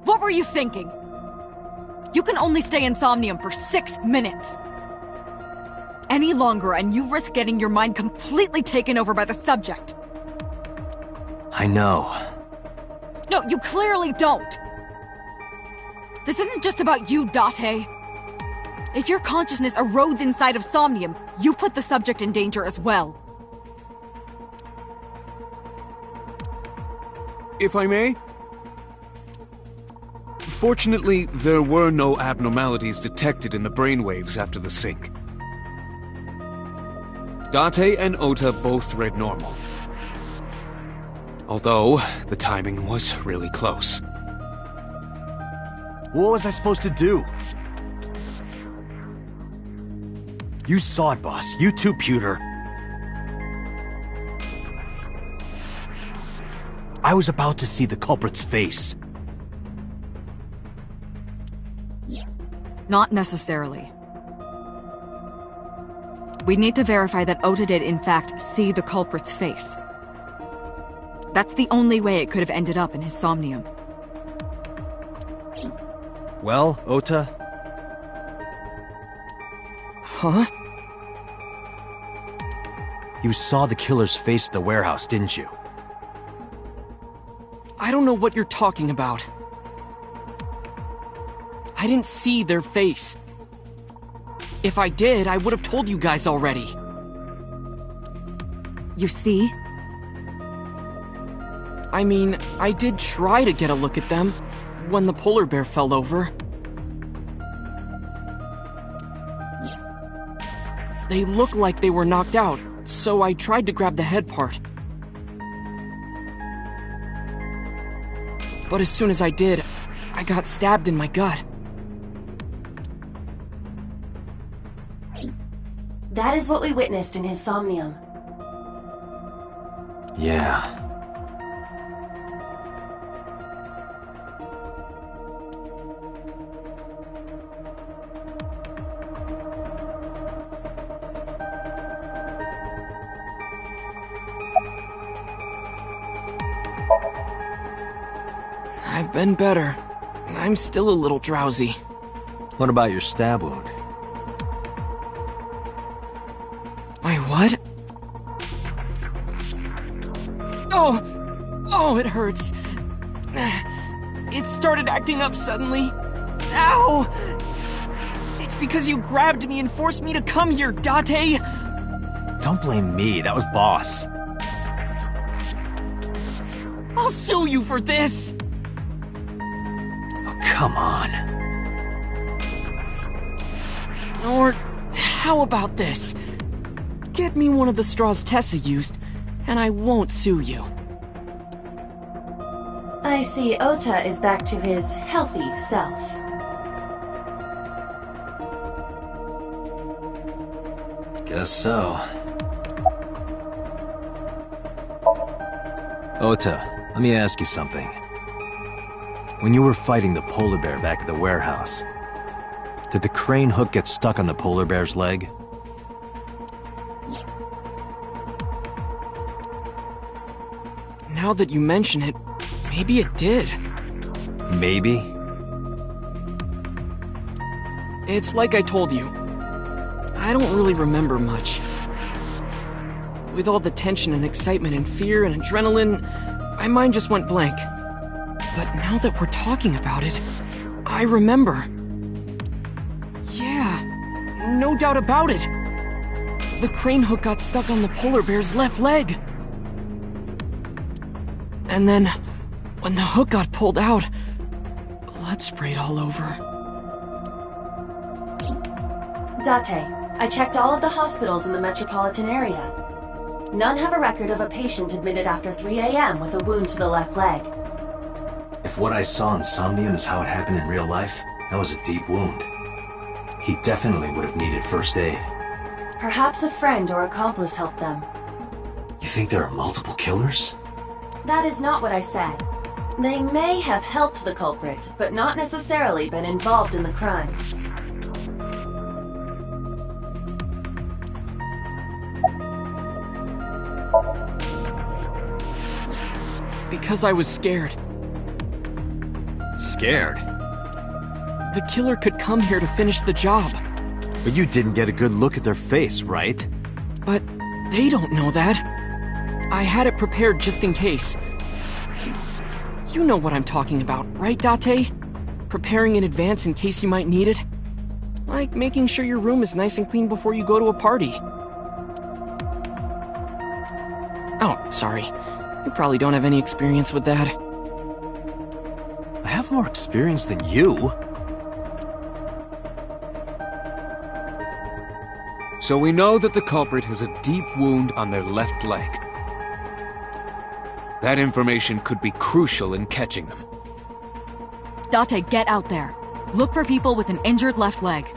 What were you thinking? You can only stay in Somnium for 6 minutes. Any longer and you risk getting your mind completely taken over by the subject. I know. No, you clearly don't. This isn't just about you, Date. If your consciousness erodes inside of Somnium, you put the subject in danger as well. If I may? Fortunately, there were no abnormalities detected in the brainwaves after the sync. Date and Ota both read normal. Although, the timing was really close. What was I supposed to do? You saw it, boss. You too, Pewter. I was about to see the culprit's face. Not necessarily. We need to verify that Ota did in fact see the culprit's face. That's the only way it could have ended up in his Somnium. Well, Ota? Huh? You saw the killer's face at the warehouse, didn't you? I don't know what you're talking about. I didn't see their face. If I did, I would have told you guys already. You see? I mean, I did try to get a look at them when the polar bear fell over. They looked like they were knocked out, so I tried to grab the head part. But as soon as I did, I got stabbed in my gut. That is what we witnessed in his Somnium. Yeah. I've been better. I'm still a little drowsy. What about your stab wound? My what? Oh! Oh, it hurts. It started acting up suddenly. Ow! It's because you grabbed me and forced me to come here, Date! Don't blame me, that was Boss. I'll sue you for this! Oh, come on. Or, how about this? Get me one of the straws Tessa used, and I won't sue you. I see Ota is back to his healthy self. Guess so. Ota, let me ask you something. When you were fighting the polar bear back at the warehouse, did the crane hook get stuck on the polar bear's leg? Now that you mention it, maybe it did. Maybe? It's like I told you. I don't really remember much. With all the tension and excitement and fear and adrenaline, my mind just went blank. But now that we're talking about it, I remember. Yeah, no doubt about it. The crane hook got stuck on the polar bear's left leg. And then, when the hook got pulled out, blood sprayed all over. Date, I checked all of the hospitals in the metropolitan area. None have a record of a patient admitted after 3 a.m. with a wound to the left leg. If what I saw in Somnium is how it happened in real life, that was a deep wound. He definitely would have needed first aid. Perhaps a friend or accomplice helped them. You think there are multiple killers? That is not what I said. They may have helped the culprit, but not necessarily been involved in the crimes. Because I was scared. Scared? The killer could come here to finish the job. But you didn't get a good look at their face, right? But they don't know that. I had it prepared just in case. You know what I'm talking about, right, Date? Preparing in advance in case you might need it. Like making sure your room is nice and clean before you go to a party. Oh, sorry. You probably don't have any experience with that. I have more experience than you. So we know that the culprit has a deep wound on their left leg. That information could be crucial in catching them. Date, get out there. Look for people with an injured left leg.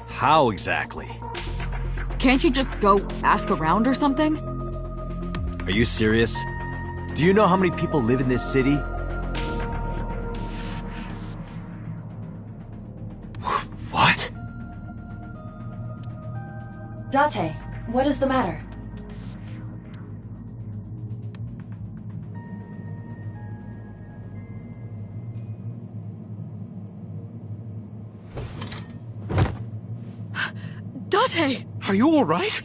How exactly? Can't you just go ask around or something? Are you serious? Do you know how many people live in this city? What? Date, what is the matter? Date! Are you alright?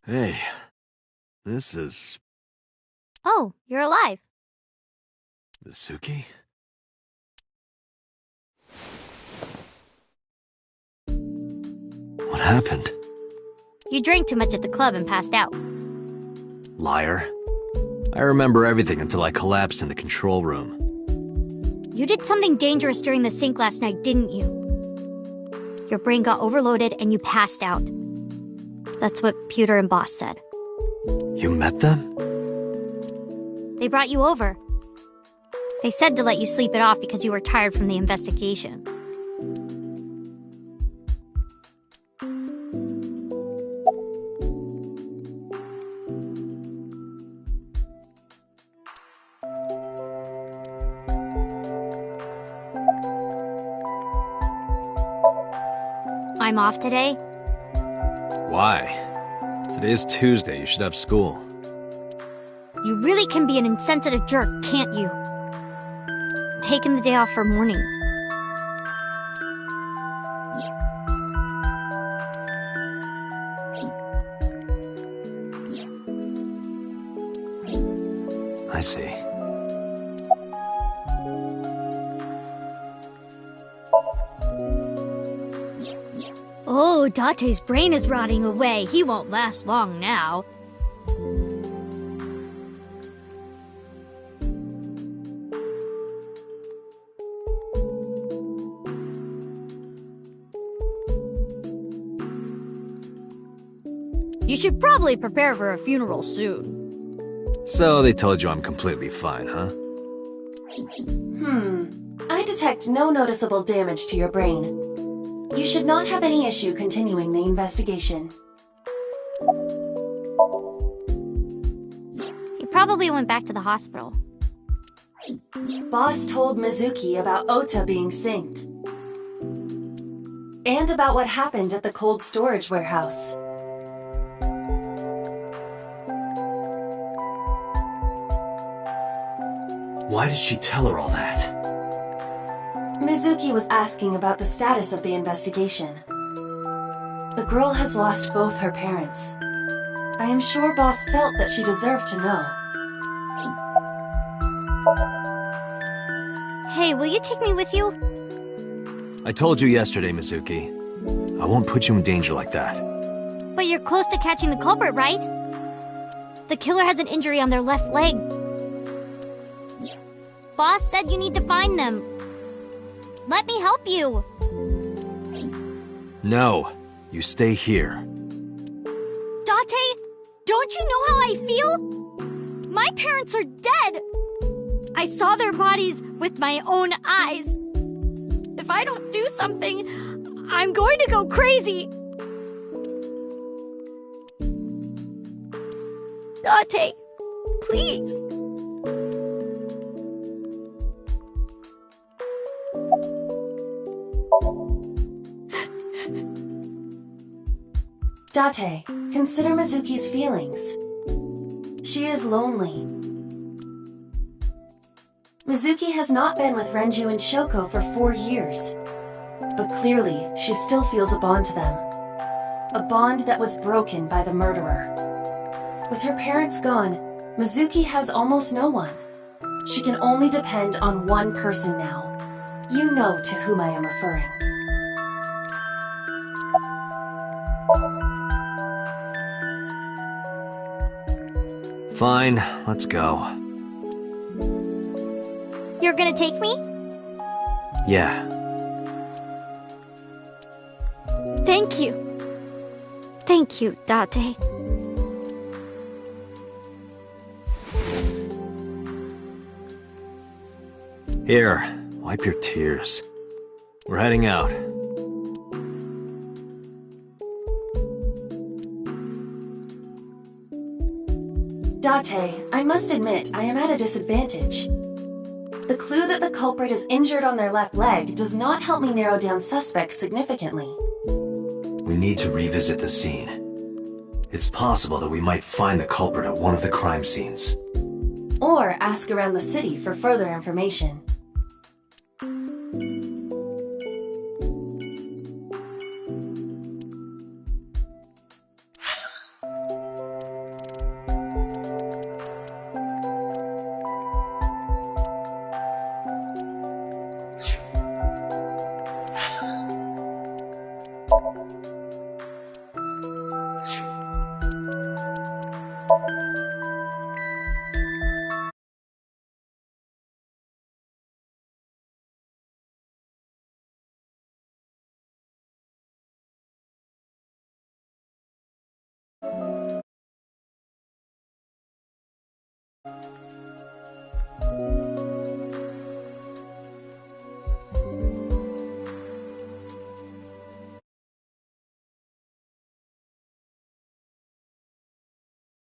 Hey, this is... Oh, you're alive. Mizuki? What happened? You drank too much at the club and passed out. Liar. I remember everything until I collapsed in the control room. You did something dangerous during the sink last night, didn't you? Your brain got overloaded and you passed out. That's what Pewter and Boss said. You met them? They brought you over. They said to let you sleep it off because you were tired from the investigation. I'm off today. Why? Today is Tuesday. You should have school. You really can be an insensitive jerk, can't you? Taking the day off for mourning. I see. Oh, Date's brain is rotting away. He won't last long now. You should probably prepare for a funeral soon. So they told you I'm completely fine, huh? I detect no noticeable damage to your brain. You should not have any issue continuing the investigation. He probably went back to the hospital. Boss told Mizuki about Ota being synced. And about what happened at the cold storage warehouse. Why did she tell her all that? Mizuki was asking about the status of the investigation. The girl has lost both her parents. I am sure Boss felt that she deserved to know. Hey, will you take me with you? I told you yesterday, Mizuki. I won't put you in danger like that. But you're close to catching the culprit, right? The killer has an injury on their left leg. Boss said you need to find them. Let me help you. No, you stay here. Date, don't Don't you know how I feel? My parents are dead. I saw their bodies with my own eyes. If I don't do something, I'm going to go crazy. Date, please. Date, consider Mizuki's feelings. She is lonely. Mizuki has not been with Renju and Shoko for 4 years, but clearly she still feels a bond to them. A bond that was broken by the murderer. With her parents gone, Mizuki has almost no one. She can only depend on one person now. You know to whom I am referring. Fine, let's go. You're gonna take me? Yeah. Thank you. Thank you, Date. Here, wipe your tears. We're heading out. Date, I must admit I am at a disadvantage. The clue that the culprit is injured on their left leg does not help me narrow down suspects significantly. We need to revisit the scene. It's possible that we might find the culprit at one of the crime scenes. Or ask around the city for further information.